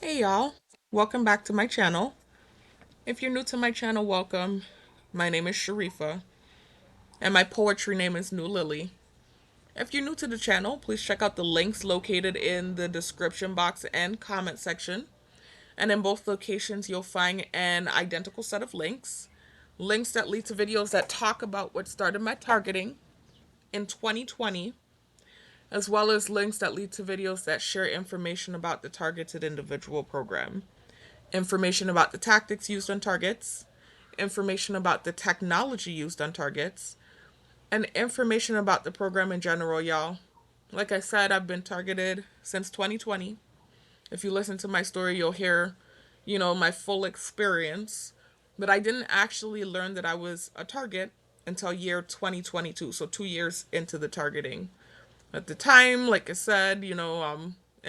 Hey y'all, welcome back to my channel. If you're new to my channel, welcome. My name is Sharifa, and my poetry name is New Lily. If you're new to the channel, please check out the links located in the description box and comment section. And in both locations, you'll find an identical set of links. Links that lead to videos that talk about what started my targeting in 2020, as well as links that lead to videos that share information about the targeted individual program. Information about the tactics used on targets, information about the technology used on targets, and information about the program in general, y'all. Like I said, I've been targeted since 2020. If you listen to my story, you'll hear, my full experience. But I didn't actually learn that I was a target until year 2022, so 2 years into the targeting. At the time, like I said, in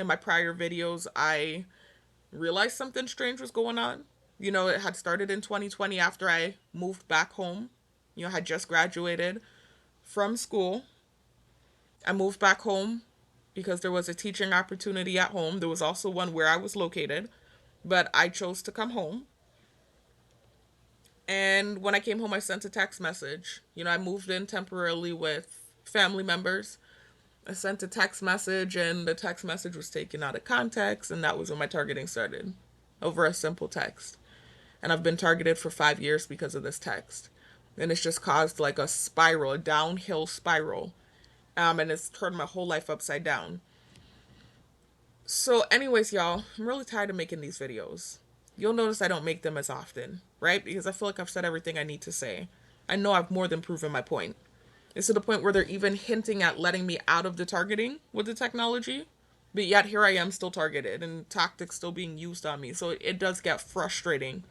my prior videos, I realized something strange was going on. It had started in 2020 after I moved back home. I had just graduated from school. I moved back home because there was a teaching opportunity at home. There was also one where I was located, but I chose to come home. And when I came home, I sent a text message. I moved in temporarily with family members. I sent a text message, and the text message was taken out of context, and that was when my targeting started over a simple text. And I've been targeted for 5 years because of this text. And it's just caused like a spiral, a downhill spiral. And it's turned my whole life upside down. So, anyways, y'all, I'm really tired of making these videos. You'll notice I don't make them as often, right? Because I feel like I've said everything I need to say. I know I've more than proven my point. It's to the point where they're even hinting at letting me out of the targeting with the technology. But yet here I am still targeted and tactics still being used on me. So it does get frustrating.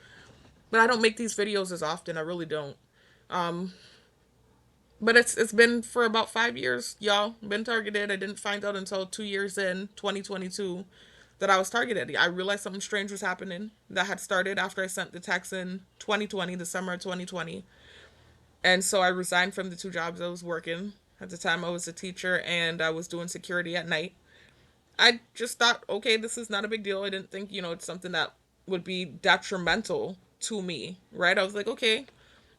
But I don't make these videos as often. I really don't. Um, but it's been for about 5 years, y'all. Been targeted. I didn't find out until 2 years in 2022 that I was targeted. I realized something strange was happening that had started after I sent the text in 2020, the summer of 2020. And so I resigned from the two jobs I was working. At the time, I was a teacher and I was doing security at night. I just thought, okay, this is not a big deal. I didn't think, it's something that would be detrimental to me, right? I was like, okay,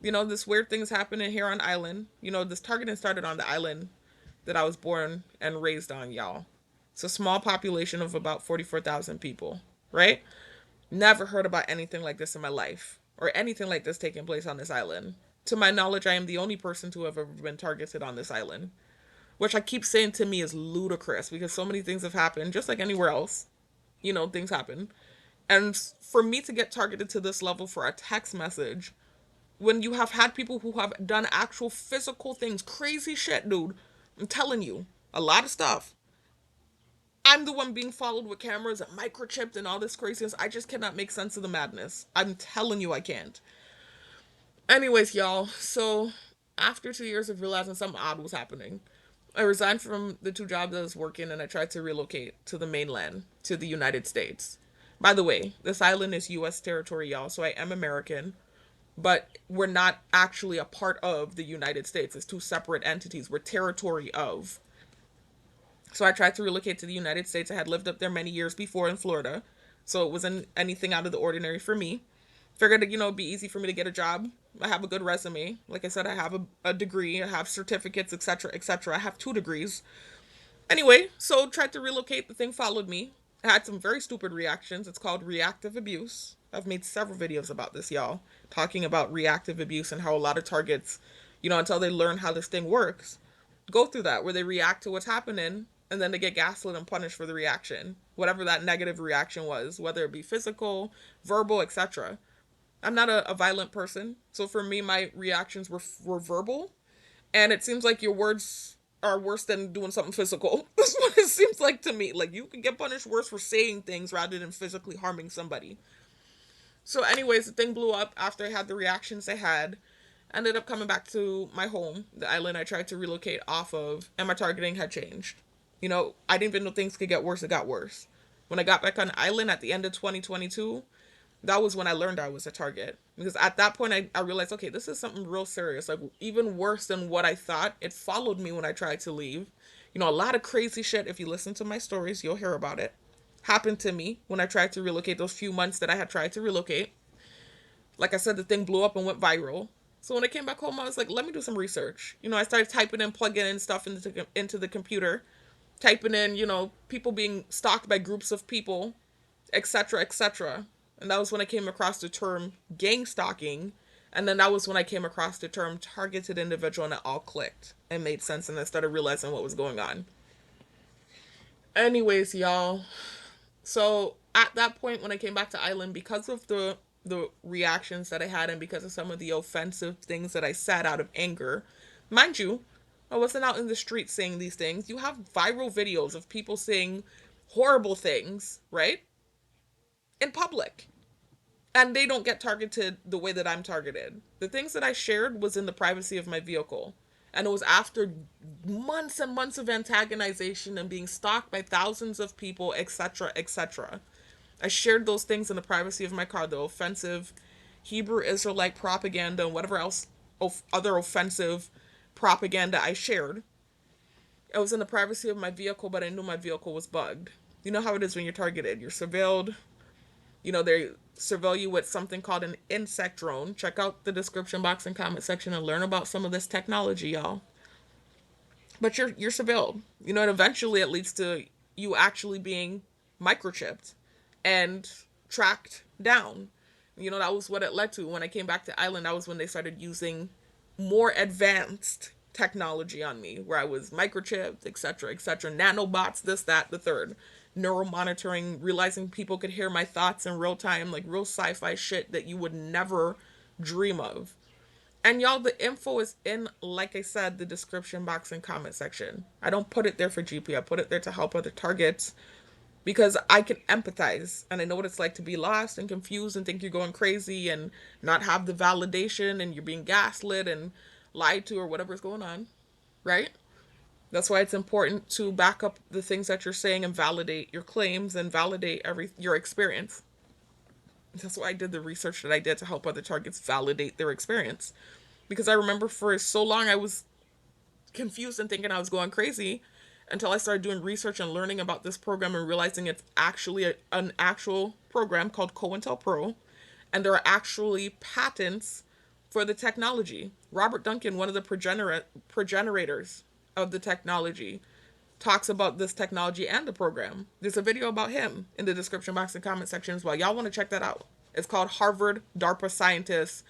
this weird thing is happening here on island. This targeting started on the island that I was born and raised on, y'all. It's a small population of about 44,000 people, right? Never heard about anything like this in my life or anything like this taking place on this island. To my knowledge, I am the only person to have ever been targeted on this island, which I keep saying to me is ludicrous because so many things have happened, just like anywhere else. Things happen. And for me to get targeted to this level for a text message, when you have had people who have done actual physical things, crazy shit, dude, I'm telling you, a lot of stuff. I'm the one being followed with cameras and microchipped and all this craziness. I just cannot make sense of the madness. I'm telling you, I can't. Anyways, y'all, so after 2 years of realizing something odd was happening, I resigned from the two jobs I was working and I tried to relocate to the mainland, to the United States. By the way, this island is US territory, y'all, so I am American, but we're not actually a part of the United States. It's two separate entities. We're territory of. So I tried to relocate to the United States. I had lived up there many years before in Florida, so it wasn't anything out of the ordinary for me. Figured, it'd be easy for me to get a job. I have a good resume. Like I said, I have a degree. I have certificates, etc., etc. I have 2 degrees. Anyway, so tried to relocate. The thing followed me. I had some very stupid reactions. It's called reactive abuse. I've made several videos about this, y'all, talking about reactive abuse and how a lot of targets, until they learn how this thing works, go through that where they react to what's happening and then they get gaslit and punished for the reaction, whatever that negative reaction was, whether it be physical, verbal, etc. I'm not a violent person, so for me, my reactions were verbal, and it seems like your words are worse than doing something physical. That's what it seems like to me. Like, you can get punished worse for saying things rather than physically harming somebody. So, anyways, the thing blew up after I had the reactions I had. Ended up coming back to my home, the island I tried to relocate off of, and my targeting had changed. I didn't even know things could get worse. It got worse. When I got back on the island at the end of 2022, that was when I learned I was a target. Because at that point, I realized, okay, this is something real serious. Like, even worse than what I thought. It followed me when I tried to leave. A lot of crazy shit. If you listen to my stories, you'll hear about it. happened to me when I tried to relocate, those few months that I had tried to relocate. Like I said, the thing blew up and went viral. So when I came back home, I was like, let me do some research. I started typing in, plugging in stuff into the computer, typing in, people being stalked by groups of people, etc., etc. And that was when I came across the term gang stalking. And then that was when I came across the term targeted individual, and it all clicked and made sense. And I started realizing what was going on. Anyways, y'all. So at that point, when I came back to Ireland, because of the reactions that I had and because of some of the offensive things that I said out of anger, mind you, I wasn't out in the street saying these things. You have viral videos of people saying horrible things, right? In public. And they don't get targeted the way that I'm targeted. The things that I shared was in the privacy of my vehicle. And it was after months and months of antagonization and being stalked by thousands of people, etc., etc. I shared those things in the privacy of my car, the offensive Hebrew Israelite propaganda and whatever else other offensive propaganda I shared. It was in the privacy of my vehicle, but I knew my vehicle was bugged. You know how it is when you're targeted. You're surveilled. They surveil you with something called an insect drone. Check out the description box and comment section and learn about some of this technology, y'all. But you're surveilled. And eventually it leads to you actually being microchipped and tracked down. That was what it led to. When I came back to Ireland, that was when they started using more advanced technology on me, where I was microchipped, etc., etc., nanobots, this, that, the third, neuromonitoring, realizing people could hear my thoughts in real time, like real sci-fi shit that you would never dream of. And y'all, the info is in, like I said, the description box and comment section. I don't put it there for GP. I put it there to help other targets because I can empathize and I know what it's like to be lost and confused and think you're going crazy and not have the validation and you're being gaslit and lied to or whatever's going on, right? That's why it's important to back up the things that you're saying and validate your claims and validate your experience. That's why I did the research that I did to help other targets validate their experience. Because I remember for so long I was confused and thinking I was going crazy until I started doing research and learning about this program and realizing it's actually an actual program called COINTELPRO, and there are actually patents for the technology. Robert Duncan, one of the progenitors of the technology, talks about this technology and the program. There's a video about him in the description box and comment section as well. Y'all want to check that out. It's called Harvard DARPA Scientist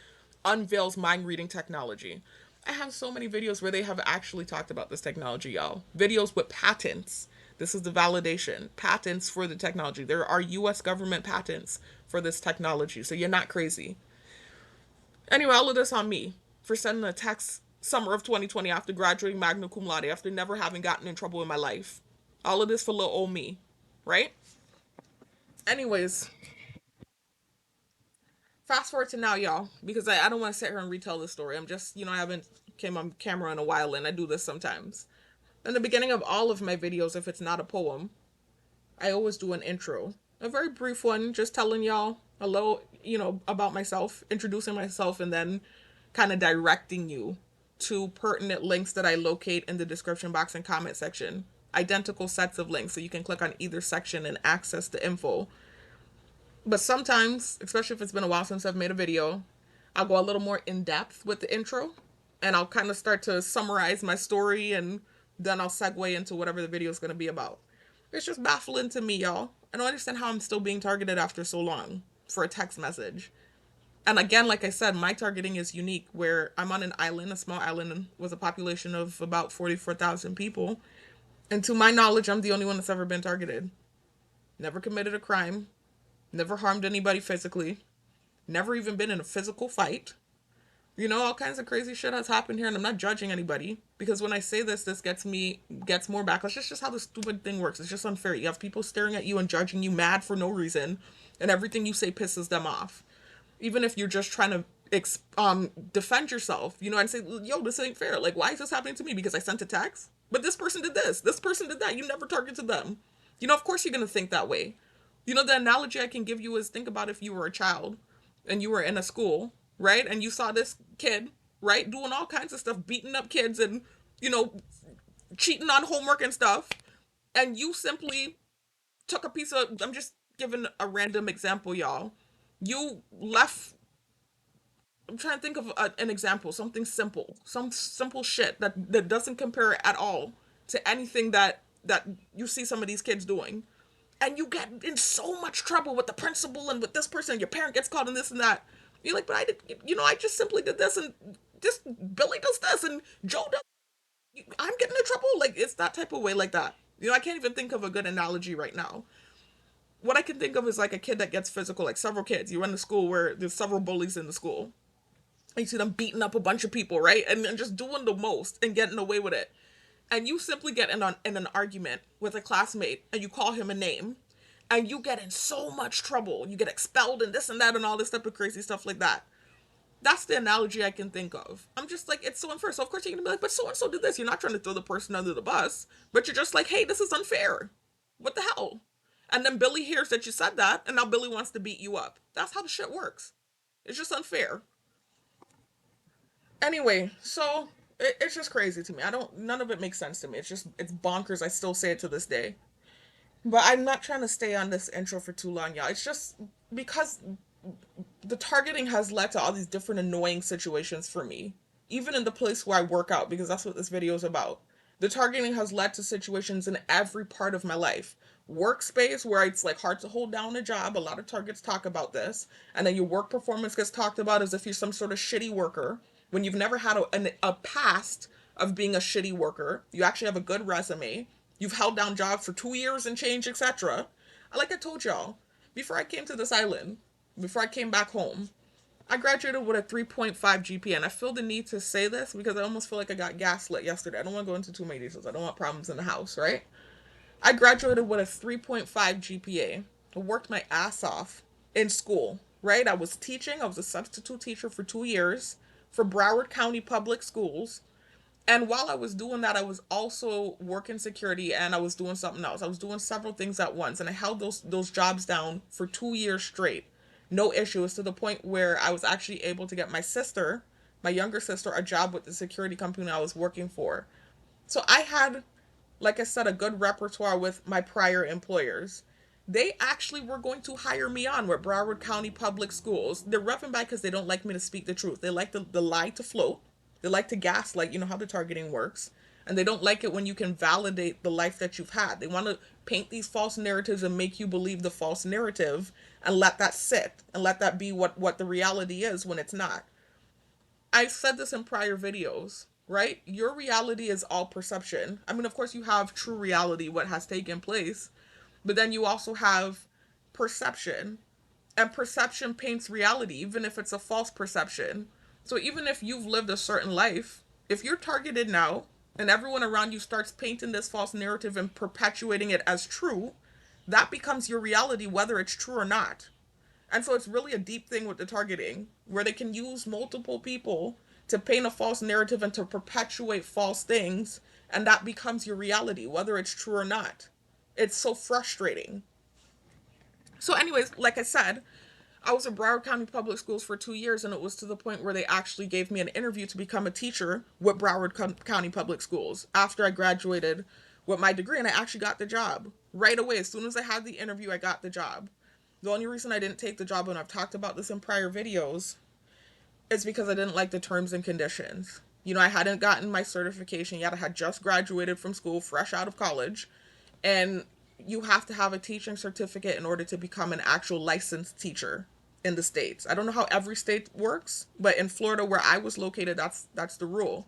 Unveils Mind Reading Technology. I have so many videos where they have actually talked about this technology, y'all. Videos with patents. This is the validation. Patents for the technology. There are US government patents for this technology, so you're not crazy. Anyway, all of this on me for sending a text summer of 2020 after graduating magna cum laude, after never having gotten in trouble in my life. All of this for little old me, right? Anyways, fast forward to now, y'all, because I don't want to sit here and retell this story. I'm just, I haven't came on camera in a while, and I do this sometimes. In the beginning of all of my videos, if it's not a poem, I always do an intro. A very brief one, just telling y'all a little, about myself, introducing myself, and then kind of directing you to pertinent links that I locate in the description box and comment section. Identical sets of links, so you can click on either section and access the info. But sometimes, especially if it's been a while since I've made a video, I'll go a little more in depth with the intro and I'll kind of start to summarize my story and then I'll segue into whatever the video is going to be about. It's just baffling to me, y'all. I don't understand how I'm still being targeted after so long for a text message. And again, like I said, my targeting is unique where I'm on an island, a small island with a population of about 44,000 people. And to my knowledge, I'm the only one that's ever been targeted. Never committed a crime. Never harmed anybody physically. Never even been in a physical fight. All kinds of crazy shit has happened here, and I'm not judging anybody because when I say this gets more backlash. It's just how the stupid thing works. It's just unfair. You have people staring at you and judging you mad for no reason, and everything you say pisses them off. Even if you're just trying to defend yourself, and say, yo, this ain't fair. Like, why is this happening to me? Because I sent a text? But this person did this person did that. You never targeted them. Of course you're gonna think that way. The analogy I can give you is think about if you were a child and you were in a school, right? And you saw this kid, right, doing all kinds of stuff, beating up kids and, cheating on homework and stuff. And you simply took a piece of, I'm just giving a random example, y'all. You left, I'm trying to think of an example, something simple, some simple shit that doesn't compare at all to anything that you see some of these kids doing. And you get in so much trouble with the principal and with this person, your parent gets caught in this and that. You're like, but I did, I just simply did this, and just Billy does this and Joe does, I'm getting in trouble. Like, it's that type of way, like that. I can't even think of a good analogy right now. What I can think of is like a kid that gets physical, like several kids. You run to school where there's several bullies in the school. And you see them beating up a bunch of people, right? And just doing the most and getting away with it. And you simply get in an argument with a classmate and you call him a name, and you get in so much trouble. You get expelled and this and that and all this type of crazy stuff like that. That's the analogy I can think of. I'm just like, it's so unfair. So of course you're gonna be like, but so and so did this. You're not trying to throw the person under the bus, but you're just like, hey, this is unfair. What the hell? And then Billy hears that you said that, and now Billy wants to beat you up. That's how the shit works. It's just unfair. Anyway, so it's just crazy to me. None of it makes sense to me. It's bonkers. I still say it to this day. But I'm not trying to stay on this intro for too long, y'all. It's just because the targeting has led to all these different annoying situations for me, even in the place where I work out, because that's what this video is about. The targeting has led to situations in every part of my life. Workspace, where it's like hard to hold down a job. A lot of targets talk about this. And then your work performance gets talked about as if you're some sort of shitty worker when you've never had a past of being a shitty worker. You actually have a good resume. You've held down jobs for 2 years and change, etc. Like I told y'all, before I came to this island, before I came back home, I graduated with a 3.5 GPA, and I feel the need to say this because I almost feel like I got gaslit yesterday. I don't want to go into too many details. I don't want problems in the house, right? I graduated with a 3.5 GPA. I worked my ass off in school, right? I was teaching. I was a substitute teacher for 2 years for Broward County Public Schools. And while I was doing that, I was also working security and I was doing something else. I was doing several things at once, and I held those jobs down for 2 years straight. No issues, to the point where I was actually able to get my sister, my younger sister, a job with the security company I was working for. So I had, like I said, a good repertoire with my prior employers. They actually were going to hire me on with Broward County Public Schools. They're roughing back because they don't like me to speak the truth. They like the lie to float. They like to gaslight, you know how the targeting works. And they don't like it when you can validate the life that you've had. They want to paint these false narratives and make you believe the false narrative and let that sit and let that be what the reality is when it's not. I've said this in prior videos, right? Your reality is all perception. I mean, of course, you have true reality, what has taken place, but then you also have perception. And perception paints reality, even if it's a false perception. So even if you've lived a certain life, if you're targeted now and everyone around you starts painting this false narrative and perpetuating it as true, that becomes your reality, whether it's true or not. And so it's really a deep thing with the targeting, where they can use multiple people to paint a false narrative and to perpetuate false things, and that becomes your reality, whether it's true or not. It's so frustrating. So, anyways, like I said, I was at Broward County Public Schools for 2 years, and it was to the point where they actually gave me an interview to become a teacher with Broward County Public Schools after I graduated with my degree, and I actually got the job right away. As soon as I had the interview, I got the job. The only reason I didn't take the job, and I've talked about this in prior videos, is because I didn't like the terms and conditions. I hadn't gotten my certification yet. I had just graduated from school, fresh out of college, and you have to have a teaching certificate in order to become an actual licensed teacher in the States. I don't know how every state works, but in Florida, where I was located, that's the rule.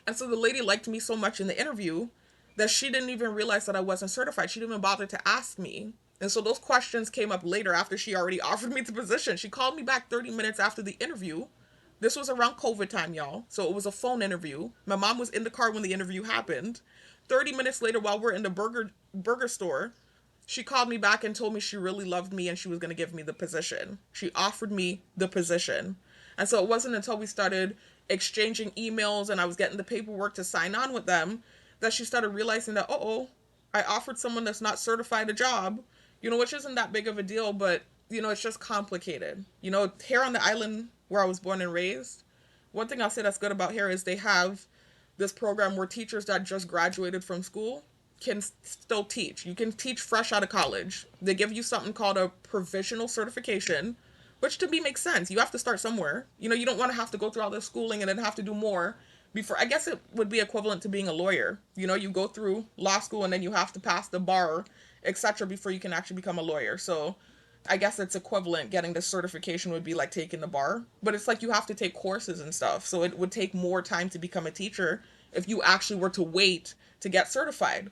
And so the lady liked me so much in the interview that she didn't even realize that I wasn't certified. She didn't even bother to ask me. And so those questions came up later after she already offered me the position. She called me back 30 minutes after the interview. This was around COVID time, y'all. So it was a phone interview. My mom was in the car when the interview happened. 30 minutes later, while we're in the burger store, she called me back and told me she really loved me and she was going to give me the position. She offered me the position. And so it wasn't until we started exchanging emails and I was getting the paperwork to sign on with them that she started realizing that, I offered someone that's not certified a job, which isn't that big of a deal, but, it's just complicated. Here on the island where I was born and raised, one thing I'll say that's good about here is they have this program where teachers that just graduated from school can still teach. You can teach fresh out of college. They give you something called a provisional certification, which to me makes sense. You have to start somewhere. You don't want to have to go through all this schooling and then have to do more before. I guess it would be equivalent to being a lawyer. You go through law school and then you have to pass the bar, etc., before you can actually become a lawyer. So I guess it's equivalent. Getting the certification would be like taking the bar, but it's like you have to take courses and stuff. So it would take more time to become a teacher if you actually were to wait to get certified.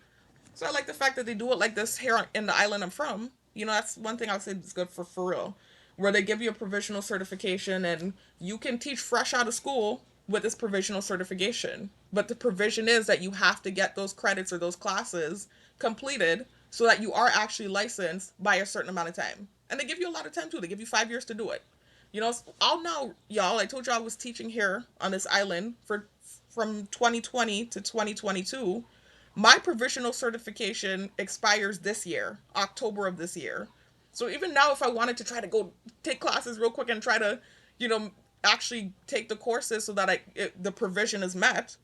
So I like the fact that they do it like this here in the island I'm from. That's one thing I'll say is good for real. Where they give you a provisional certification and you can teach fresh out of school with this provisional certification. But the provision is that you have to get those credits or those classes completed so that you are actually licensed by a certain amount of time. And they give you a lot of time too. They give you 5 years to do it. I'll now, y'all, I told you I was teaching here on this island for from 2020 to 2022. My provisional certification expires this year, October of this year. So even now, if I wanted to try to go take classes real quick and try to, you know, actually take the courses so that the provision is met,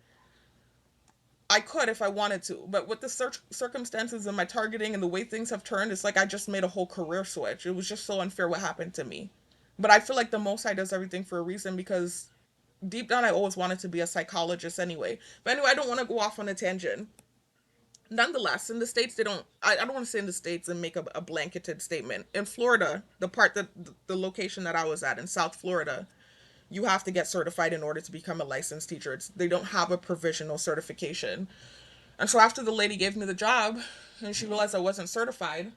I could if I wanted to. But with the circumstances and my targeting and the way things have turned, it's like I just made a whole career switch. It was just so unfair what happened to me. But I feel like the Most High does everything for a reason, because deep down I always wanted to be a psychologist anyway. But anyway, I don't want to go off on a tangent. Nonetheless, in the States, they don't, I don't want to say in the States and make a blanketed statement. In Florida, the location that I was at in South Florida, you have to get certified in order to become a licensed teacher. They don't have a provisional certification. And so after the lady gave me the job and she realized I wasn't certified,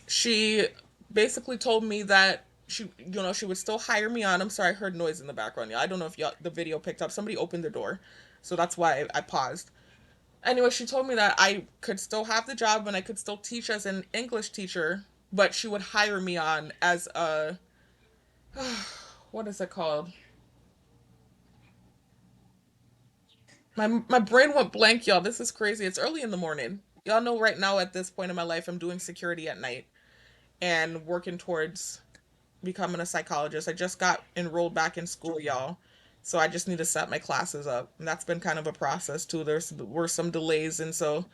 she basically told me that she would still hire me on. I'm sorry, I heard noise in the background. Yeah, I don't know if the video picked up. Somebody opened the door, so that's why I paused. Anyway, she told me that I could still have the job and I could still teach as an English teacher, but she would hire me on as a what is it called? My brain went blank, y'all. This is crazy. It's early in the morning. Y'all know right now at this point in my life I'm doing security at night and working towards becoming a psychologist. I just got enrolled back in school, y'all. So I just need to set my classes up. And that's been kind of a process too. There's were some delays, and so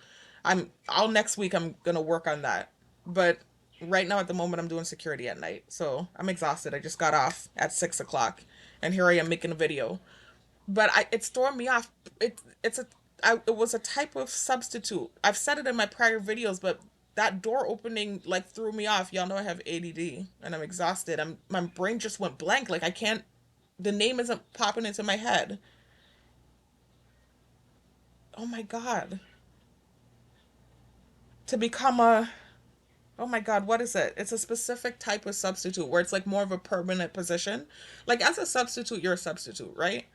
I'll next week I'm gonna work on that. But right now at the moment I'm doing security at night. So I'm exhausted. I just got off at 6 o'clock and here I am making a video. But it's throwing me off. It was a type of substitute. I've said it in my prior videos, but that door opening like threw me off. Y'all know I have ADD and I'm exhausted. My brain just went blank. Like I can't. The name isn't popping into my head. Oh my god. To become a. Oh my god, what is it? It's a specific type of substitute where it's like more of a permanent position. Like as a substitute, you're a substitute, right?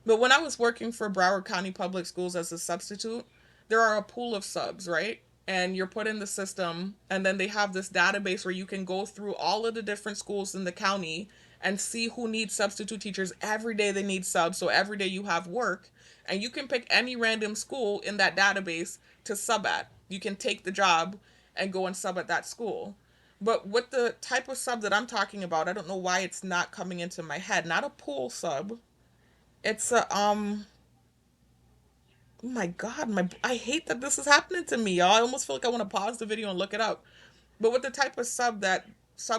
But when I was working for Broward County Public Schools as a substitute, there are a pool of subs, right? And you're put in the system, and then they have this database where you can go through all of the different schools in the county and see who needs substitute teachers. Every day they need subs, so every day you have work, and you can pick any random school in that database to sub at. You can take the job and go and sub at that school. But with the type of sub that I'm talking about, I don't know why it's not coming into my head. Not a pool sub, it's a oh my god, I hate that this is happening to me, y'all. I almost feel like I want to pause the video and look it up. But with the type of sub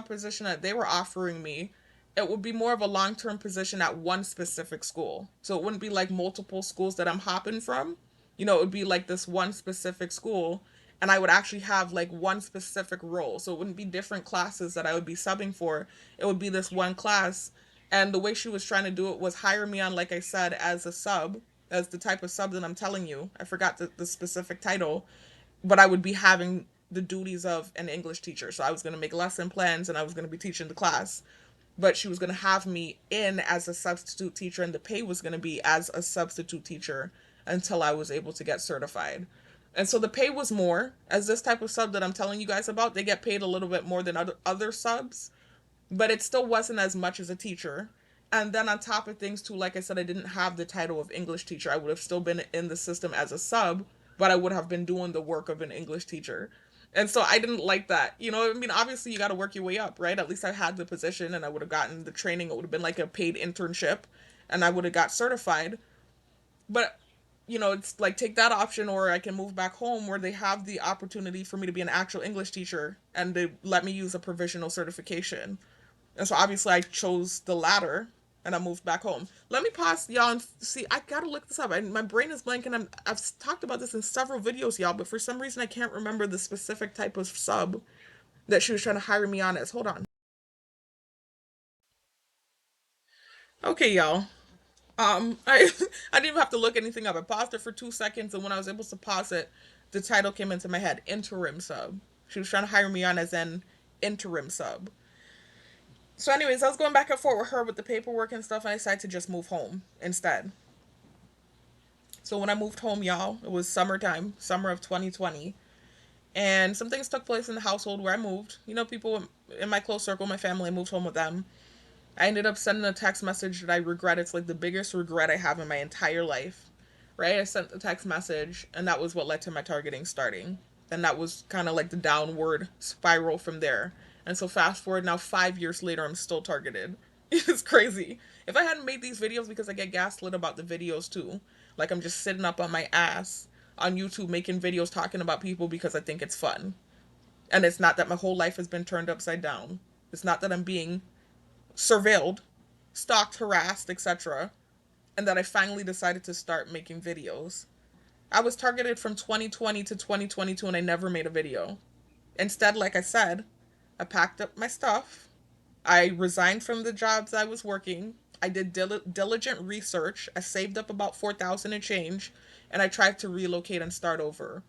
position that they were offering me, it would be more of a long-term position at one specific school. So it wouldn't be like multiple schools that I'm hopping from. It would be like this one specific school, and I would actually have like one specific role. So it wouldn't be different classes that I would be subbing for. It would be this one class. And the way she was trying to do it was hire me on, like I said, as a sub, as the type of sub that I'm telling you. I forgot the specific title, but I would be having the duties of an English teacher. So I was going to make lesson plans and I was going to be teaching the class. But she was going to have me in as a substitute teacher, and the pay was going to be as a substitute teacher until I was able to get certified. And so the pay was more. As this type of sub that I'm telling you guys about, they get paid a little bit more than other subs, but it still wasn't as much as a teacher. And then on top of things too, like I said, I didn't have the title of English teacher. I would have still been in the system as a sub, but I would have been doing the work of an English teacher. And so I didn't like that. I mean, obviously you got to work your way up, right? At least I had the position and I would have gotten the training. It would have been like a paid internship and I would have got certified. But it's like take that option or I can move back home where they have the opportunity for me to be an actual English teacher and they let me use a provisional certification. And so obviously I chose the latter and I moved back home. Let me pause y'all and see. I gotta look this up. My brain is blank and I've talked about this in several videos, y'all, but for some reason I can't remember the specific type of sub that she was trying to hire me on as. Hold on. Okay, y'all. I I didn't even have to look anything up. I paused it for 2 seconds, and when I was able to pause it, the title came into my head: interim sub. She was trying to hire me on as an interim sub. So, anyways, I was going back and forth with her with the paperwork and stuff, and I decided to just move home instead. So when I moved home, y'all, it was summertime, summer of 2020, and some things took place in the household where I moved. People in my close circle, my family, I moved home with them. I ended up sending a text message that I regret. It's like the biggest regret I have in my entire life. Right? I sent the text message, and that was what led to my targeting starting. And that was kind of like the downward spiral from there. And so, fast forward now, 5 years later, I'm still targeted. It's crazy. If I hadn't made these videos, because I get gaslit about the videos too, like I'm just sitting up on my ass on YouTube making videos talking about people because I think it's fun. And it's not that my whole life has been turned upside down. It's not that I'm being surveilled, stalked, harassed, etc., and that I finally decided to start making videos. I was targeted from 2020 to 2022 and I never made a video. Instead, like I said, I packed up my stuff. I resigned from the jobs I was working. I did diligent research. I saved up about 4,000 and change and I tried to relocate and start over.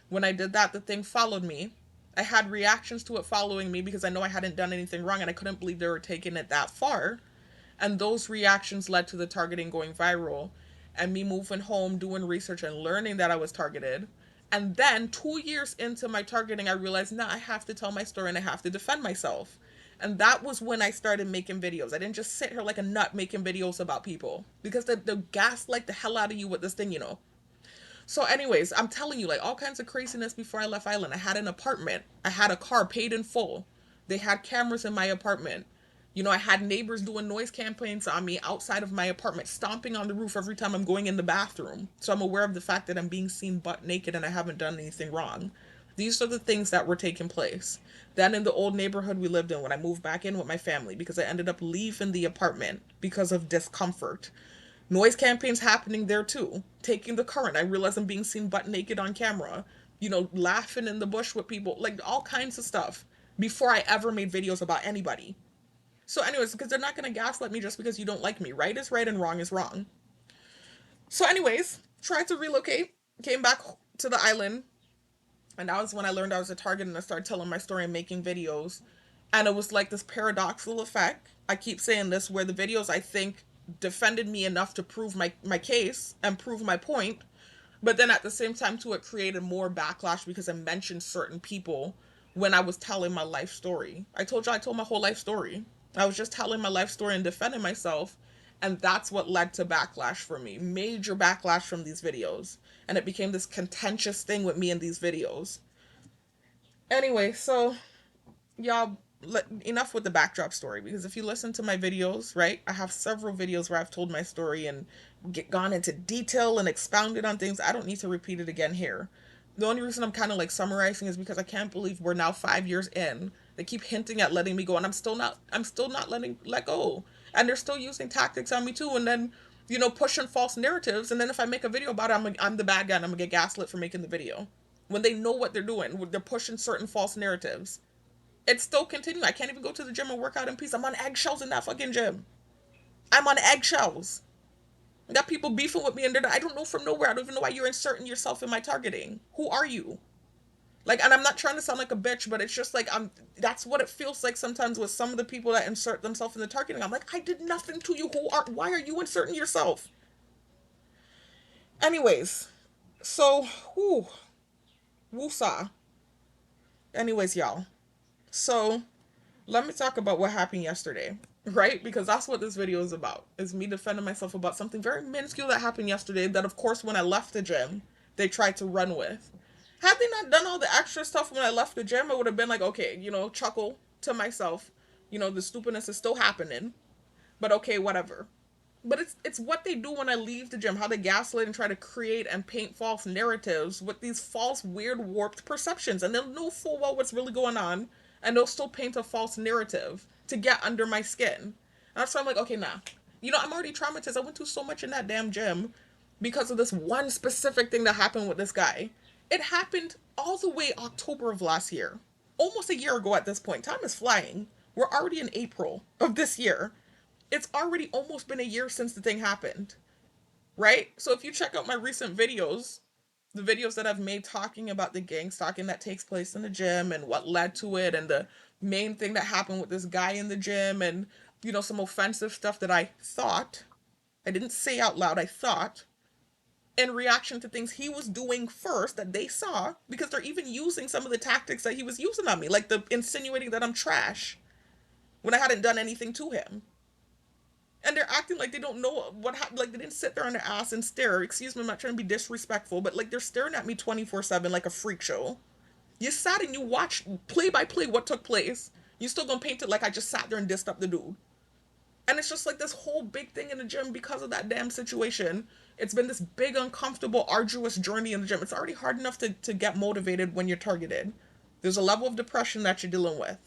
When I did that, the thing followed me. I had reactions to it following me because I know I hadn't done anything wrong and I couldn't believe they were taking it that far. And those reactions led to the targeting going viral and me moving home, doing research and learning that I was targeted. And then 2 years into my targeting, I realized, nah, I have to tell my story and I have to defend myself. And that was when I started making videos. I didn't just sit here like a nut making videos about people because the gaslight the hell out of you with this thing. So, anyways, I'm telling you, like all kinds of craziness before I left Island. I had an apartment, I had a car paid in full, they had cameras in my apartment. I had neighbors doing noise campaigns on me outside of my apartment, stomping on the roof every time I'm going in the bathroom. So I'm aware of the fact that I'm being seen butt naked and I haven't done anything wrong. These are the things that were taking place. Then in the old neighborhood we lived in, when I moved back in with my family, because I ended up leaving the apartment because of discomfort. Noise campaigns happening there too. Taking the current. I realize I'm being seen butt naked on camera. Laughing in the bush with people. Like all kinds of stuff. Before I ever made videos about anybody. So, anyways, because they're not going to gaslight me just because you don't like me. Right is right and wrong is wrong. So, anyways, tried to relocate. Came back to the island. And that was when I learned I was a target and I started telling my story and making videos. And it was like this paradoxical effect. I keep saying this, where the videos I think defended me enough to prove my case and prove my point. But then at the same time, too, it created more backlash because I mentioned certain people when I was telling my life story. I told you I told my whole life story. I was just telling my life story and defending myself. And that's what led to backlash for me. Major backlash from these videos. And it became this contentious thing with me in these videos. Anyway, so y'all, enough with the backdrop story, because if you listen to my videos, right, I have several videos where I've told my story and gone into detail and expounded on things. I don't need to repeat it again here. The only reason I'm kind of like summarizing is because I can't believe we're now 5 years in. They keep hinting at letting me go and I'm still not let go. And they're still using tactics on me too, and then pushing false narratives, and then if I make a video about it, I'm the bad guy and I'm gonna get gaslit for making the video when they know what they're doing. They're pushing certain false narratives. It's still continuing. I can't even go to the gym and work out in peace. I'm on eggshells in that fucking gym. I'm on eggshells. I got people beefing with me and I don't know from nowhere. I don't even know why you're inserting yourself in my targeting. Who are you? Like, and I'm not trying to sound like a bitch, but it's just like that's what it feels like sometimes with some of the people that insert themselves in the targeting. I'm like, I did nothing to you. Why are you inserting yourself? Anyways, so whoo, woosah. Anyways, y'all. So let me talk about what happened yesterday, right? Because that's what this video is about. Is me defending myself about something very minuscule that happened yesterday that, of course, when I left the gym, they tried to run with. Had they not done all the extra stuff when I left the gym, I would have been like, okay, chuckle to myself. The stupidness is still happening, but okay, whatever. But it's what they do when I leave the gym, how they gaslight and try to create and paint false narratives with these false, weird, warped perceptions. And they'll know full well what's really going on, and they'll still paint a false narrative to get under my skin. And that's why I'm like, okay, nah. I'm already traumatized. I went through so much in that damn gym because of this one specific thing that happened with this guy. It happened all the way October of last year. Almost a year ago at this point. Time is flying. We're already in April of this year. It's already almost been a year since the thing happened, right? So if you check out my recent videos, the videos that I've made talking about the gang stalking that takes place in the gym and what led to it, and the main thing that happened with this guy in the gym, and some offensive stuff that I didn't say out loud, I thought, in reaction to things he was doing first that they saw, because they're even using some of the tactics that he was using on me, like the insinuating that I'm trash when I hadn't done anything to him. And they're acting like they don't know what happened. Like, they didn't sit there on their ass and stare. Excuse me, I'm not trying to be disrespectful, but like, they're staring at me 24/7 like a freak show. You sat and you watched play by play what took place. You still gonna paint it like I just sat there and dissed up the dude. And it's just like this whole big thing in the gym because of that damn situation. It's been this big, uncomfortable, arduous journey in the gym. It's already hard enough to get motivated when you're targeted. There's a level of depression that you're dealing with.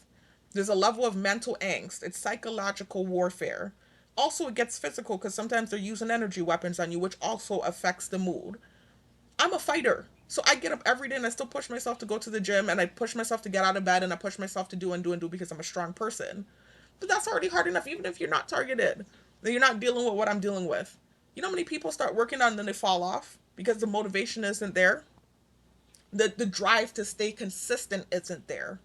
There's a level of mental angst. It's psychological warfare. Also, it gets physical because sometimes they're using energy weapons on you, which also affects the mood. I'm a fighter. So I get up every day and I still push myself to go to the gym, and I push myself to get out of bed, and I push myself to do and do and do because I'm a strong person. But that's already hard enough, even if you're not targeted. Then you're not dealing with what I'm dealing with. You know how many people start working on and then they fall off because the motivation isn't there? The drive to stay consistent isn't there.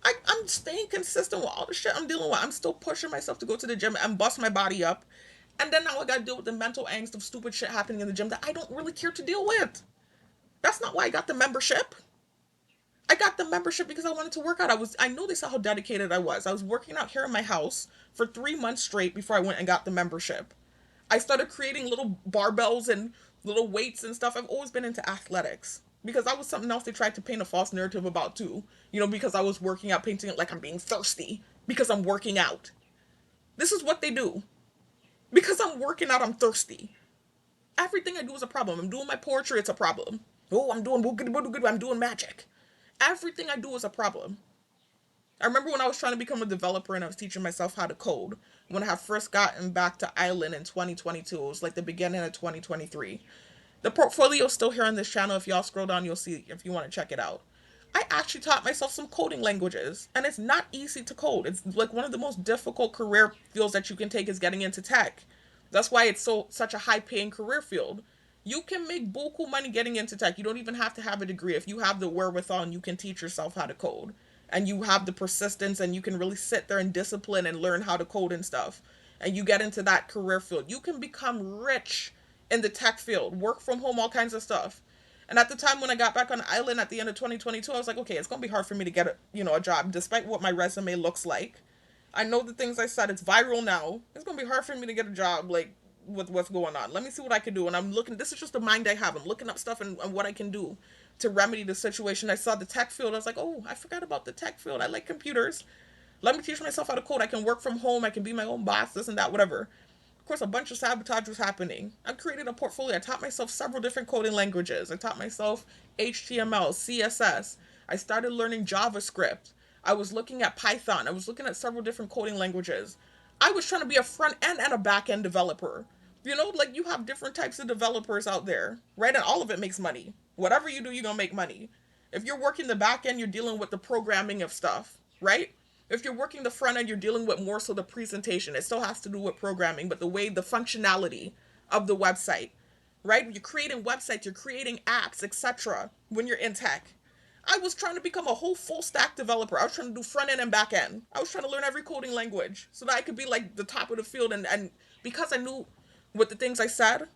I'm staying consistent with all the shit I'm dealing with. I'm still pushing myself to go to the gym and bust my body up. And then now I gotta deal with the mental angst of stupid shit happening in the gym that I don't really care to deal with. That's not why I got the membership. I got the membership because I wanted to work out. I know they saw how dedicated I was. I was working out here in my house for 3 months straight before I went and got the membership. I started creating little barbells and little weights and stuff. I've always been into athletics because that was something else they tried to paint a false narrative about too. Because I was working out, painting it like I'm being thirsty because I'm working out. This is what they do. Because I'm working out, I'm thirsty. Everything I do is a problem. I'm doing my poetry, it's a problem. Oh, I'm doing magic. Everything I do is a problem. I remember when I was trying to become a developer and I was teaching myself how to code. When I had first gotten back to Ireland in 2022, it was like the beginning of 2023. The portfolio is still here on this channel. If y'all scroll down, you'll see if you want to check it out. I actually taught myself some coding languages, and it's not easy to code. It's like one of the most difficult career fields that you can take is getting into tech. That's why it's such a high paying career field. You can make buku money getting into tech. You don't even have to have a degree. If you have the wherewithal and you can teach yourself how to code, and you have the persistence, and you can really sit there and discipline and learn how to code and stuff, and you get into that career field, you can become rich in the tech field, work from home, all kinds of stuff. And at the time when I got back on the island at the end of 2022, I was like, okay, it's gonna be hard for me to get a job, despite what my resume looks like. I know the things I said, it's viral now. It's gonna be hard for me to get a job, like, with what's going on. Let me see what I can do. And I'm looking, this is just the mind I have. I'm looking up stuff and what I can do to remedy the situation. I saw the tech field. I was like, oh, I forgot about the tech field. I like computers. Let me teach myself how to code. I can work from home. I can be my own boss, this and that, whatever. Of course, a bunch of sabotage was happening. I created a portfolio. I taught myself several different coding languages. I taught myself HTML, CSS. I started learning JavaScript. I was looking at Python. I was looking at several different coding languages. I was trying to be a front end and a back end developer. Like, you have different types of developers out there, right? And all of it makes money. Whatever you do, you're gonna make money. If you're working the back end, you're dealing with the programming of stuff, right? If you're working the front end, you're dealing with more so the presentation. It still has to do with programming, but the functionality of the website, right? You're creating websites, you're creating apps, etc. when you're in tech. I was trying to become a whole full stack developer. I was trying to do front end and back end. I was trying to learn every coding language so that I could be like the top of the field. And because I knew with the things I said,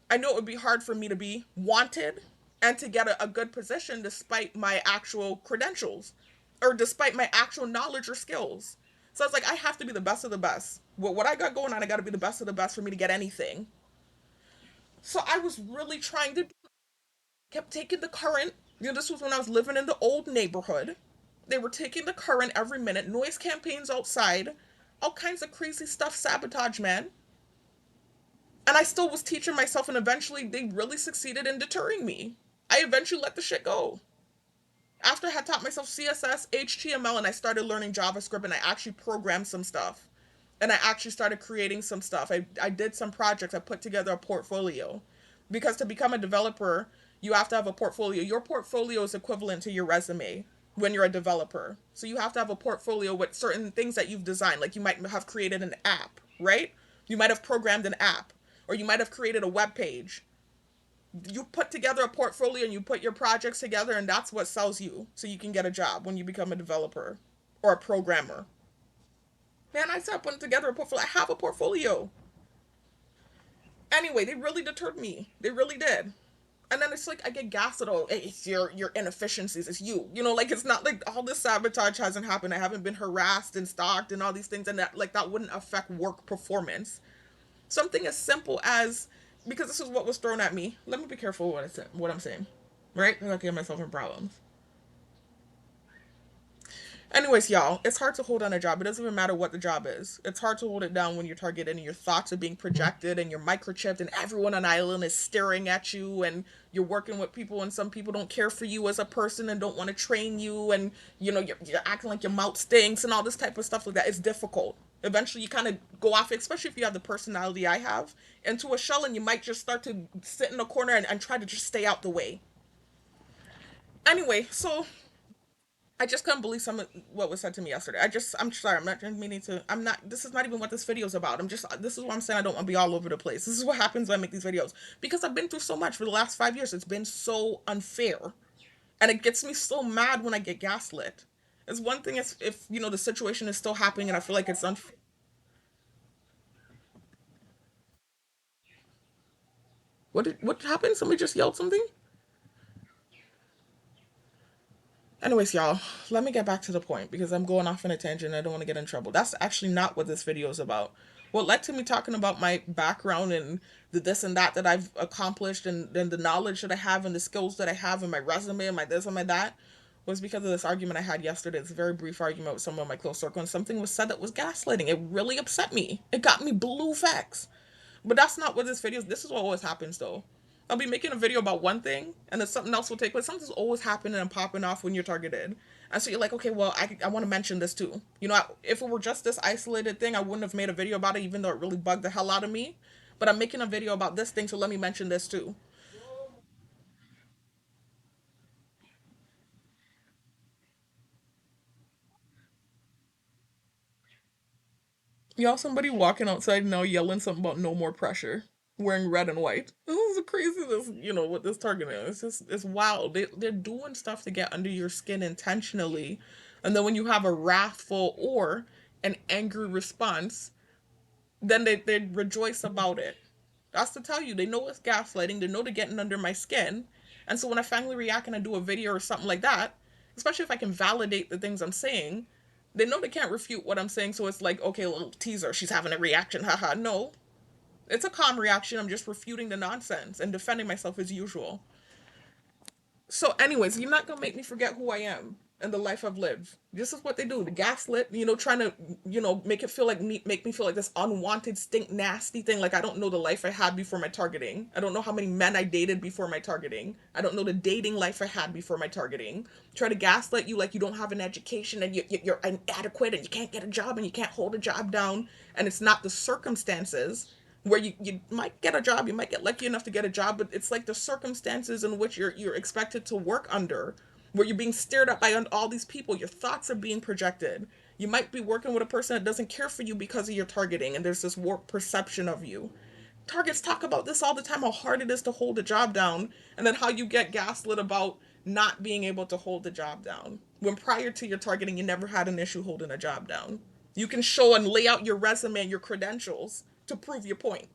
I knew it would be hard for me to be wanted and to get a good position despite my actual credentials or despite my actual knowledge or skills. So I was like, I have to be the best of the best. With what I got going on, I got to be the best of the best for me to get anything. So I was really trying to, kept taking the current. This was when I was living in the old neighborhood. They were taking the current every minute, noise campaigns outside, all kinds of crazy stuff, sabotage, man. And I still was teaching myself, and eventually they really succeeded in deterring me. I eventually let the shit go. After I had taught myself CSS, HTML, and I started learning JavaScript, and I actually programmed some stuff. And I actually started creating some stuff. I did some projects. I put together a portfolio. Because to become a developer, you have to have a portfolio. Your portfolio is equivalent to your resume when you're a developer. So you have to have a portfolio with certain things that you've designed. Like you might have created an app, right? You might have programmed an app, or you might have created a web page. You put together a portfolio and you put your projects together, and that's what sells you so you can get a job when you become a developer or a programmer. Man, I started putting together a portfolio. I have a portfolio. Anyway, they really deterred me. They really did. And then it's like I get gassed at all. Hey, it's your inefficiencies. It's you. You know, like it's not like all this sabotage hasn't happened. I haven't been harassed and stalked and all these things, and that like that wouldn't affect work performance. Something as simple as, because this is what was thrown at me. Let me be careful what I'm saying, right? I'm not get myself in problems. Anyways, y'all, it's hard to hold on a job. It doesn't even matter what the job is. It's hard to hold it down when you're targeted and your thoughts are being projected and you're microchipped and everyone on the island is staring at you and you're working with people and some people don't care for you as a person and don't want to train you and you know you're acting like your mouth stinks and all this type of stuff like that. It's difficult. Eventually, you kind of go off, especially if you have the personality I have, into a shell and you might just start to sit in a corner and try to just stay out the way. Anyway, so I just couldn't believe some of what was said to me yesterday. I'm sorry, I'm not meaning to, I'm not, this is not even what this video is about. This is what I'm saying. I don't want to be all over the place. This is what happens when I make these videos. Because I've been through so much for the last 5 years. It's been so unfair. And it gets me so mad when I get gaslit. It's one thing if you know, the situation is still happening and I feel like it's unfair. What happened? Somebody just yelled something? Anyways, y'all, let me get back to the point because I'm going off on a tangent. I don't want to get in trouble. That's actually not what this video is about. What led to me talking about my background and the this and that I've accomplished and the knowledge that I have and the skills that I have and my resume and my this and my that was because of this argument I had yesterday. It's a very brief argument with someone in my close circle, and something was said that was gaslighting. It really upset me. It got me blue facts. But that's not what this video is. This is what always happens though. I'll be making a video about one thing and then something else will take place. Something's always happening and popping off when you're targeted. And so you're like, okay, well, I want to mention this too. You know, if it were just this isolated thing, I wouldn't have made a video about it, even though it really bugged the hell out of me. But I'm making a video about this thing, so let me mention this too. Y'all, somebody walking outside now yelling something about no more pressure, wearing red and white. This is crazy. This, you know, what this target is. It's wild. They're doing stuff to get under your skin intentionally, and then when you have a wrathful or an angry response, then they rejoice about it. That's to tell you, they know it's gaslighting. They know they're getting under my skin, and so when I finally react and I do a video or something like that, especially if I can validate the things I'm saying, they know they can't refute what I'm saying, so it's like, okay, little teaser, she's having a reaction, haha. No, it's a calm reaction. I'm just refuting the nonsense and defending myself as usual. So, anyways, you're not gonna make me forget who I am and the life I've lived. This is what they do. The gaslit, you know, trying to, you know, make it feel like me, make me feel like this unwanted, stink, nasty thing. Like I don't know the life I had before my targeting. I don't know how many men I dated before my targeting. I don't know the dating life I had before my targeting. Try to gaslight you like you don't have an education and you're inadequate and you can't get a job and you can't hold a job down. And it's not the circumstances where you might get a job, you might get lucky enough to get a job, but it's like the circumstances in which you're expected to work under, where you're being stared at by all these people, your thoughts are being projected. You might be working with a person that doesn't care for you because of your targeting, and there's this warped perception of you. Targets talk about this all the time, how hard it is to hold a job down, and then how you get gaslit about not being able to hold the job down. When prior to your targeting, you never had an issue holding a job down. You can show and lay out your resume and your credentials to prove your point.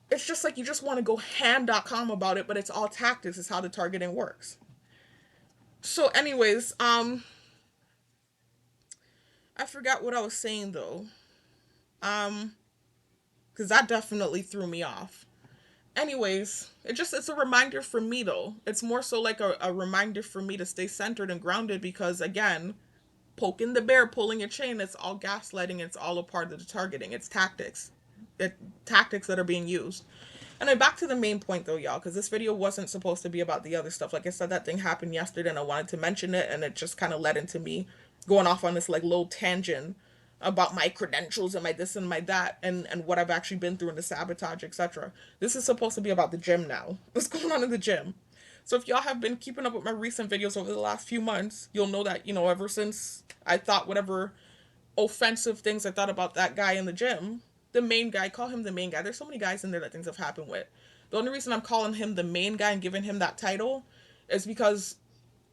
It's just like you just want to go ham.com about it, but it's all tactics, is how the targeting works. So, anyways, I forgot what I was saying though. Um, because that definitely threw me off. Anyways, it's a reminder for me though. It's more so like a reminder for me to stay centered and grounded because again, poking the bear, pulling a chain, it's all gaslighting, it's all a part of the targeting, it's tactics. tactics that are being used. And then back to the main point though, y'all, because this video wasn't supposed to be about the other stuff. Like I said, that thing happened yesterday and I wanted to mention it, and it just kind of led into me going off on this like little tangent about my credentials and my this and my that, and what I've actually been through and the sabotage, etc. This is supposed to be about the gym now. What's going on in the gym? So if y'all have been keeping up with my recent videos over the last few months, you'll know that, ever since I thought whatever offensive things I thought about that guy in the gym, the main guy, call him the main guy. There's so many guys in there that things have happened with. The only reason I'm calling him the main guy and giving him that title is because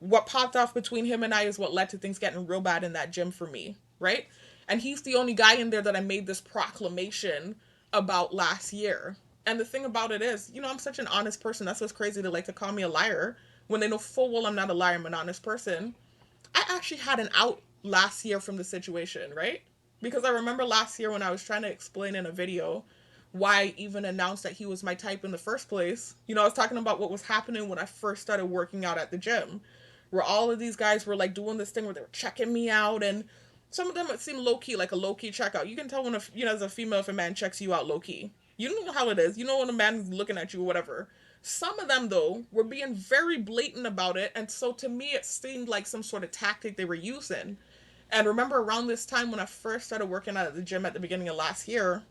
what popped off between him and I is what led to things getting real bad in that gym for me, right? And he's the only guy in there that I made this proclamation about last year. And the thing about it is, I'm such an honest person. That's what's crazy. They like to call me a liar when they know full well I'm not a liar. I'm an honest person. I actually had an out last year from the situation, right? Because I remember last year when I was trying to explain in a video why I even announced that he was my type in the first place. I was talking about what was happening when I first started working out at the gym, where all of these guys were like doing this thing where they were checking me out, and some of them it seemed low key, like a low key checkout. You can tell when as a female, if a man checks you out low key. You know how it is. You know when a man's looking at you or whatever. Some of them though were being very blatant about it, and so to me it seemed like some sort of tactic they were using. And remember around this time when I first started working out at the gym at the beginning of last year,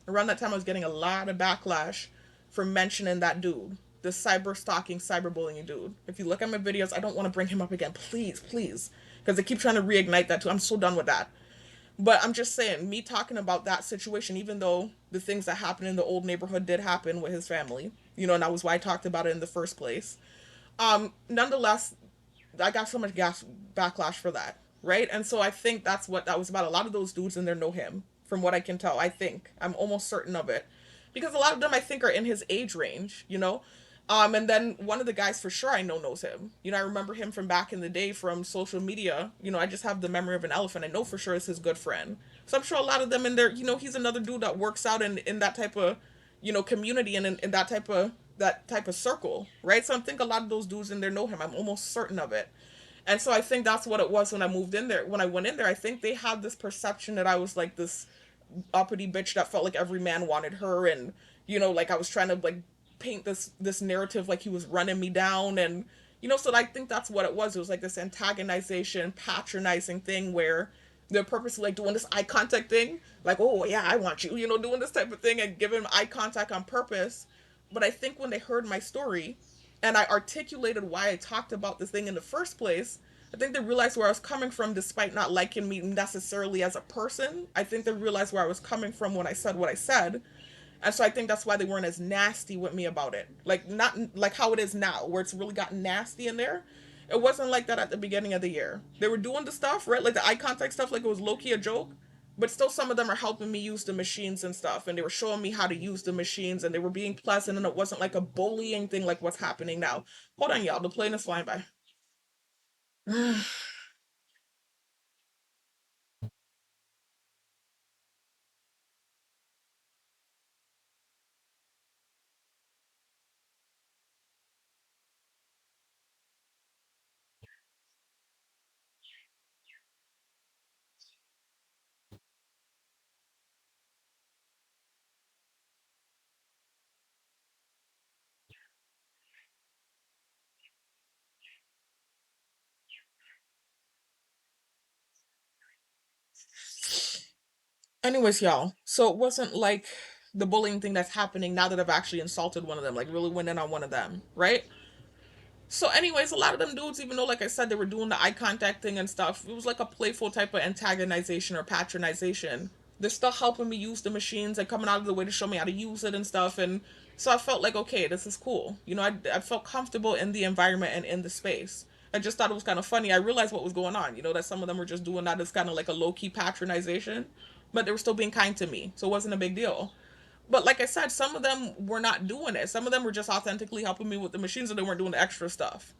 around that time I was getting a lot of backlash for mentioning that dude, the cyber stalking, cyberbullying dude. If you look at my videos, I don't want to bring him up again, please, please, because they keep trying to reignite that too. I'm so done with that. But I'm just saying, me talking about that situation, even though the things that happened in the old neighborhood did happen with his family, and that was why I talked about it in the first place. Nonetheless, I got so much gas backlash for that, right? And so I think that's what that was about. A lot of those dudes in there know him, from what I can tell. I think I'm almost certain of it, because a lot of them I think are in his age range. And then one of the guys for sure I know knows him. I remember him from back in the day from social media. I just have the memory of an elephant. I know for sure is his good friend. So I'm sure a lot of them in there, he's another dude that works out in that type of, community, and in that type of circle, right? So I think a lot of those dudes in there know him. I'm almost certain of it. And so I think that's what it was when I moved in there. When I went in there, I think they had this perception that I was like this uppity bitch that felt like every man wanted her, and like I was trying to like paint this narrative like he was running me down, and so I think that's what it was. It was like this antagonization, patronizing thing where they're purposely like doing this eye contact thing, like, oh yeah, I want you, doing this type of thing and giving eye contact on purpose. But I think when they heard my story and I articulated why I talked about this thing in the first place, I think they realized where I was coming from, despite not liking me necessarily as a person. I think they realized where I was coming from when I said what I said. And so I think that's why they weren't as nasty with me about it. Like, not like how it is now, where it's really gotten nasty in there. It wasn't like that at the beginning of the year. They were doing the stuff, right? Like the eye contact stuff, like it was low key a joke. But still, some of them are helping me use the machines and stuff. And they were showing me how to use the machines, and they were being pleasant. And it wasn't like a bullying thing like what's happening now. Hold on, y'all. The plane is flying by. Anyways, y'all. So it wasn't like the bullying thing that's happening now that I've actually insulted one of them, like really went in on one of them, right? So, anyways, a lot of them dudes, even though, like I said, they were doing the eye contact thing and stuff, it was like a playful type of antagonization or patronization. They're still helping me use the machines and coming out of the way to show me how to use it and stuff. And so I felt like, okay, this is cool. I felt comfortable in the environment and in the space. I just thought it was kind of funny. I realized what was going on, that some of them were just doing that as kind of like a low key patronization, but they were still being kind to me. So it wasn't a big deal. But like I said, some of them were not doing it. Some of them were just authentically helping me with the machines, and they weren't doing the extra stuff.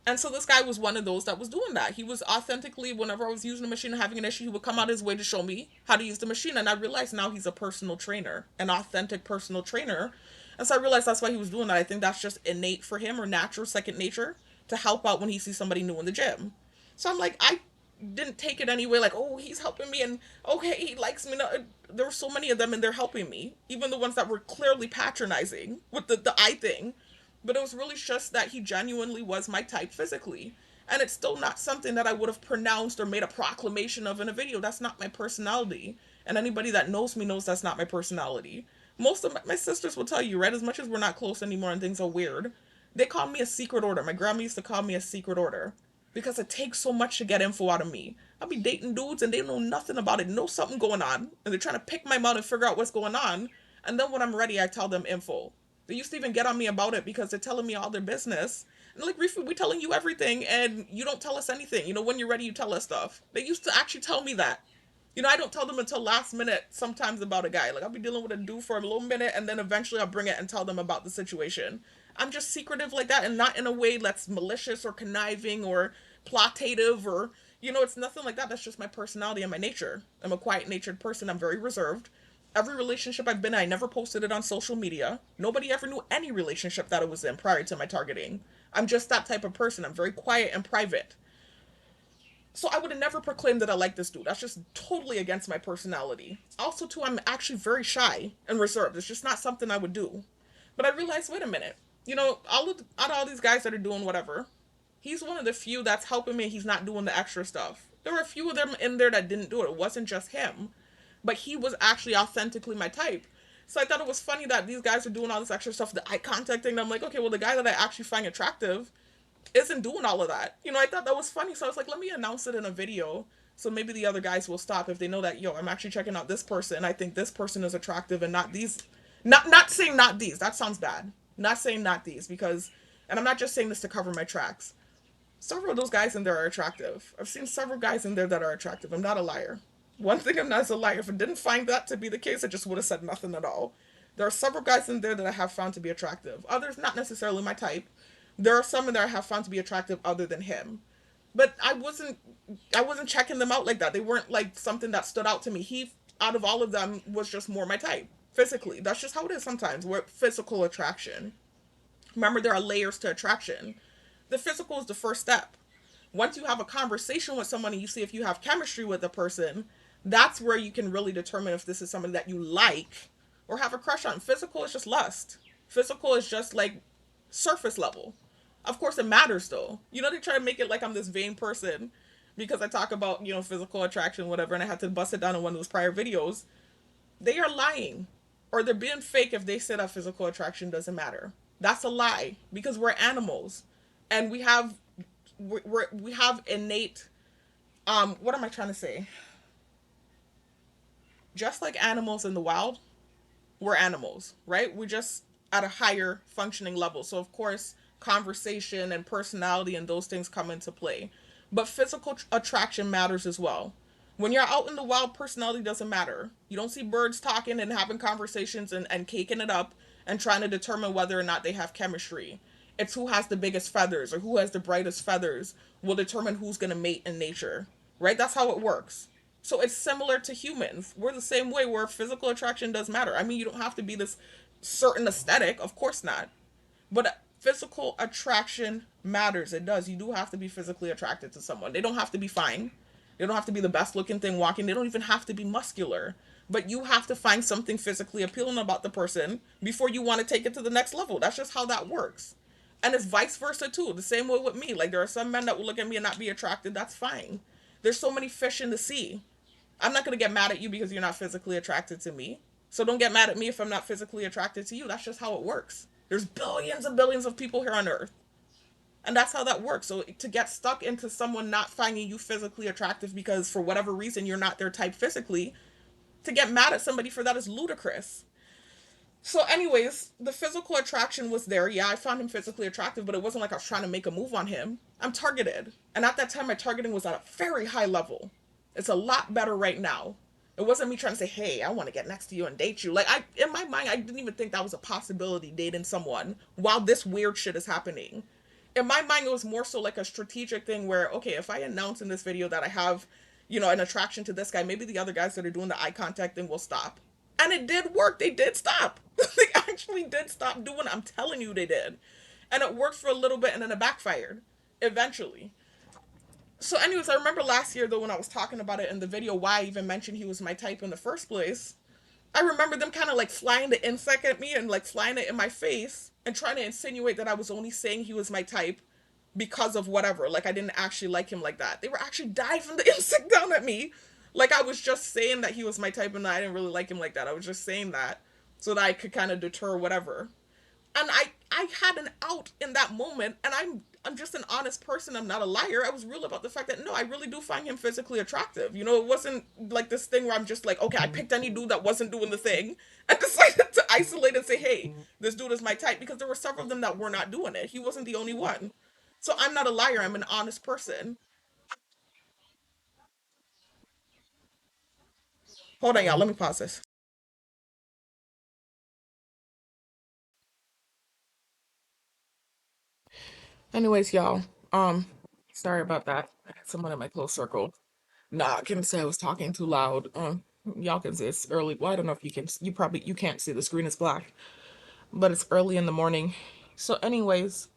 And so this guy was one of those that was doing that. He was authentically, whenever I was using the machine and having an issue, he would come out his way to show me how to use the machine. And I realized now he's a personal trainer, an authentic personal trainer. And so I realized that's why he was doing that. I think that's just innate for him, or natural, second nature, to help out when he sees somebody new in the gym. So I'm like, I didn't take it anyway, like, oh, he's helping me, and okay, he likes me. No, there were so many of them, and they're helping me, even the ones that were clearly patronizing with the eye thing. But it was really just that he genuinely was my type physically. And it's still not something that I would have pronounced or made a proclamation of in a video. That's not my personality. And anybody that knows me knows that's not my personality. Most of my sisters will tell you, right? As much as we're not close anymore and things are weird, they call me a secret order. My grandma used to call me a secret order because it takes so much to get info out of me. I'll be dating dudes and they know nothing about it, know something going on, and they're trying to pick my mouth and figure out what's going on. And then when I'm ready, I tell them info. They used to even get on me about it because they're telling me all their business. And like, Reefy, we telling you everything and you don't tell us anything. When you're ready, you tell us stuff. They used to actually tell me that. I don't tell them until last minute sometimes about a guy. Like, I'll be dealing with a dude for a little minute and then eventually I'll bring it and tell them about the situation. I'm just secretive like that, and not in a way that's malicious or conniving or plotative or, it's nothing like that. That's just my personality and my nature. I'm a quiet-natured person. I'm very reserved. Every relationship I've been in, I never posted it on social media. Nobody ever knew any relationship that I was in prior to my targeting. I'm just that type of person. I'm very quiet and private. So I would have never proclaimed that I like this dude. That's just totally against my personality. Also, too, I'm actually very shy and reserved. It's just not something I would do. But I realized, wait a minute. Out of all these guys that are doing whatever, he's one of the few that's helping me. He's not doing the extra stuff. There were a few of them in there that didn't do it. It wasn't just him. But he was actually authentically my type. So I thought it was funny that these guys are doing all this extra stuff, the eye contact thing. And I'm like, okay, well, the guy that I actually find attractive isn't doing all of that. I thought that was funny. So I was like, let me announce it in a video. So maybe the other guys will stop if they know that, I'm actually checking out this person. I think this person is attractive and not these. Not saying not these. That sounds bad. Not saying not these because, and I'm not just saying this to cover my tracks. Several of those guys in there are attractive. I've seen several guys in there that are attractive. I'm not a liar. One thing I'm not is a liar. If I didn't find that to be the case, I just would have said nothing at all. There are several guys in there that I have found to be attractive. Others not necessarily my type. There are some in there I have found to be attractive other than him. But I wasn't checking them out like that. They weren't like something that stood out to me. He, out of all of them, was just more my type. Physically. That's just how it is sometimes. We're physical attraction. Remember, there are layers to attraction. The physical is the first step. Once you have a conversation with someone and you see if you have chemistry with the person, that's where you can really determine if this is somebody that you like or have a crush on. Physical is just lust. Physical is just like surface level. Of course, it matters though. They try to make it like I'm this vain person because I talk about, physical attraction, whatever, and I had to bust it down in one of those prior videos. They are lying. Or they're being fake if they say that physical attraction doesn't matter. That's a lie because we're animals. And we have innate, what am I trying to say? Just like animals in the wild, we're animals, right? We're just at a higher functioning level. So of course, conversation and personality and those things come into play. But physical attraction matters as well. When you're out in the wild, personality doesn't matter. You don't see birds talking and having conversations and caking it up and trying to determine whether or not they have chemistry. It's who has the biggest feathers or who has the brightest feathers will determine who's going to mate in nature, right? That's how it works. So it's similar to humans. We're the same way where physical attraction does matter. I mean, you don't have to be this certain aesthetic. Of course not. But physical attraction matters. It does. You do have to be physically attracted to someone. They don't have to be fine. They don't have to be the best looking thing walking. They don't even have to be muscular. But you have to find something physically appealing about the person before you want to take it to the next level. That's just how that works. And it's vice versa too. The same way with me. Like, there are some men that will look at me and not be attracted. That's fine. There's so many fish in the sea. I'm not going to get mad at you because you're not physically attracted to me. So don't get mad at me if I'm not physically attracted to you. That's just how it works. There's billions and billions of people here on Earth. And that's how that works. So to get stuck into someone not finding you physically attractive because for whatever reason you're not their type physically, to get mad at somebody for that is ludicrous. So anyways, the physical attraction was there. Yeah, I found him physically attractive, but it wasn't like I was trying to make a move on him. I'm targeted. And at that time, my targeting was at a very high level. It's a lot better right now. It wasn't me trying to say, hey, I want to get next to you and date you. Like, in my mind, I didn't even think that was a possibility, dating someone while this weird shit is happening. In my mind, it was more so like a strategic thing where, okay, if I announce in this video that I have, an attraction to this guy, maybe the other guys that are doing the eye contact thing will stop. And it did work. They did stop. They actually did stop doing it. I'm telling you they did. And it worked for a little bit and then it backfired eventually. So, anyways, I remember last year though when I was talking about it in the video, why I even mentioned he was my type in the first place. I remember them kind of like flying the insect at me and like flying it in my face and trying to insinuate that I was only saying he was my type because of whatever. Like I didn't actually like him like that. They were actually diving the insect down at me. Like I was just saying that he was my type and I didn't really like him like that. I was just saying that so that I could kind of deter whatever. And I had an out in that moment, and I'm just an honest person. I'm not a liar. I was real about the fact that no, I really do find him physically attractive. You know, it wasn't like this thing where I'm just like, okay, I picked any dude that wasn't doing the thing and decided to isolate and say, hey, this dude is my type, because there were several of them that were not doing it. He wasn't the only one. So I'm not a liar. I'm an honest person. Hold on, y'all. Let me pause this. Anyways, y'all. Um, Sorry about that. I had someone in my close circle. Nah, I can say I was talking too loud. Y'all can see it's early. Well, I don't know if you can. You can't see. The screen is black, but it's early in the morning. So, anyways,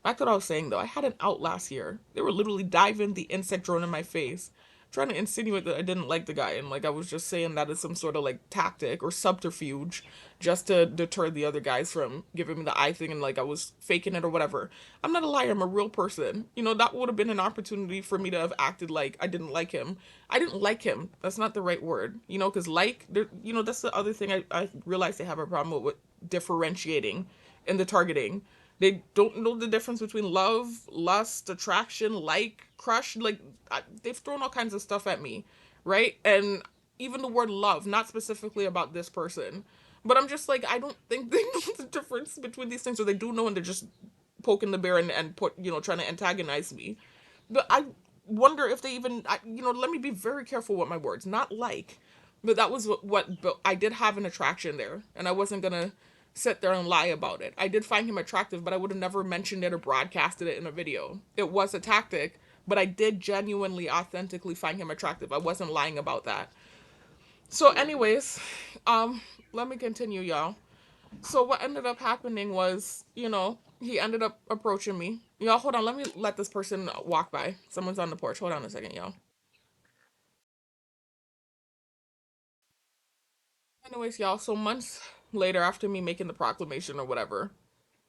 back to what I was saying though. I had an out last year. They were literally diving the insect drone in my face, trying to insinuate that I didn't like the guy, and like I was just saying that is some sort of like tactic or subterfuge just to deter the other guys from giving me the eye thing, and like I was faking it or whatever. I'm not a liar. I'm a real person. You know, that would have been an opportunity for me to have acted like I didn't like him. I didn't like him. That's not the right word. You know, because like, you know, that's the other thing I realized they have a problem with differentiating in the targeting. They don't know the difference between love, lust, attraction, like, crush. Like, they've thrown all kinds of stuff at me, right? And even the word love, not specifically about this person. But I'm just like, I don't think they know the difference between these things, or they do know and they're just poking the bear and put, you know, trying to antagonize me. But I wonder if they even, you know, let me be very careful with my words. Not like, but that was but I did have an attraction there, and I wasn't gonna sit there and lie about it. I did find him attractive, but I would have never mentioned it or broadcasted it in a video. It was a tactic, but I did genuinely, authentically find him attractive. I wasn't lying about that. So, anyways, um, let me continue, y'all. So what ended up happening was, you know, he ended up approaching me. Y'all, hold on. Let me let this person walk by. Someone's on the porch. Hold on a second, y'all. Anyways, y'all, so months later, after me making the proclamation or whatever,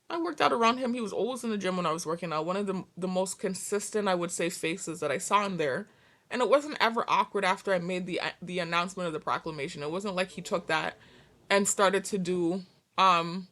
I worked out around him. He was always in the gym when I was working out. One of the most consistent, I would say, faces that I saw in there. And it wasn't ever awkward after I made the announcement of the proclamation. It wasn't like he took that and started to do um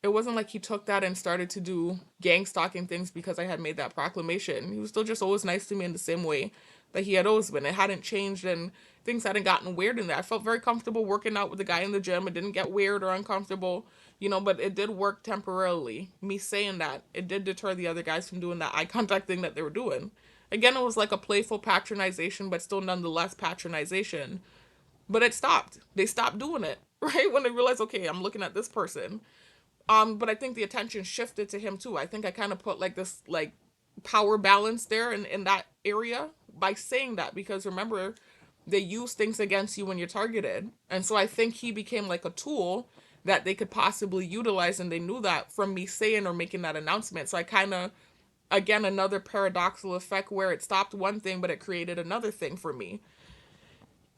it wasn't like he took that and started to do gang stalking things because I had made that proclamation. He was still just always nice to me in the same way that he had always been. It hadn't changed and things hadn't gotten weird in that. I felt very comfortable working out with the guy in the gym. It didn't get weird or uncomfortable, you know, but it did work temporarily. Me saying that, it did deter the other guys from doing that eye contact thing that they were doing. Again, it was like a playful patronization, but still nonetheless patronization. But it stopped. They stopped doing it, right? When they realized, okay, I'm looking at this person, but I think the attention shifted to him too. I think I kind of put like this like power balance there in that area by saying that, because remember, they use things against you when you're targeted. And so I think he became like a tool that they could possibly utilize, and they knew that from me saying or making that announcement. So I kind of, again, another paradoxical effect where it stopped one thing but it created another thing for me.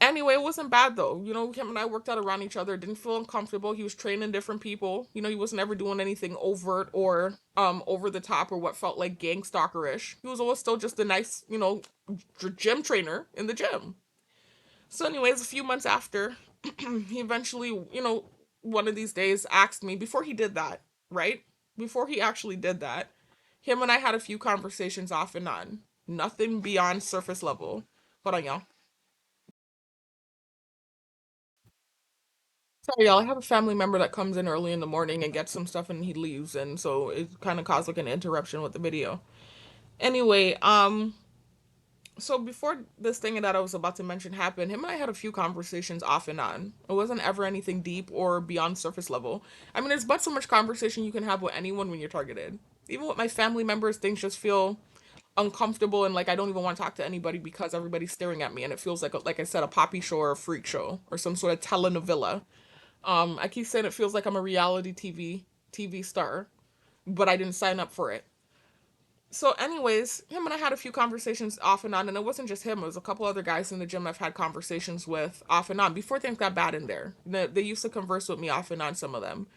Anyway, it wasn't bad though. You know, him and I worked out around each other. Didn't feel uncomfortable. He was training different people. You know, he wasn't ever doing anything overt or over the top or what felt like gang stalkerish. He was always still just a nice, you know, gym trainer in the gym. So, anyways, a few months after, he eventually, you know, one of these days asked me before he did that, right? Before he actually did that, him and I had a few conversations off and on. Nothing beyond surface level. Hold on, y'all. Sorry, y'all. I have a family member that comes in early in the morning and gets some stuff and he leaves, and so it kind of caused like an interruption with the video. Anyway, so before this thing that I was about to mention happened, him and I had a few conversations off and on. It wasn't ever anything deep or beyond surface level. I mean, there's but so much conversation you can have with anyone when you're targeted. Even with my family members, things just feel uncomfortable and like I don't even want to talk to anybody because everybody's staring at me, and it feels like I said, a poppy show or a freak show or some sort of telenovela. I keep saying it feels like I'm a reality TV star, but I didn't sign up for it. So anyways, him and I had a few conversations off and on, and it wasn't just him, it was a couple other guys in the gym I've had conversations with off and on before things got bad in there. They used to converse with me off and on, some of them.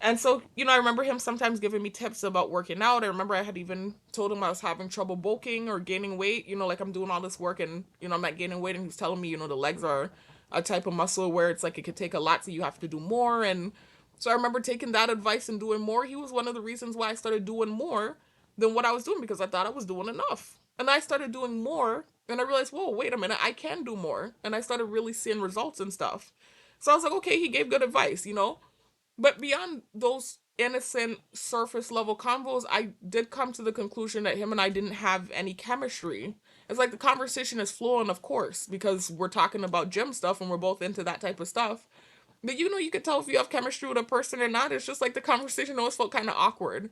And so, I remember him sometimes giving me tips about working out. I remember I had even told him I was having trouble bulking or gaining weight, like I'm doing all this work and, I'm not gaining weight. And he's telling me, the legs are a type of muscle where it's like it could take a lot, so you have to do more. And so I remember taking that advice and doing more. He was one of the reasons why I started doing more than what I was doing, because I thought I was doing enough. And I started doing more and I realized, whoa, wait a minute, I can do more. And I started really seeing results and stuff. So I was like, okay, he gave good advice. But beyond those innocent surface level convos, I did come to the conclusion that him and I didn't have any chemistry. It's like the conversation is flowing, of course, because we're talking about gym stuff and we're both into that type of stuff. But you could tell if you have chemistry with a person or not. It's just like the conversation always felt kind of awkward.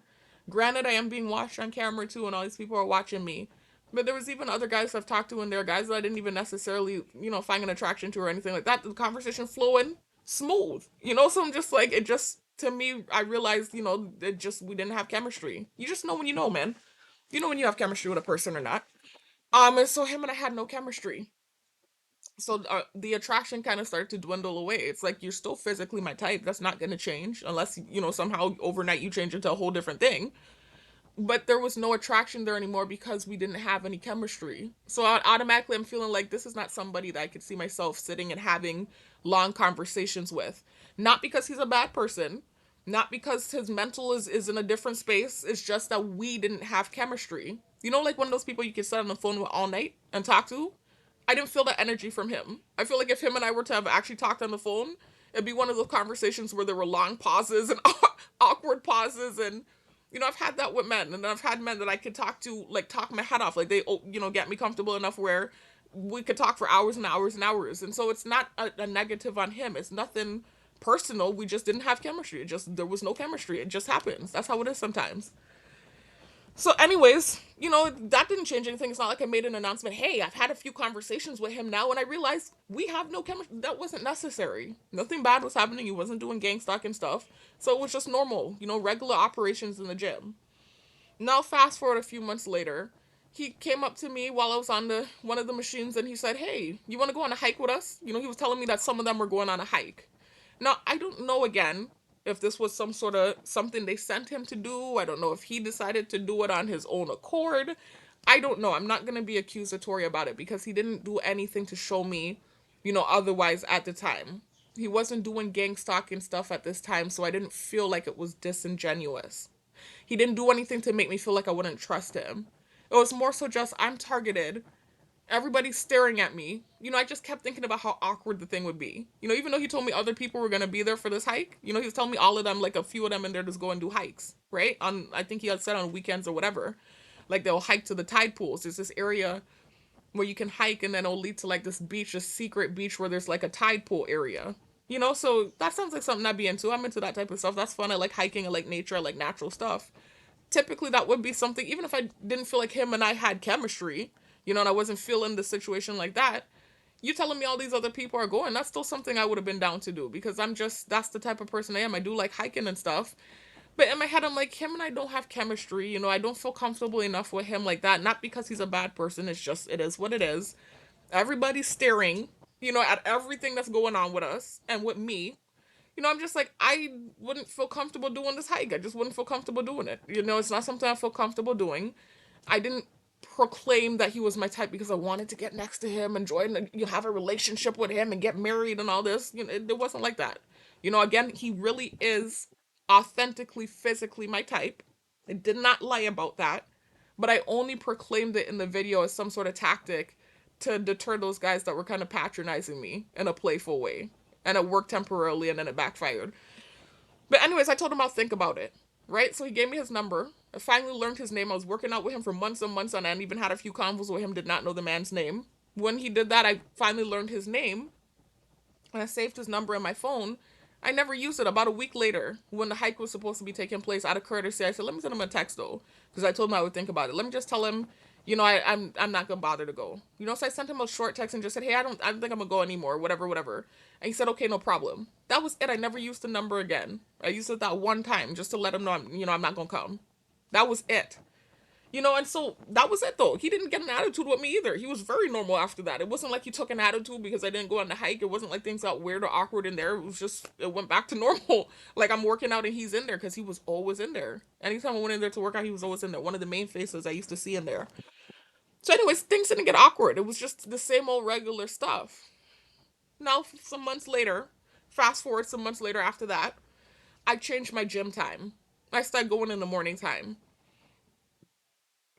Granted, I am being watched on camera too, and all these people are watching me. But there was even other guys I've talked to, and there are guys that I didn't even necessarily, find an attraction to or anything like that. The conversation flowing smooth, So I'm just like, it just, to me, I realized, we didn't have chemistry. You just know when you know, man. You know when you have chemistry with a person or not. And so him and I had no chemistry. So the attraction kind of started to dwindle away. It's like, you're still physically my type. That's not going to change unless, somehow overnight you change into a whole different thing. But there was no attraction there anymore because we didn't have any chemistry. So automatically I'm feeling like this is not somebody that I could see myself sitting and having long conversations with. Not because he's a bad person, not because his mental is in a different space. It's just that we didn't have chemistry. Like one of those people you can sit on the phone with all night and talk to? I didn't feel that energy from him. I feel like if him and I were to have actually talked on the phone, it'd be one of those conversations where there were long pauses and awkward pauses. And I've had that with men, and I've had men that I could talk to, like, talk my head off, like they, get me comfortable enough where we could talk for hours and hours and hours. And so it's not a negative on him. It's nothing personal. We just didn't have chemistry. There was no chemistry. It just happens. That's how it is sometimes. So, anyways, that didn't change anything. It's not like I made an announcement, hey, I've had a few conversations with him now, and I realized we have no chemistry. That wasn't necessary. Nothing bad was happening. He wasn't doing gang stalking stuff. So it was just normal, regular operations in the gym. Now, fast forward a few months later, he came up to me while I was on one of the machines, and he said, hey, you want to go on a hike with us? He was telling me that some of them were going on a hike. Now, I don't know, again, if this was some sort of something they sent him to do. I don't know if he decided to do it on his own accord. I don't know. I'm not going to be accusatory about it because he didn't do anything to show me, otherwise at the time. He wasn't doing gang stalking stuff at this time, so I didn't feel like it was disingenuous. He didn't do anything to make me feel like I wouldn't trust him. It was more so just, I'm targeted. Everybody's staring at me. I just kept thinking about how awkward the thing would be. Even though he told me other people were going to be there for this hike, he was telling me all of them, like a few of them in there just go and do hikes, right? I think he had said on weekends or whatever. Like they'll hike to the tide pools. There's this area where you can hike and then it'll lead to like this beach, a secret beach where there's like a tide pool area. So that sounds like something I'd be into. I'm into that type of stuff. That's fun. I like hiking. I like nature. I like natural stuff. Typically that would be something, even if I didn't feel like him and I had chemistry, and I wasn't feeling the situation like that, you telling me all these other people are going, that's still something I would have been down to do because that's the type of person I am. I do like hiking and stuff. But in my head, I'm like, him and I don't have chemistry. I don't feel comfortable enough with him like that. Not because he's a bad person. It's just, it is what it is. Everybody's staring, at everything that's going on with us and with me. I'm just like, I wouldn't feel comfortable doing this hike. I just wouldn't feel comfortable doing it. It's not something I feel comfortable doing. I didn't proclaim that he was my type because I wanted to get next to him and join and have a relationship with him and get married and all this. It wasn't like that. Again, he really is authentically, physically my type. I did not lie about that. But I only proclaimed it in the video as some sort of tactic to deter those guys that were kind of patronizing me in a playful way. And it worked temporarily and then it backfired. But anyways, I told him I'll think about it. Right? So he gave me his number. I finally learned his name. I was working out with him for months and months on end. Even had a few convos with him, did not know the man's name. When he did that, I finally learned his name. And I saved his number in my phone. I never used it. About a week later, when the hike was supposed to be taking place, out of courtesy, I said, let me send him a text though. Because I told him I would think about it. Let me just tell him, I'm not gonna bother to go. So I sent him a short text and just said, hey, I don't think I'm gonna go anymore, whatever. And he said, okay, no problem. That was it. I never used the number again. I used it that one time just to let him know I'm not gonna come. That was it. And so that was it though. He didn't get an attitude with me either. He was very normal after that. It wasn't like he took an attitude because I didn't go on the hike. It wasn't like things got weird or awkward in there. It was just, it went back to normal. Like I'm working out and he's in there because he was always in there. Anytime I went in there to work out, he was always in there. One of the main faces I used to see in there. So, anyways, things didn't get awkward. It was just the same old regular stuff. Now, some months later, fast forward some months later after that, I changed my gym time. I started going in the morning time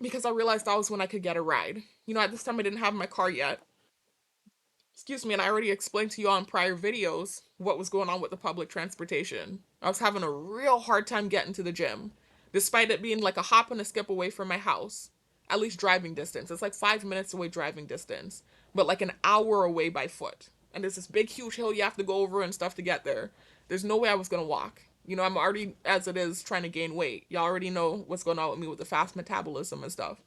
because I realized that was when I could get a ride. At this time I didn't have my car yet. Excuse me, and I already explained to you on prior videos what was going on with the public transportation. I was having a real hard time getting to the gym, despite it being like a hop and a skip away from my house. At least driving distance. It's like 5 minutes away driving distance, but like an hour away by foot. And there's this big, huge hill you have to go over and stuff to get there. There's no way I was gonna walk. I'm already, as it is, trying to gain weight. Y'all already know what's going on with me with the fast metabolism and stuff.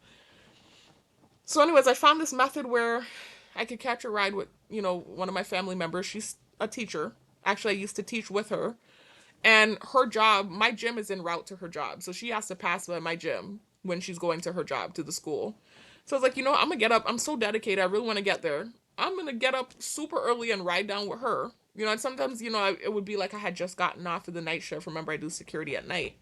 So, anyways, I found this method where I could catch a ride with, one of my family members. She's a teacher. Actually, I used to teach with her. And her job, my gym is en route to her job. So she has to pass by my gym when she's going to her job, to the school. So I was like, I'm going to get up. I'm so dedicated. I really want to get there. I'm going to get up super early and ride down with her. And sometimes, it would be like I had just gotten off of the night shift. Remember, I do security at night.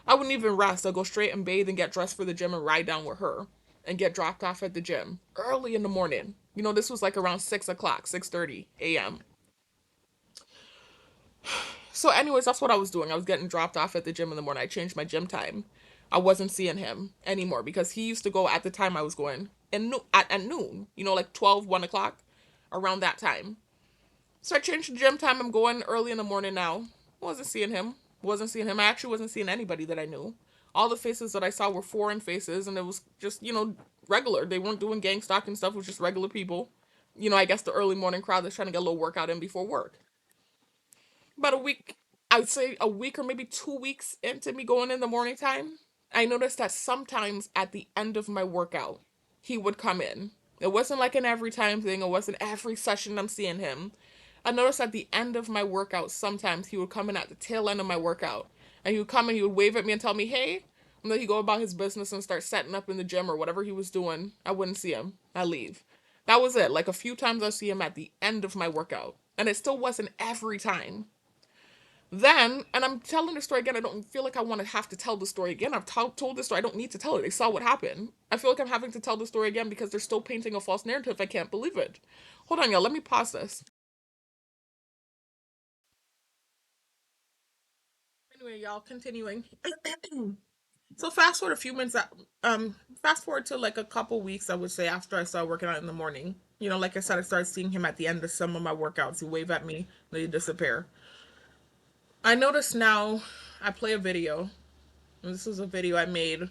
I wouldn't even rest. I'll go straight and bathe and get dressed for the gym and ride down with her and get dropped off at the gym early in the morning. This was like around 6 o'clock, 6:30 a.m. So, anyways, that's what I was doing. I was getting dropped off at the gym in the morning. I changed my gym time. I wasn't seeing him anymore because he used to go at the time I was going and at noon, like 12, 1 o'clock, around that time. So I changed the gym time. I'm going early in the morning now. Wasn't seeing him. Wasn't seeing him. I actually wasn't seeing anybody that I knew. All the faces that I saw were foreign faces, and it was just, regular. They weren't doing gang stalking stuff. It was just regular people. I guess the early morning crowd that's trying to get a little workout in before work. About a week, I would say a week or maybe 2 weeks into me going in the morning time, I noticed that sometimes at the end of my workout, he would come in. It wasn't like an every time thing. It wasn't every session I'm seeing him. I noticed at the end of my workout, sometimes he would come in at the tail end of my workout. And he would come and he would wave at me and tell me, hey. And then he'd go about his business and start setting up in the gym or whatever he was doing. I wouldn't see him. I leave. That was it. Like a few times I see him at the end of my workout. And it still wasn't every time. Then, and I'm telling the story again, I don't feel like I want to have to tell the story again. I've told this story, I don't need to tell it. They saw what happened. I feel like I'm having to tell the story again because they're still painting a false narrative. I can't believe it. Hold on, y'all, let me pause this. Anyway, y'all, continuing. So fast forward a few minutes, fast forward to like a couple weeks, I would say, after I started working out in the morning. Like I said, I started seeing him at the end of some of my workouts. He'd wave at me, then he'd disappear. I notice now I play a video, and this is a video I made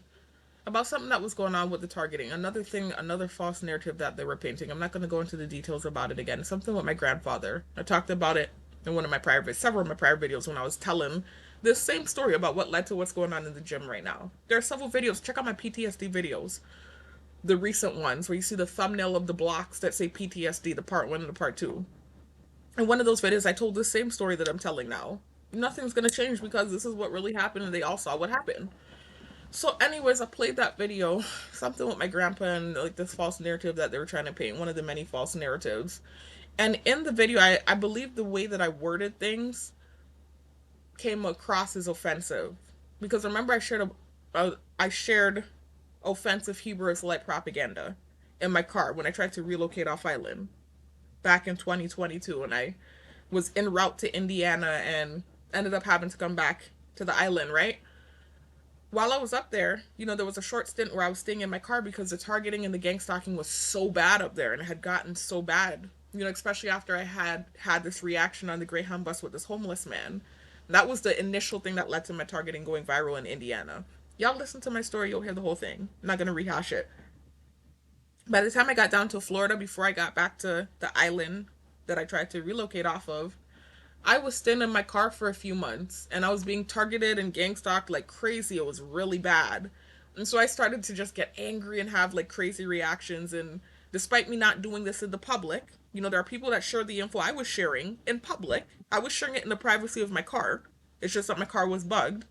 about something that was going on with the targeting. Another thing, another false narrative that they were painting. I'm not going to go into the details about it again. Something with my grandfather. I talked about it in one of my several of my prior videos when I was telling this same story about what led to what's going on in the gym right now. There are several videos. Check out my PTSD videos. The recent ones where you see the thumbnail of the blocks that say PTSD, the part 1 and the part 2. In one of those videos, I told the same story that I'm telling now. Nothing's going to change because this is what really happened and they all saw what happened. So, anyways, I played that video, something with my grandpa and like this false narrative that they were trying to paint, one of the many false narratives. And in the video, I believe the way that I worded things came across as offensive. Because remember, I shared offensive Hebrew Israelite propaganda in my car when I tried to relocate off island back in 2022, and I was en route to Indiana and ended up having to come back to the island, right? While I was up there, there was a short stint where I was staying in my car because the targeting and the gang stalking was so bad up there and it had gotten so bad, especially after I had this reaction on the Greyhound bus with this homeless man. That was the initial thing that led to my targeting going viral in Indiana. Y'all listen to my story, you'll hear the whole thing. I'm not going to rehash it. By the time I got down to Florida, before I got back to the island that I tried to relocate off of, I was staying in my car for a few months and I was being targeted and gang stalked like crazy. It was really bad. And so I started to just get angry and have like crazy reactions. And despite me not doing this in the public, there are people that share the info I was sharing in public. I was sharing it in the privacy of my car. It's just that my car was bugged.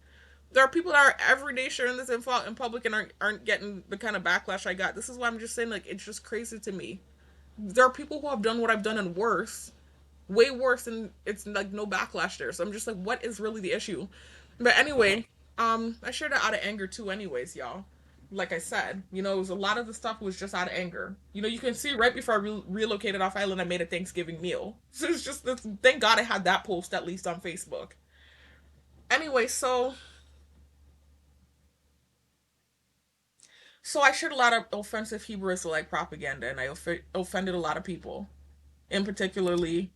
There are people that are every day sharing this info in public and aren't getting the kind of backlash I got. This is why I'm just saying, like, it's just crazy to me. There are people who have done what I've done and worse, way worse, and it's like no backlash there. So I'm just like, what is really the issue? But anyway, I shared it out of anger too, anyways, y'all. Like I said, it was a lot of the stuff was just out of anger. You can see right before I relocated off island, I made a Thanksgiving meal. So it's just thank God I had that post at least on Facebook. Anyway, so I shared a lot of offensive Hebrew Israelite propaganda, and I offended a lot of people, in particularly,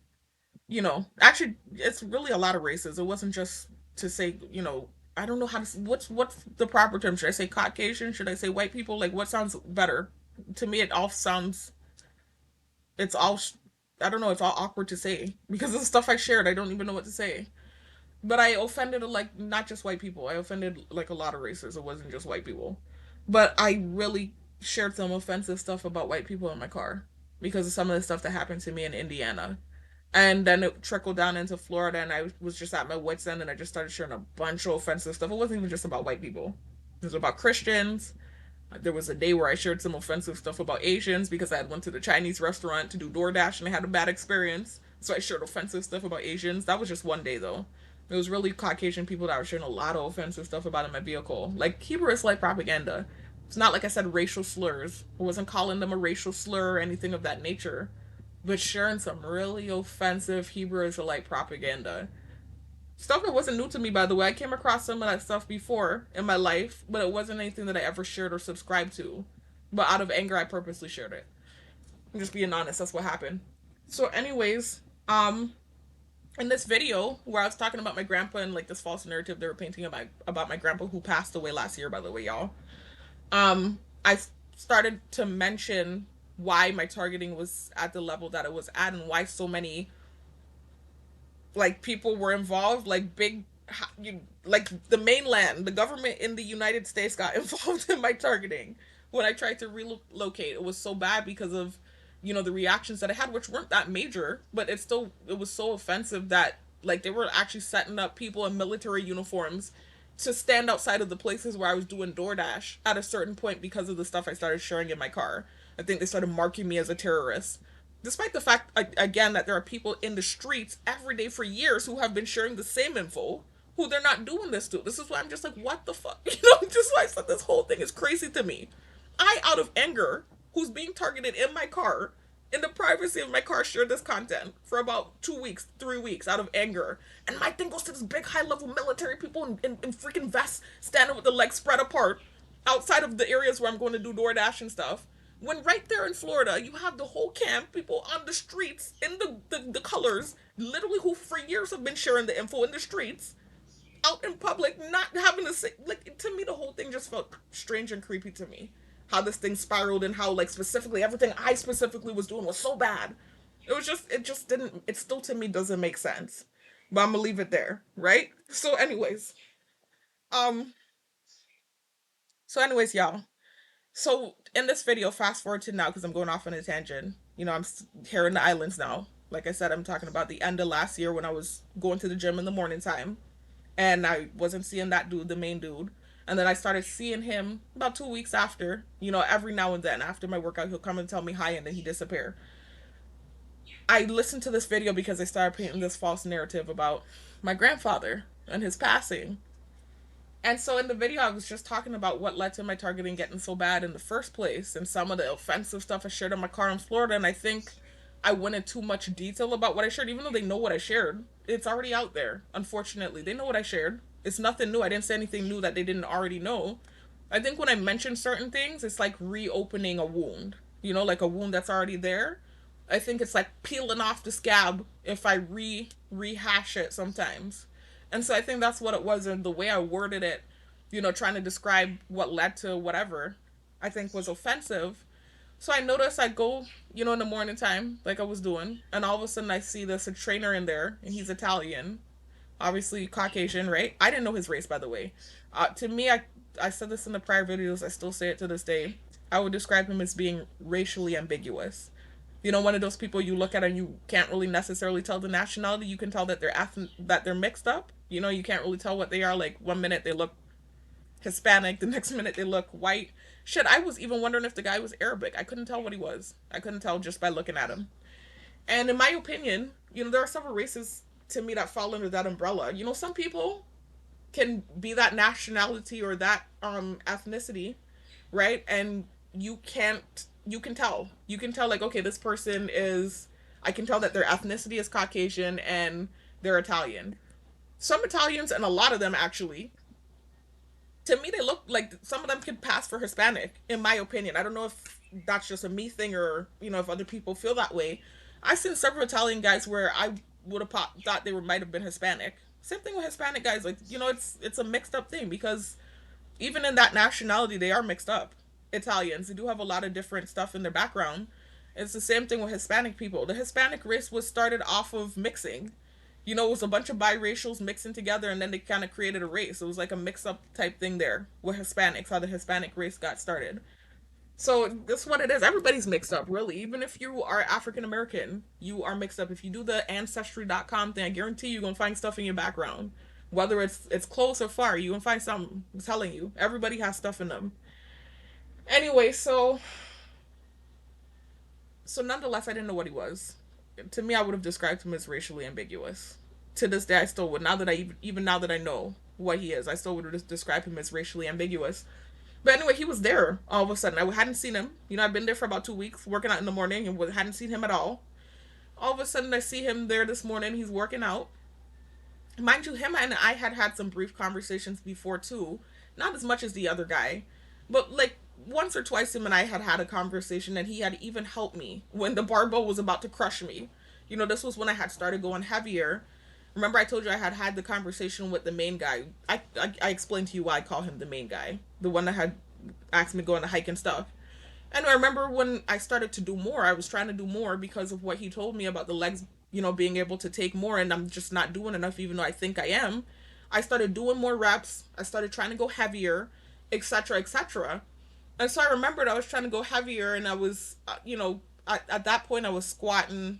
actually, it's really a lot of races. It wasn't just to say, I don't know how to. What's the proper term? Should I say Caucasian? Should I say white people? Like, what sounds better? To me, it all sounds. It's all. I don't know. It's all awkward to say because of the stuff I shared. I don't even know what to say. But I offended like not just white people. I offended like a lot of races. It wasn't just white people. But I really shared some offensive stuff about white people in my car because of some of the stuff that happened to me in Indiana. And then it trickled down into Florida, and I was just at my wits' end, and I just started sharing a bunch of offensive stuff. It wasn't even just about white people. It was about Christians. There was a day where I shared some offensive stuff about Asians because I had went to the Chinese restaurant to do DoorDash and I had a bad experience. So I shared offensive stuff about Asians. That was just one day though. It was really Caucasian people that were sharing a lot of offensive stuff about in my vehicle. Like Hebrew is like propaganda. It's not like I said racial slurs. I wasn't calling them a racial slur or anything of that nature. But sharing some really offensive Hebrew Israelite propaganda. Stuff that wasn't new to me, by the way. I came across some of that stuff before in my life, but it wasn't anything that I ever shared or subscribed to. But out of anger, I purposely shared it. I'm just being honest. That's what happened. So, anyways, in this video where I was talking about my grandpa and like this false narrative they were painting about my grandpa who passed away last year, by the way, y'all. I started to mention why my targeting was at the level that it was at and why so many like people were involved, like big, like the mainland, the government in the United States got involved in my targeting when I tried to relocate. It was so bad because of, the reactions that I had, which weren't that major, but it was so offensive that like they were actually setting up people in military uniforms to stand outside of the places where I was doing DoorDash at a certain point because of the stuff I started sharing in my car. I think they started marking me as a terrorist. Despite the fact, again, that there are people in the streets every day for years who have been sharing the same info, who they're not doing this to. This is why I'm just like, what the fuck? Just like said, this whole thing is crazy to me. I, out of anger, who's being targeted in my car, in the privacy of my car, shared this content for about 2 weeks, 3 weeks out of anger. And my thing goes to this big high level military people in freaking vests standing with the legs spread apart outside of the areas where I'm going to do DoorDash and stuff. When right there in Florida, you have the whole camp, people on the streets, in the colors, literally who for years have been sharing the info in the streets, out in public, not having to say, like, to me, the whole thing just felt strange and creepy to me. How this thing spiraled and how, like, specifically, everything I specifically was doing was so bad. It just didn't, it still to me doesn't make sense. But I'm gonna leave it there, right? Um, y'all. So in this video, fast forward to now because I'm going off on a tangent. I'm here in the islands now. Like I said, I'm talking about the end of last year when I was going to the gym in the morning time, and I wasn't seeing that dude, the main dude. And then I started seeing him about 2 weeks after. Every now and then after my workout, he'll come and tell me hi, and then he disappear. I listened to this video because they started painting this false narrative about my grandfather and his passing. And so in the video, I was just talking about what led to my targeting getting so bad in the first place and some of the offensive stuff I shared in my car in Florida. And I think I went in too much detail about what I shared, even though they know what I shared. It's already out there, unfortunately. They know what I shared. It's nothing new. I didn't say anything new that they didn't already know. I think when I mention certain things, it's like reopening a wound, like a wound that's already there. I think it's like peeling off the scab if I rehash it sometimes. And so I think that's what it was, and the way I worded it, trying to describe what led to whatever, I think was offensive. So I noticed I go, in the morning time, like I was doing, and all of a sudden I see this a trainer in there, and he's Italian, obviously Caucasian, right? I didn't know his race, by the way. To me, I said this in the prior videos, I still say it to this day. I would describe him as being racially ambiguous. One of those people you look at and you can't really necessarily tell the nationality. You can tell that they're mixed up. You can't really tell what they are. Like one minute they look Hispanic, the next minute they look white. Shit, I was even wondering if the guy was Arabic. I couldn't tell what he was. I couldn't tell just by looking at him. And in my opinion, there are several races to me that fall under that umbrella. Some people can be that nationality or that ethnicity, right? And you can tell. You can tell, like, okay, this person is, I can tell that their ethnicity is Caucasian and they're Italian. Some Italians, and a lot of them actually, to me, they look like some of them could pass for Hispanic, in my opinion. I don't know if that's just a me thing or, if other people feel that way. I've seen several Italian guys where I would have thought they might have been Hispanic. Same thing with Hispanic guys. Like, it's a mixed up thing because even in that nationality, they are mixed up. Italians, they do have a lot of different stuff in their background. It's the same thing with Hispanic people. The Hispanic race was started off of mixing. It was a bunch of biracials mixing together and then they kind of created a race. It was like a mix up type thing there with Hispanics, how the Hispanic race got started. So that's what it is. Everybody's mixed up, really. Even if you are African American, you are mixed up. If you do the ancestry.com thing, I guarantee you're gonna find stuff in your background. Whether it's close or far, you're gonna find something. I'm telling you. Everybody has stuff in them. Anyway, so nonetheless I didn't know what he was. To me, I would have described him as racially ambiguous. To this day I still would. Now that I even now that I know what he is, I still would describe him as racially ambiguous. But anyway, he was there all of a sudden. I hadn't seen him. I've been there for about 2 weeks working out in the morning and hadn't seen him at all. All of a sudden, I see him there this morning. He's working out. Mind you, him and I had had some brief conversations before too. Not as much as the other guy, but like once or twice him and I had had a conversation and he had even helped me when the barbell was about to crush me. This was when I had started going heavier. Remember I told you I had had the conversation with the main guy. I explained to you why I call him the main guy. The one that had asked me to go on a hike and stuff. And I remember when I started to do more, I was trying to do more because of what he told me about the legs, being able to take more, and I'm just not doing enough even though I think I am. I started doing more reps. I started trying to go heavier, etc., etc. And so I remembered I was trying to go heavier and I was, at that point I was squatting,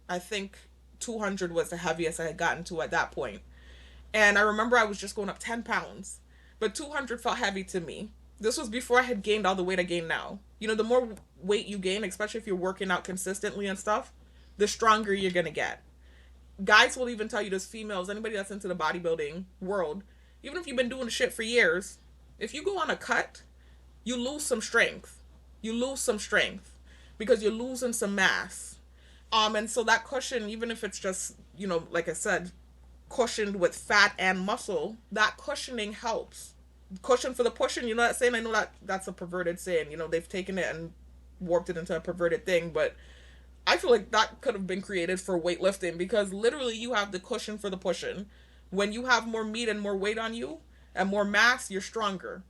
I think 200 was the heaviest I had gotten to at that point. And I remember I was just going up 10 pounds. But 200 felt heavy to me. This was before I had gained all the weight I gain now. The more weight you gain, especially if you're working out consistently and stuff, the stronger you're going to get. Guys will even tell you this, females, anybody that's into the bodybuilding world, even if you've been doing the shit for years, if you go on a cut, you lose some strength. You lose some strength because you're losing some mass. And so that cushion, even if it's just, like I said, cushioned with fat and muscle, that cushioning helps. Cushion for the pushing, that saying? I know that's a perverted saying. They've taken it and warped it into a perverted thing, but I feel like that could have been created for weightlifting because literally you have the cushion for the pushing. When you have more meat and more weight on you and more mass, you're stronger.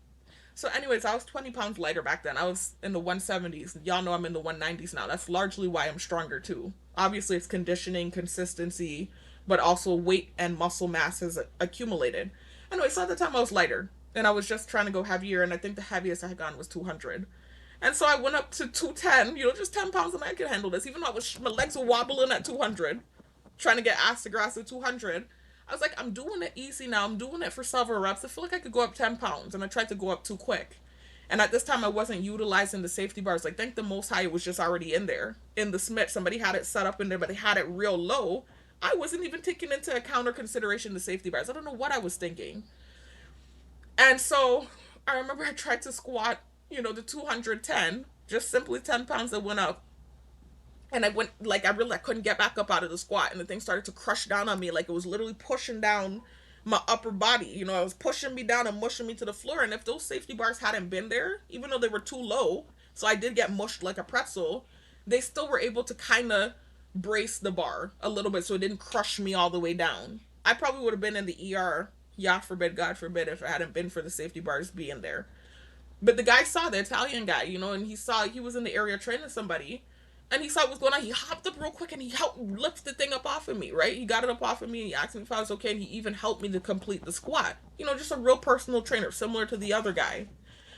So anyways, I was 20 pounds lighter back then. I was in the 170s. Y'all know I'm in the 190s now. That's largely why I'm stronger too. Obviously, it's conditioning, consistency, but also weight and muscle mass has accumulated. Anyway, so at the time I was lighter. And I was just trying to go heavier. And I think the heaviest I had gone was 200. And so I went up to 210, just 10 pounds, and I could handle this. Even though my legs were wobbling at 200, trying to get ass to grass at 200. I was like, I'm doing it easy now. I'm doing it for several reps. I feel like I could go up 10 pounds. And I tried to go up too quick. And at this time, I wasn't utilizing the safety bars. Like, thank the Most High, it was just already in there. In the Smith, somebody had it set up in there, but they had it real low. I wasn't even taking into account or consideration the safety bars. I don't know what I was thinking. And so I remember I tried to squat, the 210, just simply 10 pounds that went up. And I went, like, I couldn't get back up out of the squat. And the thing started to crush down on me. Like, it was literally pushing down my upper body. It was pushing me down and mushing me to the floor. And if those safety bars hadn't been there, even though they were too low, so I did get mushed like a pretzel, they still were able to kind of brace the bar a little bit so it didn't crush me all the way down. I probably would have been in the ER, God forbid, if it hadn't been for the safety bars being there. But the guy saw, the Italian guy, and he was in the area training somebody. And he saw what was going on. He hopped up real quick and he helped lift the thing up off of me, right? He got it up off of me and he asked me if I was okay. And he even helped me to complete the squat. Just a real personal trainer, similar to the other guy.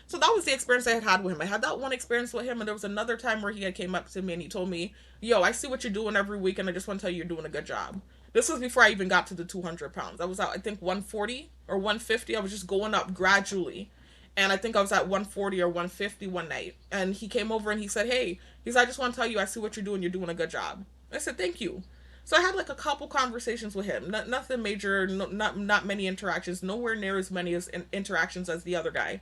So that was the experience I had with him. I had that one experience with him. And there was another time where he had came up to me and he told me, yo, I see what you're doing every week. And I just want to tell you you're doing a good job. This was before I even got to the 200 pounds. I was at, I think, 140 or 150. I was just going up gradually. And I think I was at 140 or 150 one night. And he came over and he said, hey, he said, I just want to tell you, I see what you're doing. You're doing a good job. I said, thank you. So I had like a couple conversations with him. Nothing major, not many interactions, nowhere near as many as interactions as the other guy.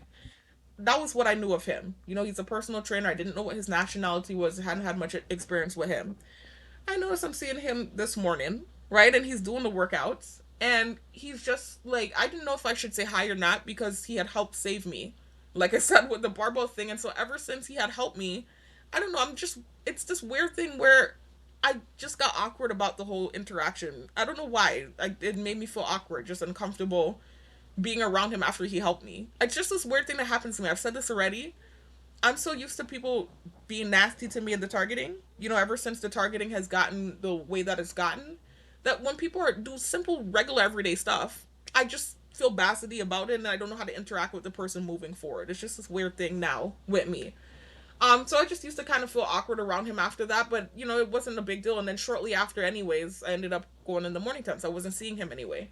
That was what I knew of him. You know, he's a personal trainer. I didn't know what his nationality was. I hadn't had much experience with him. I noticed I'm seeing him this morning, right? And he's doing the workouts. And he's just like, I didn't know if I should say hi or not because he had helped save me. Like I said, with the barbell thing. And so ever since he had helped me, I don't know, it's this weird thing where I just got awkward about the whole interaction. I don't know why. It made me feel awkward, just uncomfortable being around him after he helped me. It's just this weird thing that happens to me. I've said this already. I'm so used to people being nasty to me in the targeting, ever since the targeting has gotten the way that it's gotten, that when people do simple, regular, everyday stuff, I just feel basity about it and I don't know how to interact with the person moving forward. It's just this weird thing now with me. So I just used to kind of feel awkward around him after that, but it wasn't a big deal. And then shortly after, anyways, I ended up going in the morning time, so I wasn't seeing him anyway.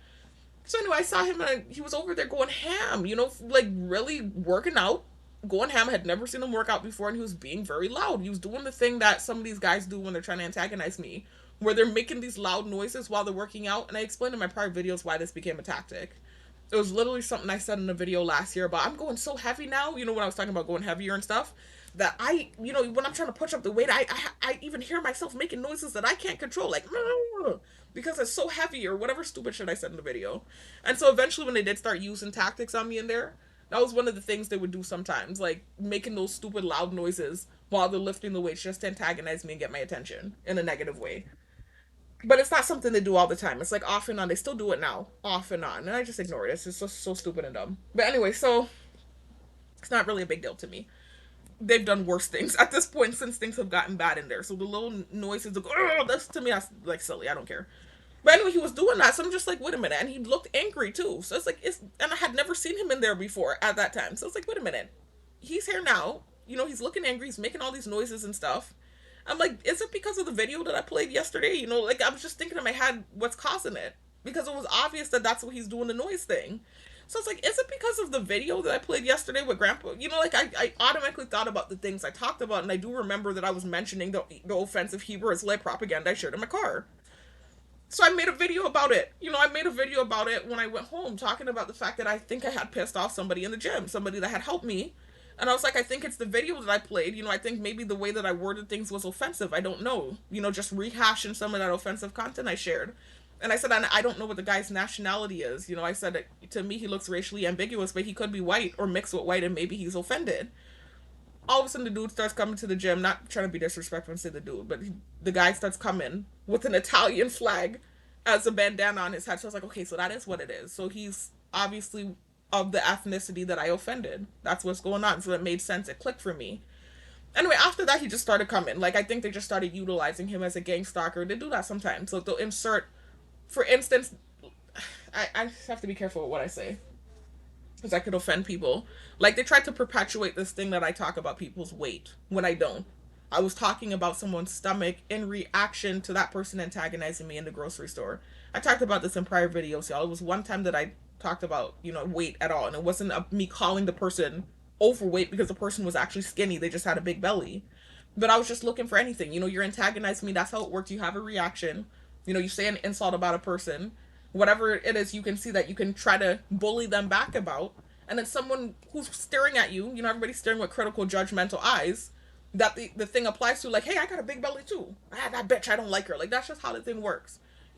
So anyway, I saw him and he was over there going ham, like really working out, going ham. I had never seen him work out before, and he was being very loud. He was doing the thing that some of these guys do when they're trying to antagonize me, where they're making these loud noises while they're working out. And I explained in my prior videos why this became a tactic. It was literally something I said in a video last year about I'm going so heavy now, when I was talking about going heavier and stuff, that when I'm trying to push up the weight, I even hear myself making noises that I can't control, like, because it's so heavy or whatever stupid shit I said in the video. And so eventually when they did start using tactics on me in there, that was one of the things they would do sometimes, like making those stupid loud noises while they're lifting the weights just to antagonize me and get my attention in a negative way. But it's not something they do all the time. It's like off and on. They still do it now, off and on. And I just ignore it. It's just so stupid and dumb. But anyway, so it's not really a big deal to me. They've done worse things at this point since things have gotten bad in there. So the little noises, that's to me, that's like silly. I don't care. But anyway, he was doing that, so I'm just like, wait a minute. And he looked angry too. So it's like, and I had never seen him in there before at that time. So it's like, wait a minute. He's here now. He's looking angry. He's making all these noises and stuff. I'm like, is it because of the video that I played yesterday? Like I was just thinking in my head, what's causing it? Because it was obvious that that's what he's doing, the noise thing. So it's like, is it because of the video that I played yesterday with Grandpa? Like I automatically thought about the things I talked about, and I do remember that I was mentioning the offensive Hebrew Israelite propaganda I shared in my car. So I made a video about it. I made a video about it when I went home, talking about the fact that I think I had pissed off somebody in the gym, somebody that had helped me. And I was like, I think it's the video that I played. I think maybe the way that I worded things was offensive. I don't know. Just rehashing some of that offensive content I shared. And I said, I don't know what the guy's nationality is. I said, to me, he looks racially ambiguous, but he could be white or mixed with white, and maybe he's offended. All of a sudden, the dude starts coming to the gym, not trying to be disrespectful and say the dude, but the guy starts coming with an Italian flag as a bandana on his head. So I was like, okay, so that is what it is. So he's obviously of the ethnicity that I offended. That's what's going on. So it made sense. It clicked for me. Anyway, after that, he just started coming. Like, I think they just started utilizing him as a gang stalker. They do that sometimes. So they'll insert, for instance, I have to be careful with what I say, because I could offend people. Like, they tried to perpetuate this thing that I talk about people's weight when I don't. I was talking about someone's stomach in reaction to that person antagonizing me in the grocery store. I talked about this in prior videos, y'all. It was one time that I talked about, weight at all. And it wasn't me calling the person overweight because the person was actually skinny. They just had a big belly. But I was just looking for anything. You're antagonizing me. That's how it works. You have a reaction. You say an insult about a person. Whatever it is, you can see that you can try to bully them back about. And then someone who's staring at you, everybody's staring with critical, judgmental eyes, that the thing applies to, like, hey, I got a big belly too. That bitch, I don't like her. Like, that's just how the thing works.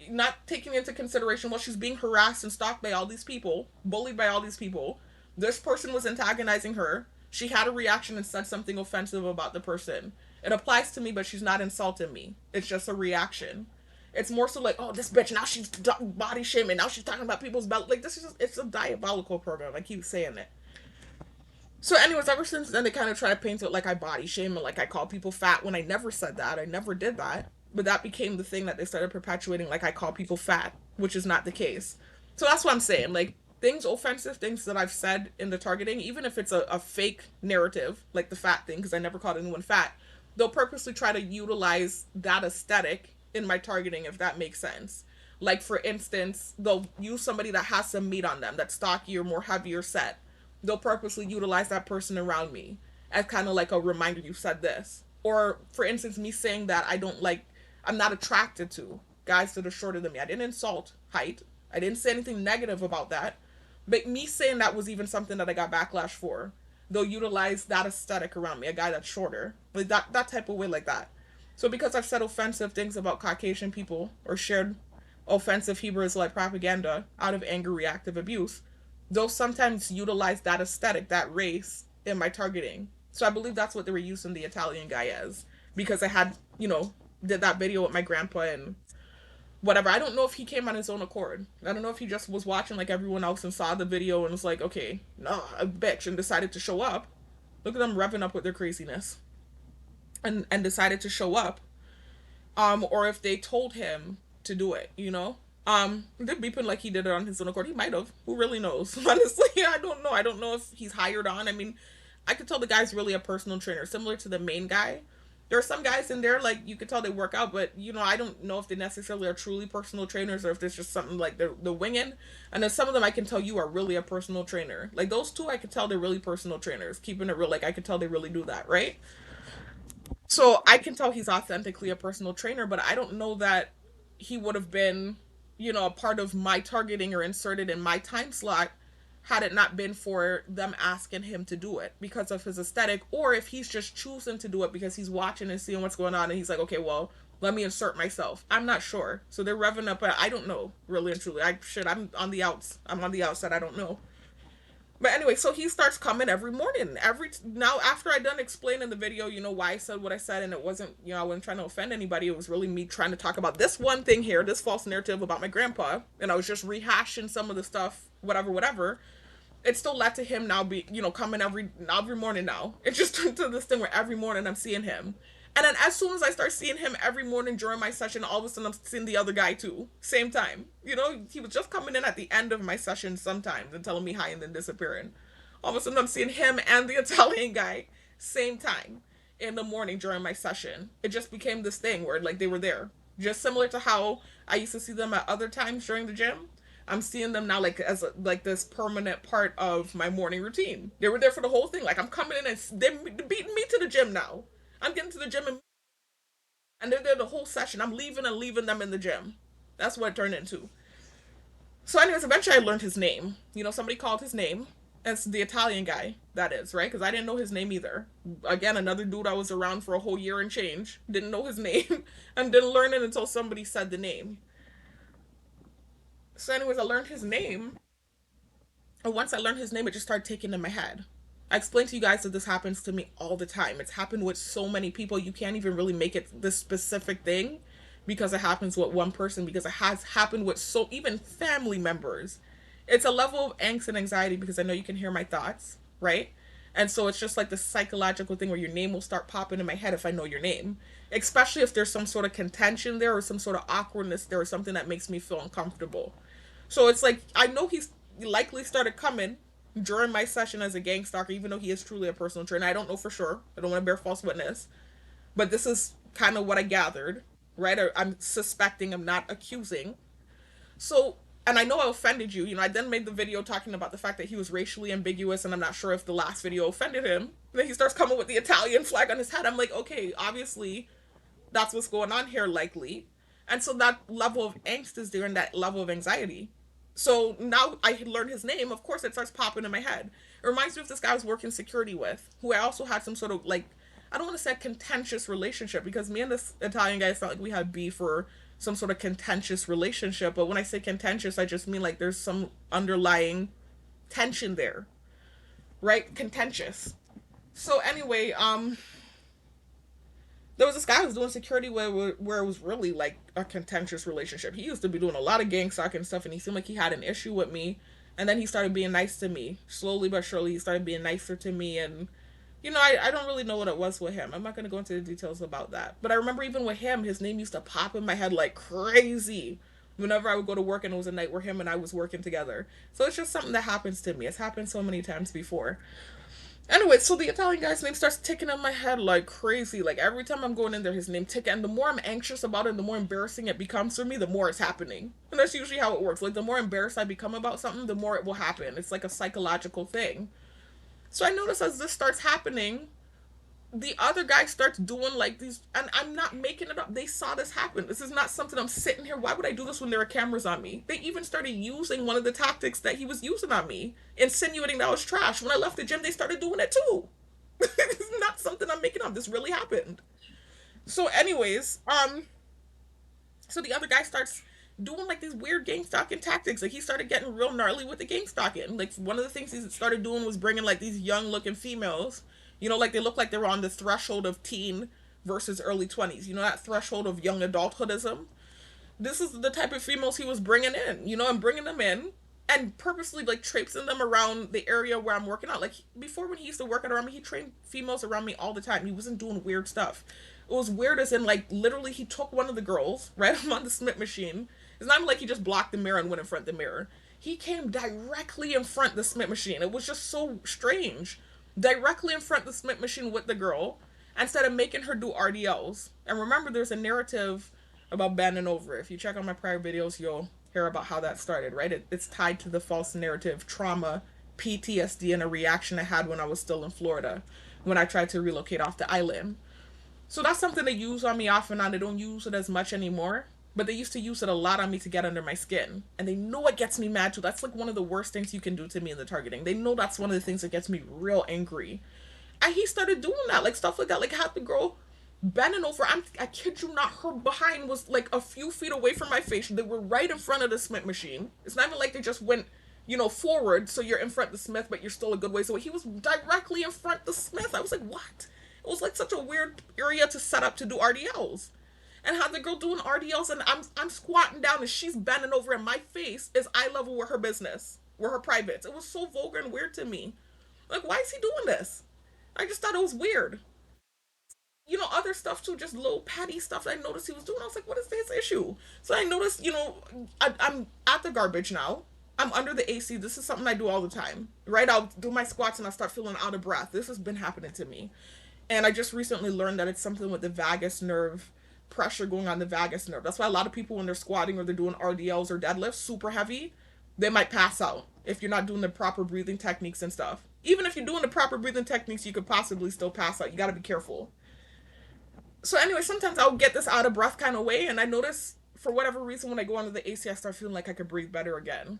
Not taking into consideration, well, she's being harassed and stalked by all these people, bullied by all these people. This person was antagonizing her. She had a reaction and said something offensive about the person. It applies to me, but she's not insulting me. It's just a reaction. It's more so like, oh, this bitch, now she's body shaming. Now she's talking about people's belly. Like, this is just, it's a diabolical program. I keep saying it. So anyways, ever since then, they kind of try to paint it like I body shame and like I call people fat when I never said that. I never did that. But that became the thing that they started perpetuating, like I call people fat, which is not the case. So that's what I'm saying. Like, things, offensive things that I've said in the targeting, even if it's a fake narrative, like the fat thing, because I never called anyone fat, they'll purposely try to utilize that aesthetic in my targeting, if that makes sense. Like, for instance, they'll use somebody that has some meat on them, that's stockier, more heavier set. They'll purposely utilize that person around me as kind of like a reminder, you said this. Or, for instance, me saying that I'm not attracted to guys that are shorter than me. I didn't insult height. I didn't say anything negative about that. But me saying that was even something that I got backlash for. They'll utilize that aesthetic around me, a guy that's shorter. Like that type of way, like that. So because I've said offensive things about Caucasian people or shared offensive Hebrew Israelite propaganda out of anger, reactive abuse, they'll sometimes utilize that aesthetic, that race, in my targeting. So I believe that's what they were using the Italian guy as. Because I had, did that video with my grandpa and whatever. I don't know if he came on his own accord. I don't know if he just was watching like everyone else and saw the video and was like, okay, no, a bitch, and decided to show up. Look at them revving up with their craziness. And decided to show up. Or if they told him to do it, they're beeping like he did it on his own accord. He might have. Who really knows? Honestly, I don't know. I don't know if he's hired on. I mean, I could tell the guy's really a personal trainer, similar to the main guy. There are some guys in there, like, you could tell they work out, but, I don't know if they necessarily are truly personal trainers or if there's just something like they're winging. And then some of them I can tell you are really a personal trainer. Like, those two, I could tell they're really personal trainers. Keeping it real, like, I could tell they really do that, right? So I can tell he's authentically a personal trainer, but I don't know that he would have been, a part of my targeting or inserted in my time slot had it not been for them asking him to do it because of his aesthetic, or if he's just choosing to do it because he's watching and seeing what's going on and he's like, okay, well, let me insert myself. I'm not sure. So they're revving up, but I don't know, really and truly. I'm on the outs. I'm on the outside. I don't know. But anyway, so he starts coming every morning. Now after I done explaining the video, why I said what I said, and it wasn't, I wasn't trying to offend anybody. It was really me trying to talk about this one thing here, this false narrative about my grandpa, and I was just rehashing some of the stuff, whatever. It still led to him now coming every morning now. It just turned to this thing where every morning I'm seeing him. And then as soon as I start seeing him every morning during my session, all of a sudden I'm seeing the other guy too. Same time. He was just coming in at the end of my session sometimes and telling me hi and then disappearing. All of a sudden I'm seeing him and the Italian guy same time in the morning during my session. It just became this thing where like they were there. Just similar to how I used to see them at other times during the gym. I'm seeing them now like as like this permanent part of my morning routine. They were there for the whole thing. Like I'm coming in and they're beating me to the gym now. I'm getting to the gym and they're there the whole session. I'm leaving them in the gym. That's what it turned into. So anyways, eventually I learned his name. Somebody called his name. It's the Italian guy, that is, right? Because I didn't know his name either. Again, another dude I was around for a whole year and change. Didn't know his name and didn't learn it until somebody said the name. So anyways, I learned his name. And once I learned his name, it just started taking in my head. I explained to you guys that this happens to me all the time. It's happened with so many people. You can't even really make it this specific thing because it happens with one person, because it has happened with even family members. It's a level of angst and anxiety because I know you can hear my thoughts, right? And so it's just like the psychological thing where your name will start popping in my head if I know your name, especially if there's some sort of contention there or some sort of awkwardness there or something that makes me feel uncomfortable. So it's like, I know he's likely started coming during my session as a gang stalker, even though he is truly a personal trainer. I don't know for sure. I don't want to bear false witness. But this is kind of what I gathered, right? I'm suspecting, I'm not accusing. So, and I know I offended you. I then made the video talking about the fact that he was racially ambiguous, and I'm not sure if the last video offended him. And then he starts coming with the Italian flag on his head. I'm like, okay, obviously that's what's going on here, likely. And so that level of angst is there and that level of anxiety. So now I learned his name, of course it starts popping in my head. It reminds me of this guy I was working security with, who I also had some sort of like, I don't want to say contentious relationship, because me and this Italian guy, it's not like we had beef or some sort of contentious relationship. But when I say contentious, I just mean like there's some underlying tension there, right? Contentious. So anyway, there was this guy who was doing security where it was really like a contentious relationship. He used to be doing a lot of gang stalking stuff, and he seemed like he had an issue with me. And then he started being nice to me. Slowly but surely, he started being nicer to me. And, I don't really know what it was with him. I'm not going to go into the details about that. But I remember even with him, his name used to pop in my head like crazy whenever I would go to work and it was a night where him and I was working together. So it's just something that happens to me. It's happened so many times before. Anyway, so the Italian guy's name starts ticking in my head like crazy. Like every time I'm going in there, his name ticking. And the more I'm anxious about it, the more embarrassing it becomes for me, the more it's happening. And that's usually how it works. Like the more embarrassed I become about something, the more it will happen. It's like a psychological thing. So I notice as this starts happening, the other guy starts doing like these, and I'm not making it up. They saw this happen. This is not something I'm sitting here. Why would I do this when there are cameras on me? They even started using one of the tactics that he was using on me, insinuating that I was trash. When I left the gym, they started doing it too. It's not something I'm making up. This really happened. So, anyways, so the other guy starts doing like these weird gang stalking tactics. Like he started getting real gnarly with the gang stalking. Like one of the things he started doing was bringing like these young looking females. Like they look like they were on the threshold of teen versus early 20s. That threshold of young adulthoodism. This is the type of females he was bringing in. And bringing them in and purposely like traipsing them around the area where I'm working out. Like before, when he used to work out around me, he trained females around me all the time. He wasn't doing weird stuff. It was weird as in like literally he took one of the girls, right? I'm on the Smith machine. It's not like he just blocked the mirror and went in front of the mirror. He came directly in front of the Smith machine. It was just so strange. Directly in front of the Smith machine with the girl instead of making her do RDLs. And remember, there's a narrative about bending over. If you check out my prior videos, you'll hear about how that started, right? It's tied to the false narrative, trauma, PTSD, and a reaction I had when I was still in Florida when I tried to relocate off the island. So that's something they use on me off and on. They don't use it as much anymore, but they used to use it a lot on me to get under my skin. And they know it gets me mad too. That's like one of the worst things you can do to me in the targeting. They know that's one of the things that gets me real angry. And he started doing that, like stuff like that. Like had the girl bending over. I kid you not, her behind was like a few feet away from my face. They were right in front of the Smith machine. It's not even like they just went, forward, so you're in front of the Smith, but you're still a good ways away. He was directly in front of the Smith. I was like, what? It was like such a weird area to set up to do RDLs. And had the girl doing RDLs, and I'm squatting down, and she's bending over, and my face is eye level with her business, with her privates. It was so vulgar and weird to me. Like, why is he doing this? I just thought it was weird. Other stuff too, just little petty stuff that I noticed he was doing. I was like, what is this issue? So I noticed, I'm at the garbage now. I'm under the AC. This is something I do all the time, right? I'll do my squats and I start feeling out of breath. This has been happening to me. And I just recently learned that it's something with the vagus nerve, pressure going on the vagus nerve. That's why a lot of people, when they're squatting or they're doing RDLs or deadlifts super heavy, they might pass out if you're not doing the proper breathing techniques and stuff. Even if you're doing the proper breathing techniques, you could possibly still pass out. You got to be careful. So anyway, sometimes I'll get this out of breath kind of way, and I notice for whatever reason when I go under the AC, I start feeling like I could breathe better again,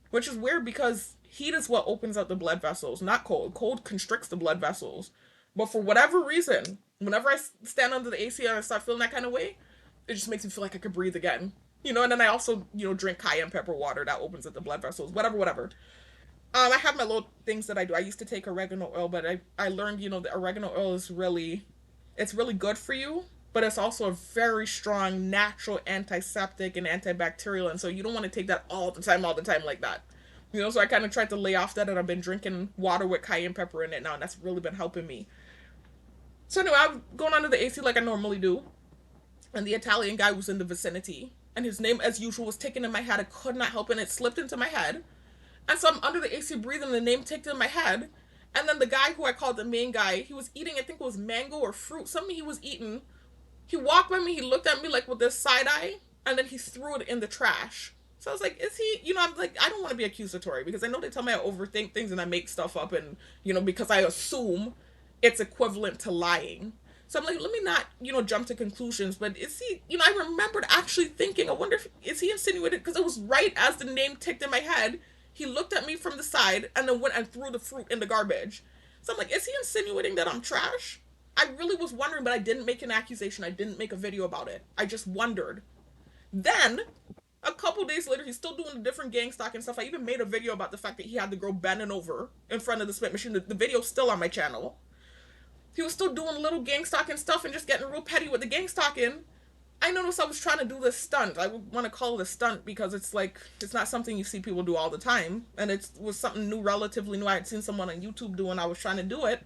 which is weird because heat is what opens up the blood vessels, not cold. Cold constricts the blood vessels, but for whatever reason, whenever I stand under the AC and I start feeling that kind of way, it just makes me feel like I could breathe again. And then I also, drink cayenne pepper water that opens up the blood vessels, whatever. I have my little things that I do. I used to take oregano oil, but I learned, that oregano oil is it's really good for you, but it's also a very strong natural antiseptic and antibacterial, and so you don't want to take that all the time like that. So I kind of tried to lay off that, and I've been drinking water with cayenne pepper in it now, and that's really been helping me. So anyway, I'm going under the AC like I normally do, and the Italian guy was in the vicinity, and his name, as usual, was ticking in my head. I could not help it, and it slipped into my head. And so I'm under the AC breathing, and the name ticked in my head. And then the guy who I called the main guy, he was eating, I think it was mango or fruit, something he was eating. He walked by me, he looked at me like with this side eye, and then he threw it in the trash. So I was like, is he, I'm like, I don't want to be accusatory because I know they tell me I overthink things and I make stuff up and, because I assume it's equivalent to lying. So I'm like, let me not, jump to conclusions. But is he, I remembered actually thinking, I wonder if, is he insinuated, because it was right as the name ticked in my head. He looked at me from the side and then went and threw the fruit in the garbage. So I'm like, is he insinuating that I'm trash? I really was wondering, but I didn't make an accusation. I didn't make a video about it. I just wondered. Then, a couple days later, he's still doing a different gang stalk and stuff. I even made a video about the fact that he had the girl bending over in front of the Smith machine. The video's still on my channel. He was still doing little gang stalking stuff and just getting real petty with the gang stalking. I noticed I was trying to do this stunt. I would want to call it a stunt because it's like, it's not something you see people do all the time. And it was something new, relatively new. I had seen someone on YouTube do and I was trying to do it.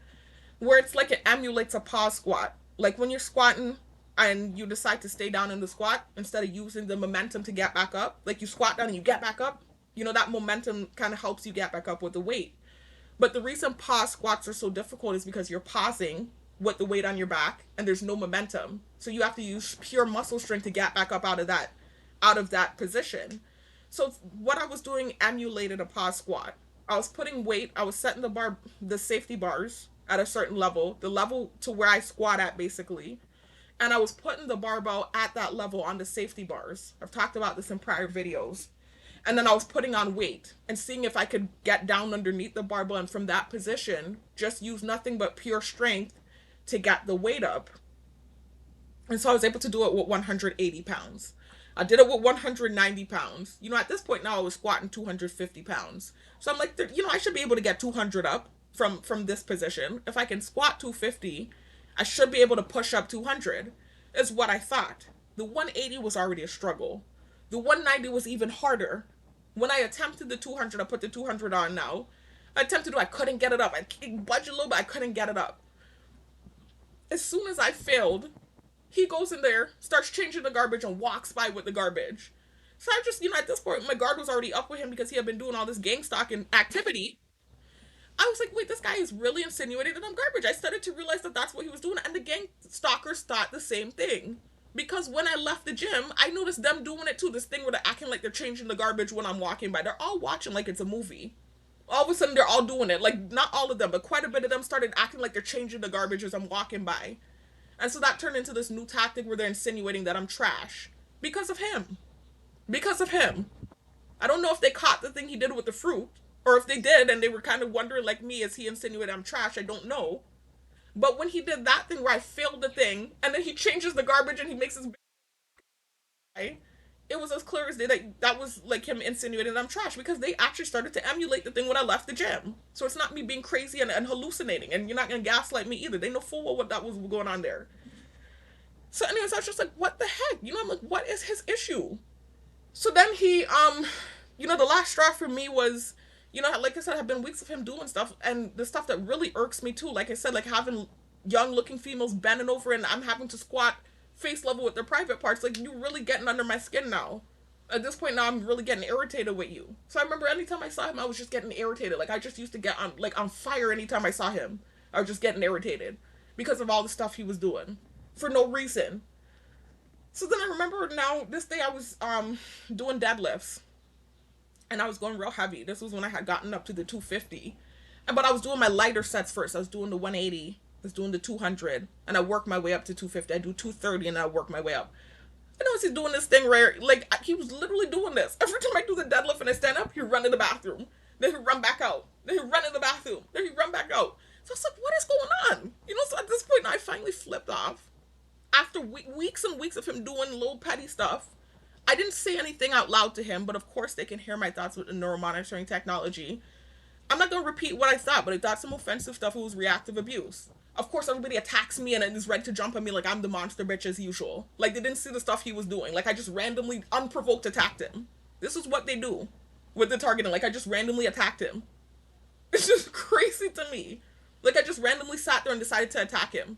Where it's like it emulates a pause squat. Like when you're squatting and you decide to stay down in the squat instead of using the momentum to get back up. Like you squat down and you get back up. That momentum kind of helps you get back up with the weight. But the reason pause squats are so difficult is because you're pausing with the weight on your back and there's no momentum. So you have to use pure muscle strength to get back up out of that position. So what I was doing emulated a pause squat. I was putting weight, I was setting the safety bars at a certain level, the level to where I squat at basically. And I was putting the barbell at that level on the safety bars. I've talked about this in prior videos. And then I was putting on weight and seeing if I could get down underneath the barbell and from that position just use nothing but pure strength to get the weight up. And so I was able to do it with 180 pounds. I did it with 190 pounds. At this point now I was squatting 250 pounds. So I'm like, I should be able to get 200 up from this position. If I can squat 250, I should be able to push up 200, is what I thought. The 180 was already a struggle. The 190 was even harder. When I attempted the 200, I put the 200 on now. I couldn't get it up. I budged a little bit, I couldn't get it up. As soon as I failed, he goes in there, starts changing the garbage, and walks by with the garbage. So I just, at this point, my guard was already up with him because he had been doing all this gang stalking activity. I was like, wait, this guy is really insinuating that I'm garbage. I started to realize that that's what he was doing, and the gang stalkers thought the same thing. Because when I left the gym, I noticed them doing it too. This thing where they're acting like they're changing the garbage when I'm walking by. They're all watching like it's a movie. All of a sudden, they're all doing it. Like, not all of them, but quite a bit of them started acting like they're changing the garbage as I'm walking by. And so that turned into this new tactic where they're insinuating that I'm trash. Because of him. Because of him. I don't know if they caught the thing he did with the fruit, or if they did and they were kind of wondering like me as he insinuated I'm trash. I don't know. But when he did that thing where I failed the thing, and then he changes the garbage and he makes his guy, it was as clear as day that was like him insinuating I'm trash because they actually started to emulate the thing when I left the gym. So it's not me being crazy and hallucinating, and you're not gonna gaslight me either. They know full well what that was going on there. So anyways, I was just like, what the heck? I'm like, what is his issue? So then he, the last straw for me was, like I said, have been weeks of him doing stuff, and the stuff that really irks me too, like I said, like having young looking females bending over and I'm having to squat face level with their private parts. Like, you're really getting under my skin now. At this point now, I'm really getting irritated with you. So I remember anytime I saw him, I was just getting irritated. Like, I just used to get on fire anytime I saw him. I was just getting irritated because of all the stuff he was doing for no reason. So then I remember now, this day I was doing deadlifts and I was going real heavy. This was when I had gotten up to the 250. But I was doing my lighter sets first. I was doing the 180, I was doing the 200, and I worked my way up to 250. I do 230 and I work my way up. I know he's doing this thing where, like, he was literally doing this. Every time I do the deadlift and I stand up, he'd run in the bathroom. Then he'd run back out. Then he'd run in the bathroom. Then he'd run back out. So I was like, what is going on? So at this point, I finally flipped off. After weeks and weeks of him doing little petty stuff, I didn't say anything out loud to him, but of course they can hear my thoughts with the neuromonitoring technology. I'm not going to repeat what I thought, but I thought some offensive stuff. It was reactive abuse. Of course, everybody attacks me and is ready to jump at me like I'm the monster bitch as usual. Like, they didn't see the stuff he was doing. Like, I just randomly, unprovoked, attacked him. This is what they do with the targeting. Like, I just randomly attacked him. It's just crazy to me. Like, I just randomly sat there and decided to attack him.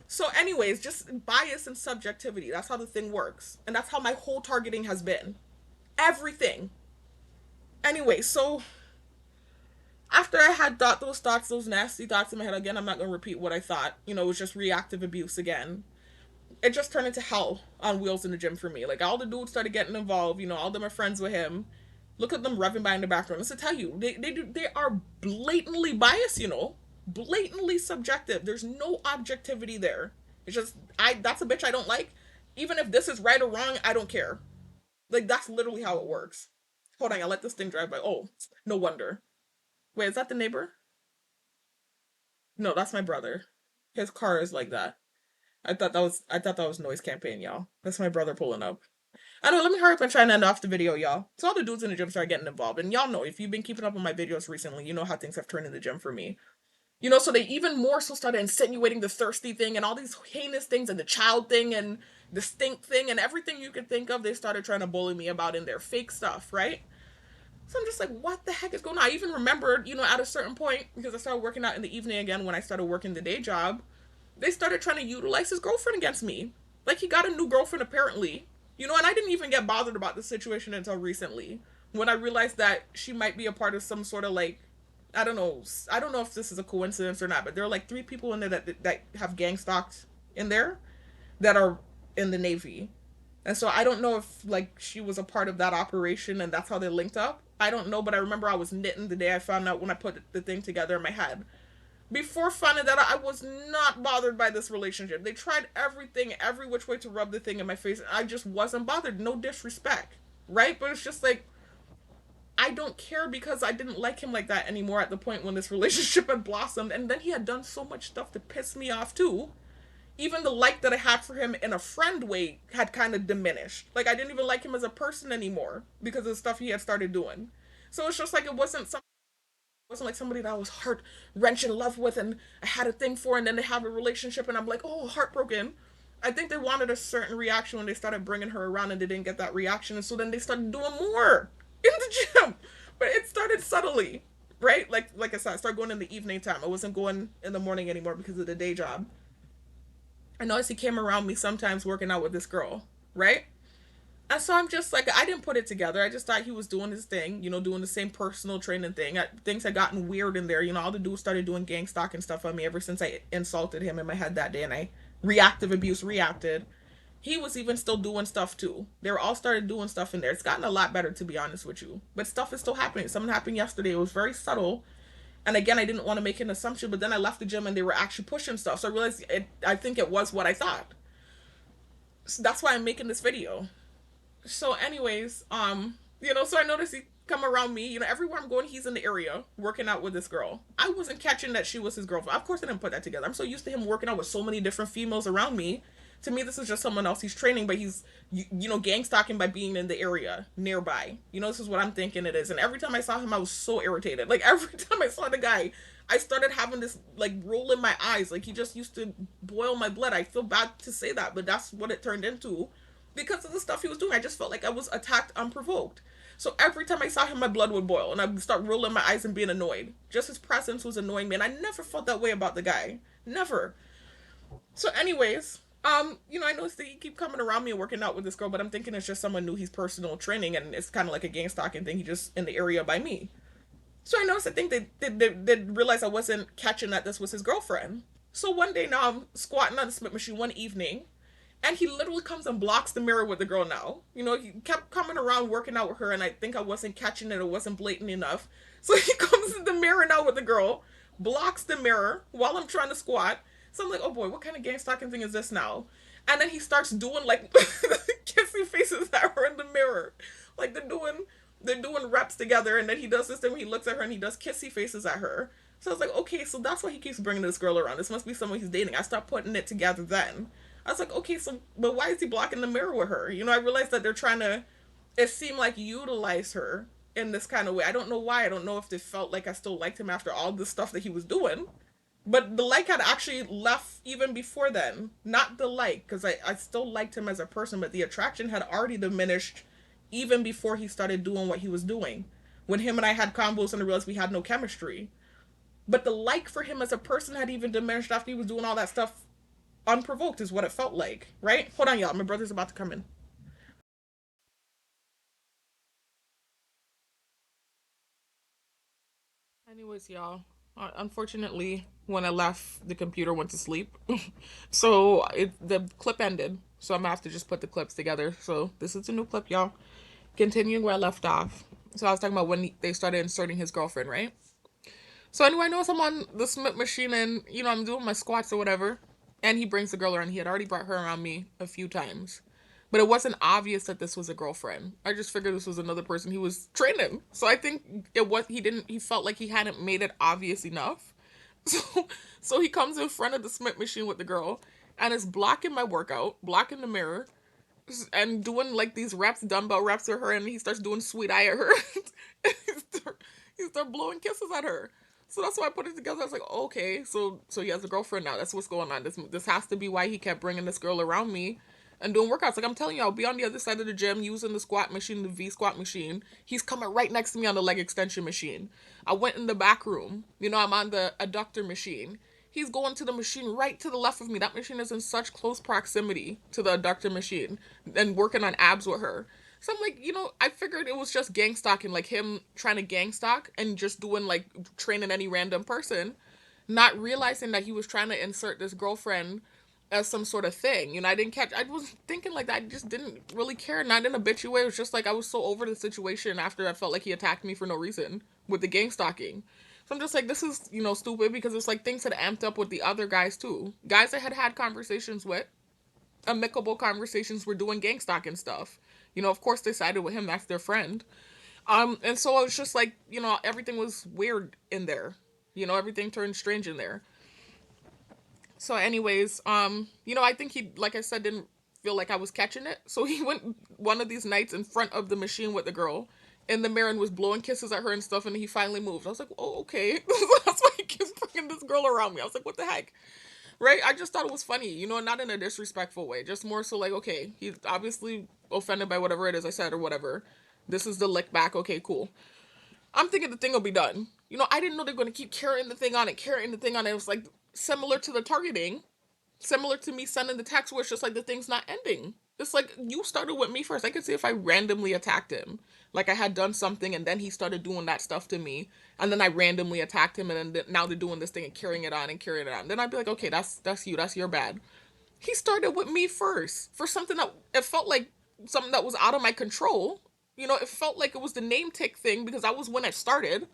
So anyways, just bias and subjectivity. That's how the thing works. And that's how my whole targeting has been. Everything. Anyway, so after I had thought those thoughts, those nasty thoughts in my head, again, I'm not going to repeat what I thought. It was just reactive abuse again. It just turned into hell on wheels in the gym for me. Like, all the dudes started getting involved. All of them are friends with him. Look at them revving by in the background. Let's tell you, they are blatantly biased, blatantly subjective. There's no objectivity there. It's just, that's a bitch I don't like. Even if this is right or wrong, I don't care. Like, that's literally how it works. Hold on, I let this thing drive by. Oh, no wonder. Wait, is that the neighbor? No, that's my brother. His car is like that. I thought that was noise campaign, y'all. That's my brother pulling up. I know, let me hurry up and try and end off the video, y'all. So all the dudes in the gym start getting involved. And y'all know, if you've been keeping up on my videos recently, you know how things have turned in the gym for me. So they even more so started insinuating the thirsty thing and all these heinous things and the child thing and the stink thing and everything you could think of, they started trying to bully me about in their fake stuff, right? So I'm just like, what the heck is going on? I even remembered, at a certain point, because I started working out in the evening again when I started working the day job, they started trying to utilize his girlfriend against me. Like, he got a new girlfriend apparently. And I didn't even get bothered about the situation until recently, when I realized that she might be a part of some sort of, like, I don't know. I don't know if this is a coincidence or not, but there are like three people in there that have gang stalked in there that are in the Navy. And so I don't know if like she was a part of that operation and that's how they linked up. I don't know, but I remember I was knitting the day I found out when I put the thing together in my head. Before finding that out, I was not bothered by this relationship. They tried everything, every which way to rub the thing in my face, and I just wasn't bothered. No disrespect, right? But it's just like I don't care because I didn't like him like that anymore at the point when this relationship had blossomed, and then he had done so much stuff to piss me off too. Even the like that I had for him in a friend way had kind of diminished. Like I didn't even like him as a person anymore because of the stuff he had started doing. So it's just like it wasn't like somebody that I was heart wrench in love with and I had a thing for, and then they have a relationship and I'm like, oh, heartbroken. I think they wanted a certain reaction when they started bringing her around and they didn't get that reaction, and so then they started doing more in the gym. But it started subtly, right? Like I said, I started going in the evening time. I wasn't going in the morning anymore because of the day job. I noticed he came around me sometimes working out with this girl, right? And so I'm just like, I didn't put it together. I just thought he was doing his thing, doing the same personal training thing. Things had gotten weird in there. All the dudes started doing gang stalking stuff on me ever since I insulted him in my head that day and I reactive abuse reacted. He was even still doing stuff too. They were all started doing stuff in there. It's gotten a lot better, to be honest with you. But stuff is still happening. Something happened yesterday. It was very subtle. And again, I didn't want to make an assumption, but then I left the gym and they were actually pushing stuff. So I realized I think it was what I thought. So that's why I'm making this video. So anyways, so I noticed he come around me, everywhere I'm going, he's in the area working out with this girl. I wasn't catching that she was his girlfriend. Of course I didn't put that together. I'm so used to him working out with so many different females around me. To me, this is just someone else he's training, but he's, gang stalking by being in the area nearby. This is what I'm thinking it is. And every time I saw him, I was so irritated. Like every time I saw the guy, I started having this like roll in my eyes. Like he just used to boil my blood. I feel bad to say that, but that's what it turned into because of the stuff he was doing. I just felt like I was attacked unprovoked. So every time I saw him, my blood would boil and I'd start rolling my eyes and being annoyed. Just his presence was annoying me, and I never felt that way about the guy. Never. So, anyways, I noticed that he keep coming around me and working out with this girl, but I'm thinking it's just someone new he's personal training, and it's kind of like a gang stalking thing. He just in the area by me. So I noticed. I think they realized I wasn't catching that this was his girlfriend. So one day now I'm squatting on the Smith machine one evening, and he literally comes and blocks the mirror with the girl now. He kept coming around working out with her, and I think I wasn't catching it. It wasn't blatant enough. So he comes in the mirror now with the girl, blocks the mirror while I'm trying to squat. So I'm like, oh boy, what kind of gang stalking thing is this now? And then he starts doing like kissing faces at her in the mirror. Like they're doing reps together, and then he does this thing where he looks at her and he does kissy faces at her. So I was like, okay, so that's why he keeps bringing this girl around. This must be someone he's dating. I stopped putting it together then. I was like, okay, so, but why is he blocking the mirror with her? I realized that they're trying to, it seemed like utilize her in this kind of way. I don't know why. I don't know if they felt like I still liked him after all the stuff that he was doing. But the like had actually left even before then. Not the like, because I still liked him as a person, but the attraction had already diminished even before he started doing what he was doing. When him and I had combos and I realized we had no chemistry. But the like for him as a person had even diminished after he was doing all that stuff unprovoked, is what it felt like, right? Hold on, y'all. My brother's about to come in. Anyways, y'all. Unfortunately, when I left, the computer went to sleep. So the clip ended. So I'm gonna have to just put the clips together. So this is a new clip, y'all. Continuing where I left off. So I was talking about when they started inserting his girlfriend, right? So anyway, I know I'm on the Smith machine and, I'm doing my squats or whatever. And he brings the girl around. He had already brought her around me a few times. But it wasn't obvious that this was a girlfriend. I just figured this was another person he was training. So I think he felt like he hadn't made it obvious enough. So, so he comes in front of the Smith machine with the girl and is blocking my workout, blocking the mirror, and doing like these reps, dumbbell reps with her, and he starts doing sweet eye at her. he start blowing kisses at her. So that's why I put it together. I was like, okay, so he has a girlfriend now. That's what's going on. This has to be why he kept bringing this girl around me and doing workouts. Like I'm telling you, I'll be on the other side of the gym using the squat machine, the V squat machine. He's coming right next to me on the leg extension machine. I went in the back room. I'm on the adductor machine. He's going to the machine right to the left of me. That machine is in such close proximity to the adductor machine and working on abs with her. So I'm like, I figured it was just gang stalking, like him trying to gang stalk and just doing like training any random person, not realizing that he was trying to insert this girlfriend as some sort of thing. I didn't catch. I was thinking like that. I just didn't really care. Not in a bitchy way. It was just like I was so over the situation after I felt like he attacked me for no reason with the gang stalking. So I'm just like, this is stupid because it's like things had amped up with the other guys too. Guys I had had conversations with, amicable conversations, were doing gang stalking stuff. Of course they sided with him. That's their friend. And so I was just like, everything was weird in there. Everything turned strange in there. So, anyways, I think he, like I said, didn't feel like I was catching it. So he went one of these nights in front of the machine with the girl in the mirror and was blowing kisses at her and stuff. And he finally moved. I was like, oh, okay. That's why he keeps bringing this girl around me. I was like, what the heck? Right? I just thought it was funny, not in a disrespectful way. Just more so like, okay, he's obviously offended by whatever it is I said or whatever. This is the lick back. Okay, cool. I'm thinking the thing will be done. I didn't know they're going to keep carrying the thing on it, carrying the thing on it. It was like similar to the targeting, similar to me sending the text where it's just like the thing's not ending. It's like you started with me first. I could see if I randomly attacked him, like I had done something, and then he started doing that stuff to me, and then I randomly attacked him, and then now they're doing this thing and carrying it on and carrying it on. Then I'd be like, okay, that's you, that's your bad. He started with me first for something that it felt like something that was out of my control. It felt like it was the name tick thing because I was when I started.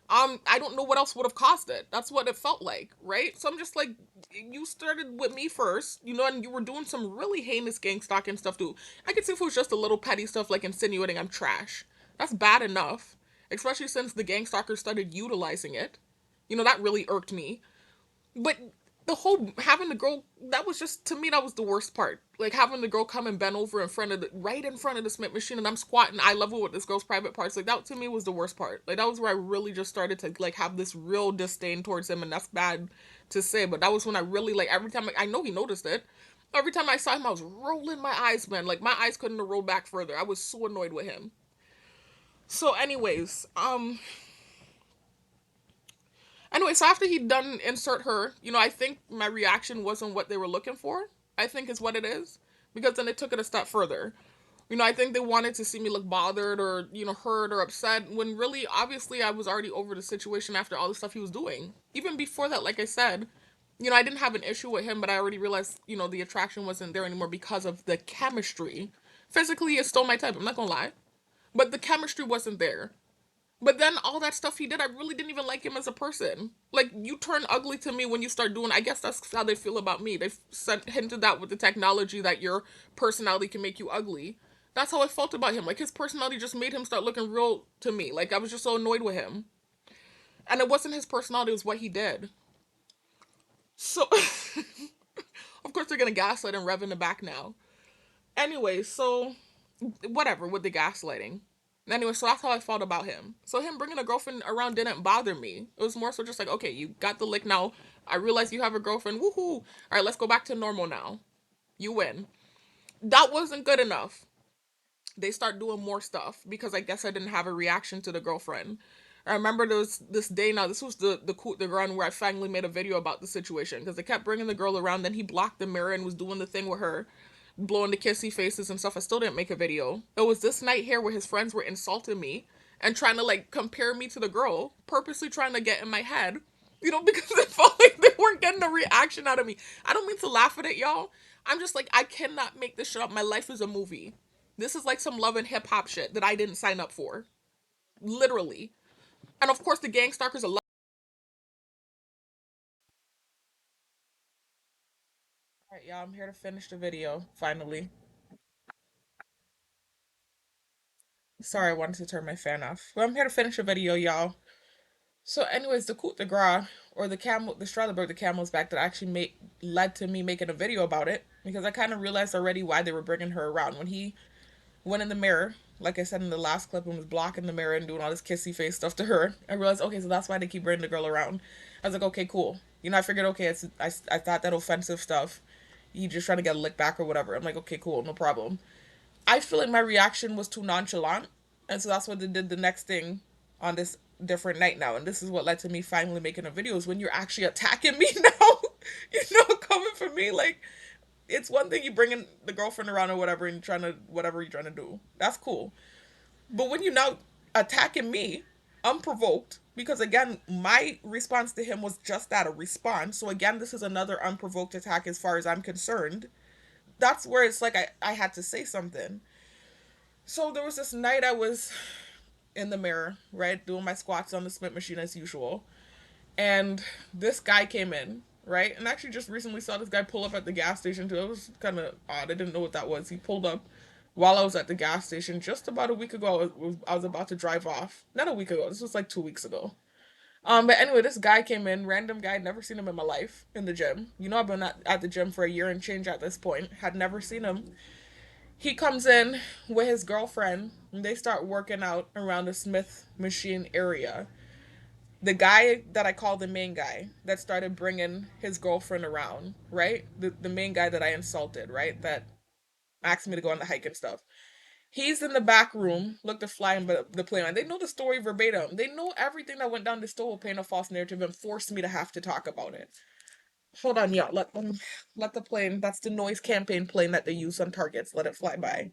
I don't know what else would have caused it. That's what it felt like, right? So I'm just like, you started with me first, and you were doing some really heinous gang stalking stuff too. I could see if it was just a little petty stuff like insinuating I'm trash. That's bad enough, especially since the gang stalkers started utilizing it. That really irked me. But the whole having the girl, that was just, to me, that was the worst part. Like having the girl come and bend over in front of right in front of the Smith machine, and I'm squatting eye level with this girl's private parts. Like that to me was the worst part. Like that was where I really just started to like have this real disdain towards him, and that's bad to say, but that was when I really, like, every time I know he noticed it. Every time I saw him, I was rolling my eyes, man. Like my eyes couldn't have rolled back further. I was so annoyed with him. So, anyways, so after he'd done insert her, I think my reaction wasn't what they were looking for. I think is what it is. Because then they took it a step further. I think they wanted to see me look bothered or, hurt or upset when really, obviously, I was already over the situation after all the stuff he was doing. Even before that, like I said, I didn't have an issue with him, but I already realized, the attraction wasn't there anymore because of the chemistry. Physically, it's still my type, I'm not gonna lie. But the chemistry wasn't there. But then all that stuff he did, I really didn't even like him as a person. Like, you turn ugly to me when you start doing, I guess that's how they feel about me. They've hinted that with the technology that your personality can make you ugly. That's how I felt about him. Like, his personality just made him start looking real to me. Like, I was just so annoyed with him. And it wasn't his personality, it was what he did. So, of course, they're gonna gaslight and rev in the back now. Anyway, so whatever with the gaslighting. Anyway, so that's how I felt about him. So him bringing a girlfriend around didn't bother me. It was more so just like, okay, you got the lick now. I realize you have a girlfriend. Woohoo! All right, let's go back to normal now. You win. That wasn't good enough. They start doing more stuff because I guess I didn't have a reaction to the girlfriend. I remember there was this day now. This was the coup de grace where I finally made a video about the situation because they kept bringing the girl around. Then he blocked the mirror and was doing the thing with her, blowing the kissy faces and stuff. I still didn't make a video. It was this night here where his friends were insulting me and trying to like compare me to the girl, purposely trying to get in my head, because they felt like they weren't getting a reaction out of me. I don't mean to laugh at it, y'all. I'm just like, I cannot make this shit up. My life is a movie. This is like some love and hip hop shit that I didn't sign up for. Literally. And of course, the gang stalkers are. Alright, y'all, I'm here to finish the video, finally. Sorry, I wanted to turn my fan off. But I'm here to finish the video, y'all. So, anyways, the coup de grace, or the straw that broke the camel's back that actually led to me making a video about it, because I kind of realized already why they were bringing her around. When he went in the mirror, like I said in the last clip, and was blocking the mirror and doing all this kissy face stuff to her, I realized, okay, so that's why they keep bringing the girl around. I was like, okay, cool. I figured, okay, I thought that offensive stuff, you just trying to get a lick back or whatever. I'm like, okay, cool, no problem. I feel like my reaction was too nonchalant, and so that's what they did the next thing on this different night now, and this is what led to me finally making a video, is when you're actually attacking me now, coming for me, like, It's one thing you bringing the girlfriend around or whatever and trying to whatever you're trying to do. That's cool. But when you now attacking me unprovoked, because again, my response to him was just that, a response. So again, this is another unprovoked attack as far as I'm concerned. That's where it's like I had to say something. So there was this night I was in the mirror, right, doing my squats on the Smith machine as usual. And this guy came in, right? And actually just recently saw this guy pull up at the gas station too. It was kind of odd. I didn't know what that was. He pulled up while I was at the gas station just about a week ago. I was about to drive off. Not a week ago. This was like 2 weeks ago. But anyway, this guy came in, random guy, never seen him in my life in the gym. You know, I've been at the gym for a year and change at this point. Had never seen him. He comes in with his girlfriend, and they start working out around the Smith machine area. The guy that I call the main guy that started bringing his girlfriend around, right? The main guy that I insulted, right? That asked me to go on the hike and stuff. He's in the back room, looked to fly in the plane line. They know the story verbatim. They know everything that went down. They still will paint a false narrative and force me to have to talk about it. Hold on, y'all. Let the plane. That's the noise campaign plane that they use on targets. Let it fly by.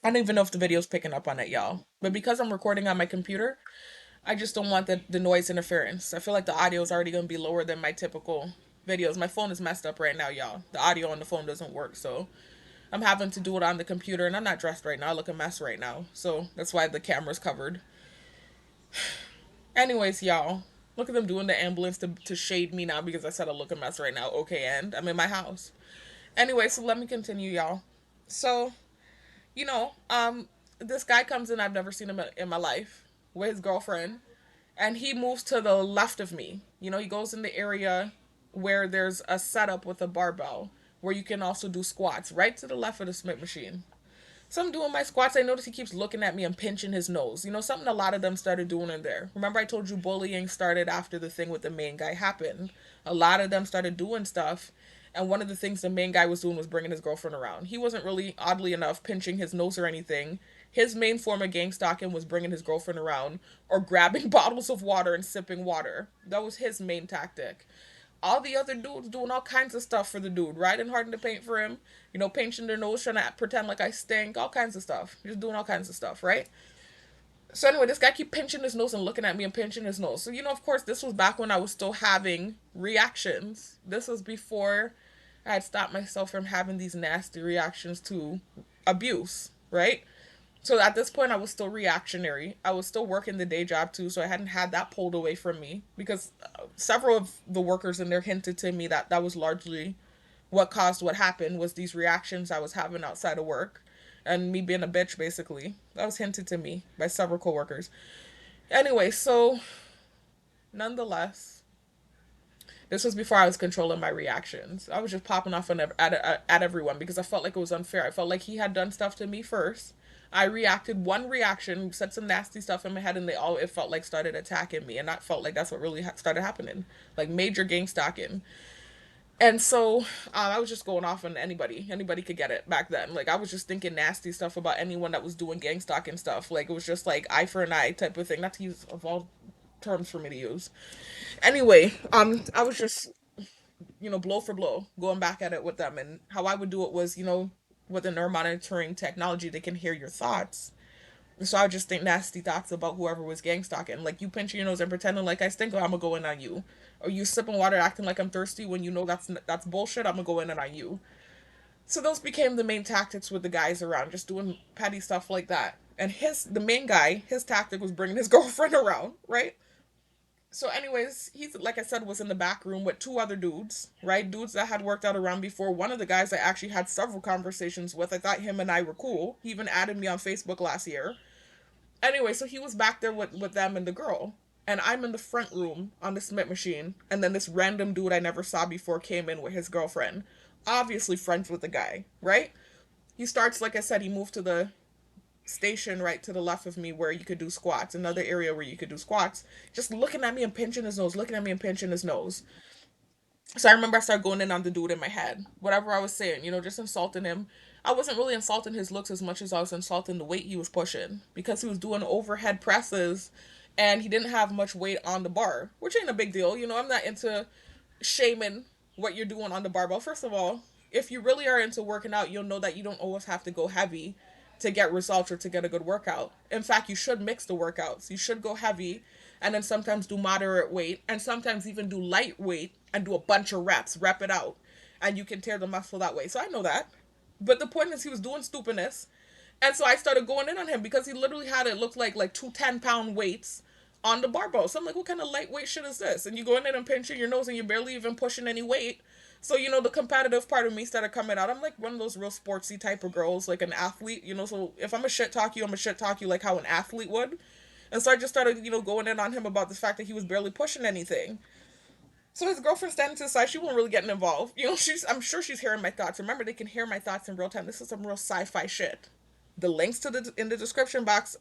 I don't even know if the video's picking up on it, y'all. But because I'm recording on my computer, I just don't want the noise interference. I feel like the audio is already going to be lower than my typical videos. My phone is messed up right now, y'all. The audio on the phone doesn't work, so I'm having to do it on the computer, and I'm not dressed right now. I look a mess right now, so that's why the camera's covered. Anyways, y'all, look at them doing the ambulance to shade me now because I said I look a mess right now. Okay, and I'm in my house. Anyway, so let me continue, y'all. So, you know, this guy comes in. I've never seen him in my life with his girlfriend, and he moves to the left of me. You know, he goes in the area where there's a setup with a barbell where you can also do squats right to the left of the Smith machine. So I'm doing my squats. I notice he keeps looking at me and pinching his nose. You know, something a lot of them started doing in there. Remember, I told you bullying started after the thing with the main guy happened. A lot of them started doing stuff. And one of the things the main guy was doing was bringing his girlfriend around. He wasn't really, oddly enough, pinching his nose or anything. His main form of gang stalking was bringing his girlfriend around or grabbing bottles of water and sipping water. That was his main tactic. All the other dudes doing all kinds of stuff for the dude, riding hard in the paint for him, you know, painting their nose, trying to pretend like I stink, all kinds of stuff. Just doing all kinds of stuff, right? So anyway, this guy keep pinching his nose and looking at me and pinching his nose. So, you know, of course, this was back when I was still having reactions. This was before I had stopped myself from having these nasty reactions to abuse, right? So at this point, I was still reactionary. I was still working the day job too, so I hadn't had that pulled away from me because several of the workers in there hinted to me that that was largely what caused what happened was these reactions I was having outside of work and me being a bitch basically. That was hinted to me by several coworkers. Anyway, so nonetheless, this was before I was controlling my reactions. I was just popping off at everyone because I felt like it was unfair. I felt like he had done stuff to me first. I reacted one reaction, said some nasty stuff in my head, and they all, it felt like, started attacking me. And that felt like that's what really started happening. Like major gang stalking. And so I was just going off on anybody. Anybody could get it back then. Like I was just thinking nasty stuff about anyone that was doing gang stalking stuff. Like it was just like eye for an eye type of thing. Not to use of all terms for me to use. Anyway, I was just, you know, blow for blow, going back at it with them. And how I would do it was, you know, with the neuromonitoring monitoring technology, they can hear your thoughts. So I would just think nasty thoughts about whoever was gang stalking. Like you pinching your nose and pretending like I stink, I'm gonna go in on you. Or you sipping water acting like I'm thirsty when you know that's bullshit, I'm gonna go in and on you. So those became the main tactics with the guys around, just doing petty stuff like that. And the main guy, his tactic was bringing his girlfriend around, right? So anyways, he's, like I said, was in the back room with two other dudes, right? Dudes that had worked out around before. One of the guys I actually had several conversations with. I thought him and I were cool. He even added me on Facebook last year. Anyway, so he was back there with them and the girl. And I'm in the front room on the Smith machine. And then this random dude I never saw before came in with his girlfriend. Obviously friends with the guy, right? He starts, like I said, he moved to the station right to the left of me where you could do squats, another area where you could do squats, just looking at me and pinching his nose, looking at me and pinching his nose. So I remember I started going in on the dude in my head. Whatever I was saying, you know, just insulting him. I wasn't really insulting his looks as much as I was insulting the weight he was pushing, because he was doing overhead presses and he didn't have much weight on the bar, which ain't a big deal. I'm not into shaming what you're doing on the barbell. First of all, if you really are into working out, you'll know that you don't always have to go heavy to get results or to get a good workout. In fact, you should mix the workouts. You should go heavy and then sometimes do moderate weight and sometimes even do light weight and do a bunch of reps, rep it out, and you can tear the muscle that way. So I know that. But the point is, he was doing stupidness. And so I started going in on him because he literally had it look like two 10-pound weights on the barbell. So I'm like, what kind of lightweight shit is this? And you go in there and pinching your nose and you're barely even pushing any weight. So, the competitive part of me started coming out. I'm like one of those real sportsy type of girls, like an athlete, So if I'm a shit talk you, I'm a shit talk you like how an athlete would. And so I just started, going in on him about the fact that he was barely pushing anything. So his girlfriend standing to the side, she wasn't really getting involved. I'm sure she's hearing my thoughts. Remember, they can hear my thoughts in real time. This is some real sci-fi shit. The links in the description box,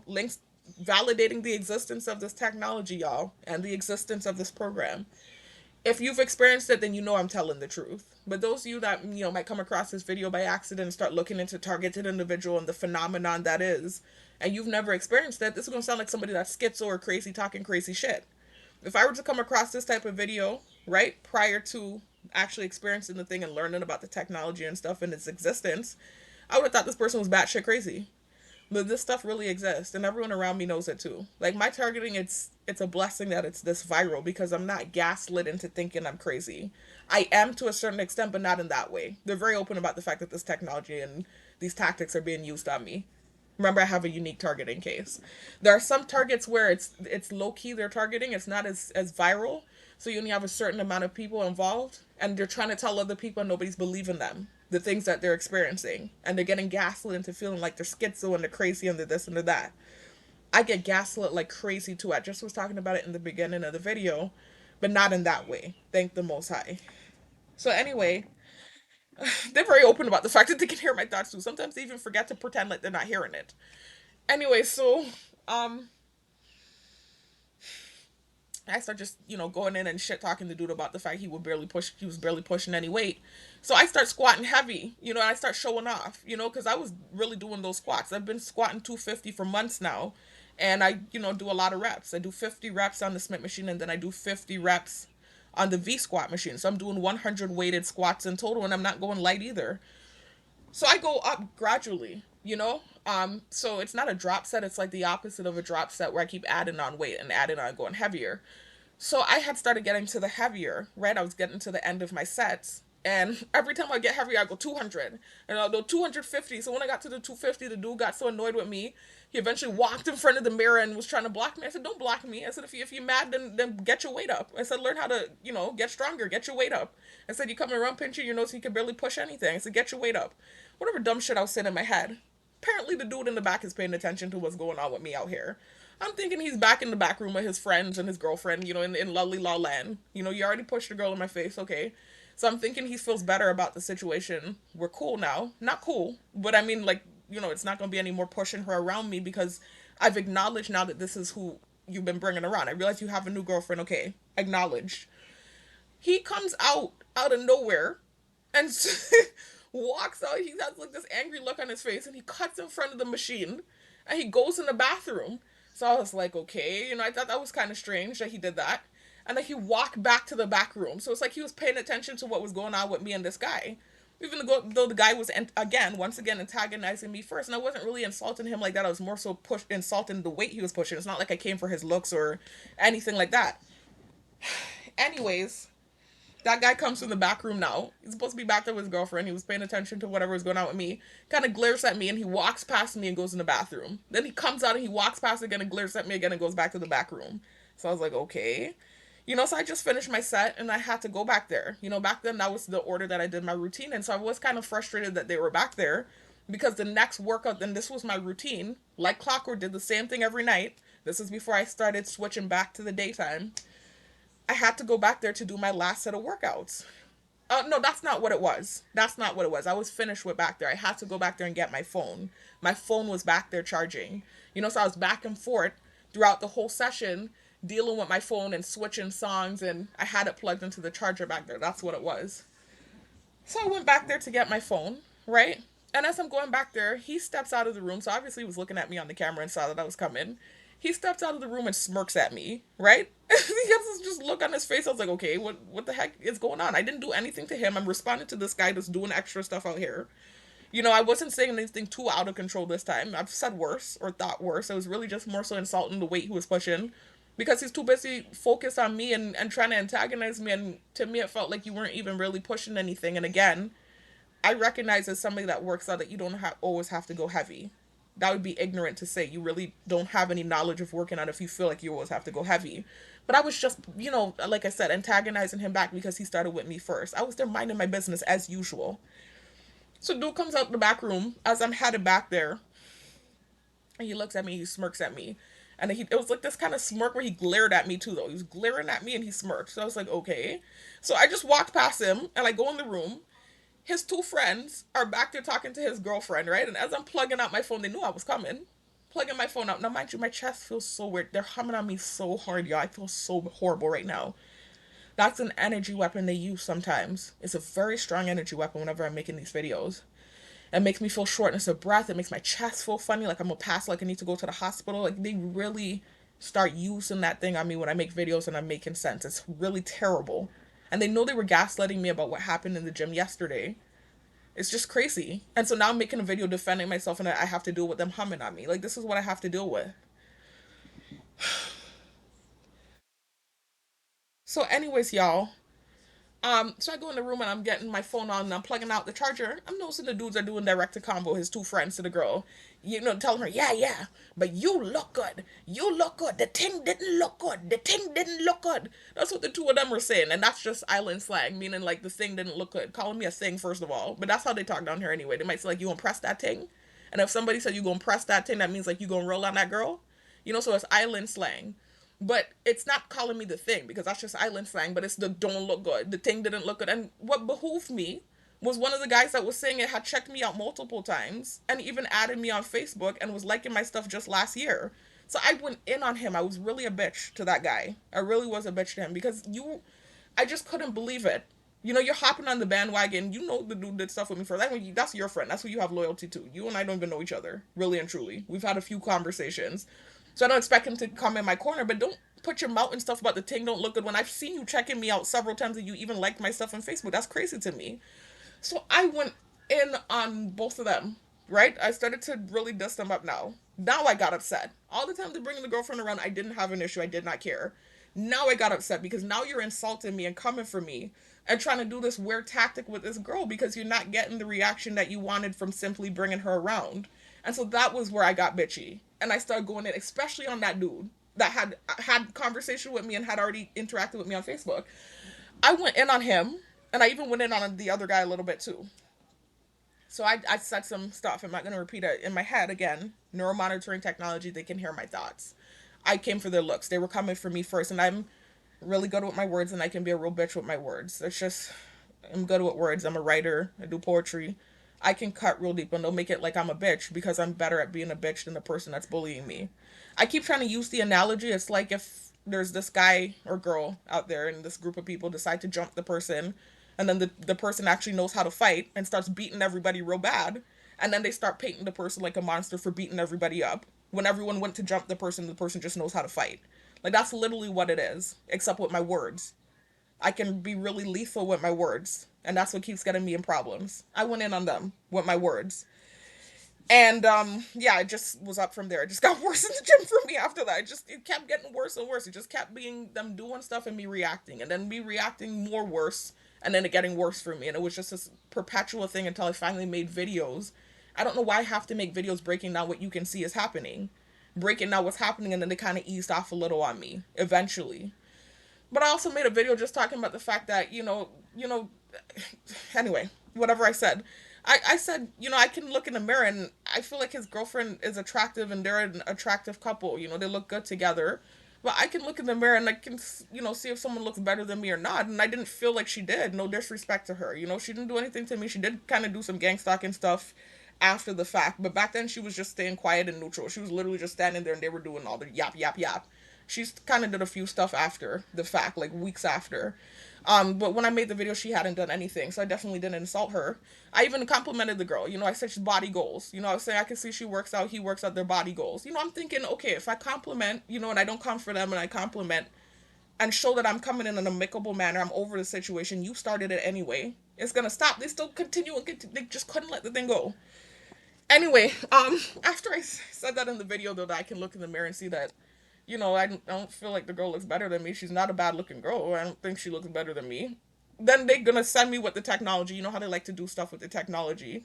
links validating the existence of this technology, y'all, and the existence of this program. If you've experienced it, then I'm telling the truth. But those of you that, might come across this video by accident and start looking into targeted individual and the phenomenon that is, and you've never experienced it, this is going to sound like somebody that's schizo or crazy talking crazy shit. If I were to come across this type of video, right, prior to actually experiencing the thing and learning about the technology and stuff and its existence, I would have thought this person was batshit crazy. But this stuff really exists, and everyone around me knows it too. Like, my targeting, it's a blessing that it's this viral, because I'm not gaslit into thinking I'm crazy. I am to a certain extent, but not in that way. They're very open about the fact that this technology and these tactics are being used on me. Remember, I have a unique targeting case. There are some targets where it's low key, their targeting. It's not as viral. So you only have a certain amount of people involved, and they're trying to tell other people and nobody's believing them, the things that they're experiencing. And they're getting gaslit into feeling like they're schizo and they're crazy and they're this and they're that. I get gaslit like crazy too. I just was talking about it in the beginning of the video, but not in that way. Thank the Most High. So anyway, they're very open about the fact that they can hear my thoughts too. Sometimes they even forget to pretend like they're not hearing it. Anyway, so um I start just, going in and shit talking the dude about the fact he was barely pushing any weight. So I start squatting heavy, and I start showing off, because I was really doing those squats. I've been squatting 250 for months now. And I, do a lot of reps. I do 50 reps on the Smith machine, and then I do 50 reps on the V squat machine. So I'm doing 100 weighted squats in total, and I'm not going light either. So I go up gradually. So it's not a drop set. It's like the opposite of a drop set, where I keep adding on weight and adding on, going heavier. So I had started getting to the heavier, right? I was getting to the end of my sets. And every time I get heavier, I go 200. And I'll go 250. So when I got to the 250, the dude got so annoyed with me. He eventually walked in front of the mirror and was trying to block me. I said, don't block me. I said, if you're mad, then get your weight up. I said, learn how to, get stronger. Get your weight up. I said, you come around pinching your nose, you can barely push anything. I said, get your weight up. Whatever dumb shit I was saying in my head. Apparently the dude in the back is paying attention to what's going on with me out here. I'm thinking he's back in the back room with his friends and his girlfriend, in lovely la land. You already pushed a girl in my face, okay. So I'm thinking he feels better about the situation. We're cool now. Not cool, but I mean, like, it's not going to be any more pushing her around me, because I've acknowledged now that this is who you've been bringing around. I realize you have a new girlfriend, okay. Acknowledged. He comes out of nowhere and walks out. He has like this angry look on his face, and he cuts in front of the machine, and he goes in the bathroom. So I was like, okay, I thought that was kind of strange that he did that. And then he walked back to the back room. So it's like he was paying attention to what was going on with me and this guy. Even though the guy was, once again, antagonizing me first. And I wasn't really insulting him like that. I was more so insulting the weight he was pushing. It's not like I came for his looks or anything like that. Anyways, that guy comes from the back room now. He's supposed to be back there with his girlfriend. He was paying attention to whatever was going on with me. Kind of glares at me, and he walks past me and goes in the bathroom. Then he comes out and he walks past again and glares at me again and goes back to the back room. So I was like, okay. So I just finished my set and I had to go back there. Back then that was the order that I did my routine. And so I was kind of frustrated that they were back there, because the next workout, then this was my routine. Like clockwork, did the same thing every night. This is before I started switching back to the daytime. I had to go back there to do my last set of workouts. No, that's not what it was. That's not what it was. I was finished with back there. I had to go back there and get my phone. My phone was back there charging. So I was back and forth throughout the whole session, dealing with my phone and switching songs, and I had it plugged into the charger back there. That's what it was. So I went back there to get my phone, right? And as I'm going back there, he steps out of the room. So obviously he was looking at me on the camera and saw that I was coming. He steps out of the room and smirks at me, right? He has this just look on his face. I was like, okay, what the heck is going on? I didn't do anything to him. I'm responding to this guy that's doing extra stuff out here. I wasn't saying anything too out of control this time. I've said worse or thought worse. It was really just more so insulting the weight he was pushing because he's too busy focused on me and trying to antagonize me. And to me, it felt like you weren't even really pushing anything. And again, I recognize as somebody that works out that you don't always have to go heavy. That would be ignorant to say. You really don't have any knowledge of working out if you feel like you always have to go heavy. But I was just, like I said, antagonizing him back because he started with me first. I was there minding my business as usual. So dude comes out the back room as I'm headed back there, and he looks at me, he smirks at me. And it was like this kind of smirk where he glared at me too, though. He was glaring at me and he smirked. So I was like, okay. So I just walked past him and I go in the room. His two friends are back there talking to his girlfriend, right? And as I'm plugging out my phone, they knew I was coming. Plugging my phone out. Now, mind you, my chest feels so weird. They're humming on me so hard, y'all. I feel so horrible right now. That's an energy weapon they use sometimes. It's a very strong energy weapon whenever I'm making these videos. It makes me feel shortness of breath. It makes my chest feel funny, like I'm gonna pass, like I need to go to the hospital. Like they really start using that thing on me when I make videos and I'm making sense. It's really terrible. And they know they were gaslighting me about what happened in the gym yesterday. It's just crazy. And so now I'm making a video defending myself and I have to deal with them humming on me. Like this is what I have to deal with. So anyways, y'all, so I go in the room and I'm getting my phone on and I'm plugging out the charger. I'm noticing the dudes are doing direct to convo, his two friends to the girl. Telling her, yeah, yeah, but you look good. You look good. The thing didn't look good. The thing didn't look good. That's what the two of them were saying. And that's just island slang, meaning like the thing didn't look good. Calling me a thing, first of all. But that's how they talk down here anyway. They might say like, you gonna press that thing? And if somebody said you gonna press that thing, that means like you gonna roll on that girl. So it's island slang. But it's not calling me the thing because that's just island slang, but it's the don't look good. The thing didn't look good. And what behooved me was one of the guys that was saying it had checked me out multiple times and even added me on Facebook and was liking my stuff just last year. So I went in on him. I was really a bitch to that guy. I really was a bitch to him because I just couldn't believe it. You're hopping on the bandwagon. The dude did stuff with me first. That's your friend. That's who you have loyalty to. You and I don't even know each other, really and truly. We've had a few conversations. So I don't expect him to come in my corner, but don't put your mouth and stuff about the thing don't look good when I've seen you checking me out several times and you even liked my stuff on Facebook. That's crazy to me. So I went in on both of them, right? I started to really dust them up now. Now I got upset. All the time they're bringing the girlfriend around, I didn't have an issue. I did not care. Now I got upset because now you're insulting me and coming for me and trying to do this weird tactic with this girl because you're not getting the reaction that you wanted from simply bringing her around. And so that was where I got bitchy. And I started going in, especially on that dude that had conversation with me and had already interacted with me on Facebook. I went in on him, and I even went in on the other guy a little bit too. So I said some stuff. I'm not going to repeat it in my head again. Neuromonitoring technology, they can hear my thoughts. I came for their looks. They were coming for me first, and I'm really good with my words, and I can be a real bitch with my words. It's just, I'm good with words. I'm a writer. I do poetry. I can cut real deep and they'll make it like I'm a bitch because I'm better at being a bitch than the person that's bullying me. I keep trying to use the analogy. It's like if there's this guy or girl out there and this group of people decide to jump the person and then the person actually knows how to fight and starts beating everybody real bad. And then they start painting the person like a monster for beating everybody up. When everyone went to jump the person just knows how to fight. Like that's literally what it is, except with my words. I can be really lethal with my words. And that's what keeps getting me in problems. I went in on them with my words. And yeah, it just was up from there. It just got worse in the gym for me after that. It kept getting worse and worse. It just kept being them doing stuff and me reacting. And then me reacting more worse. And then it getting worse for me. And it was just this perpetual thing until I finally made videos. I don't know why I have to make videos breaking down what you can see is happening. Breaking down what's happening and then they kind of eased off a little on me eventually. But I also made a video just talking about the fact that, anyway, whatever I said. I said, I can look in the mirror and I feel like his girlfriend is attractive and they're an attractive couple. They look good together. But I can look in the mirror and I can, see if someone looks better than me or not. And I didn't feel like she did. No disrespect to her. She didn't do anything to me. She did kind of do some gangstalking stuff after the fact. But back then she was just staying quiet and neutral. She was literally just standing there and they were doing all the yap, yap, yap. She's kind of did a few stuff after the fact, like weeks after. But when I made the video, she hadn't done anything, so I definitely didn't insult her. I even complimented the girl. I said she's body goals. I was saying I can see she works out, he works out, their body goals. I'm thinking, okay, if I compliment, and I don't come for them and I compliment and show that I'm coming in an amicable manner, I'm over the situation, you started it anyway. It's gonna stop. They still continue and they just couldn't let the thing go. Anyway, after I said that in the video, though, that I can look in the mirror and see that, I don't feel like the girl looks better than me. She's not a bad looking girl. I don't think she looks better than me. Then they're gonna send me with the technology. You know how they like to do stuff with the technology.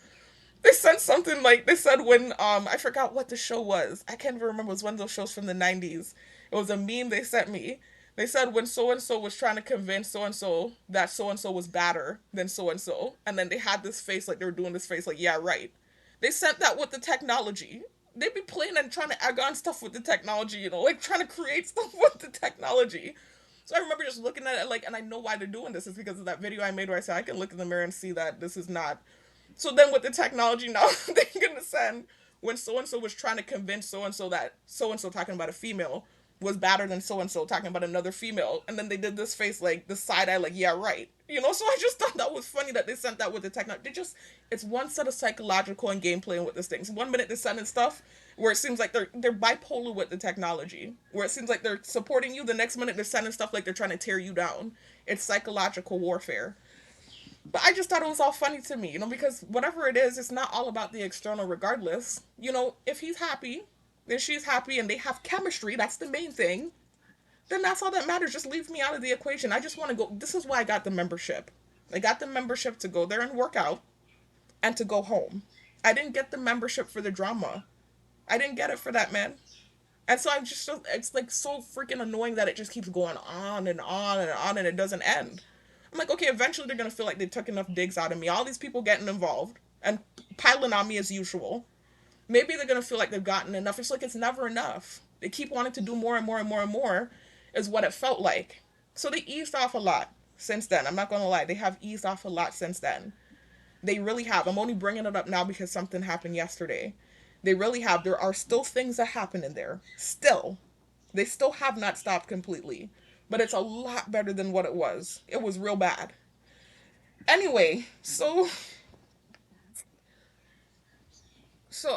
They sent something like, they said when, I forgot what the show was. I can't even remember. It was one of those shows from the 90s. It was a meme they sent me. They said when so and so was trying to convince so and so that so and so was badder than so and so, and then they had this face, like they were doing this face, like, yeah, right. They sent that with the technology. They'd be playing and trying to egg on stuff with the technology, like trying to create stuff with the technology. So I remember just looking at it, like, and I know why they're doing this is because of that video I made where I said I can look in the mirror and see that this is not. So then with the technology now, they're gonna send when so and so was trying to convince so and so that so and so, talking about a female, was better than so and so talking about another female, and then they did this face, like the side eye, like, yeah, right. So I just thought that was funny that they sent that with the technology. It's one set of psychological and gameplay with this thing. So 1 minute they're sending stuff where it seems like they're bipolar with the technology, where it seems like they're supporting you. The next minute they're sending stuff like they're trying to tear you down. It's psychological warfare. But I just thought it was all funny to me, because whatever it is, it's not all about the external regardless. If he's happy, if she's happy, and they have chemistry, that's the main thing, then that's all that matters. Just leave me out of the equation. I just want to go. This is why I got the membership. I got the membership to go there and work out and to go home. I didn't get the membership for the drama. I didn't get it for that, man. And so I'm just, it's like so freaking annoying that it just keeps going on and on and on and it doesn't end. I'm like, okay, eventually they're going to feel like they took enough digs out of me. All these people getting involved and piling on me as usual. Maybe they're going to feel like they've gotten enough. It's like it's never enough. They keep wanting to do more and more and more and more is what it felt like. So they eased off a lot since then. I'm not going to lie. They have eased off a lot since then. They really have. I'm only bringing it up now because something happened yesterday. They really have. There are still things that happen in there. Still. They still have not stopped completely. But it's a lot better than what it was. It was real bad. Anyway,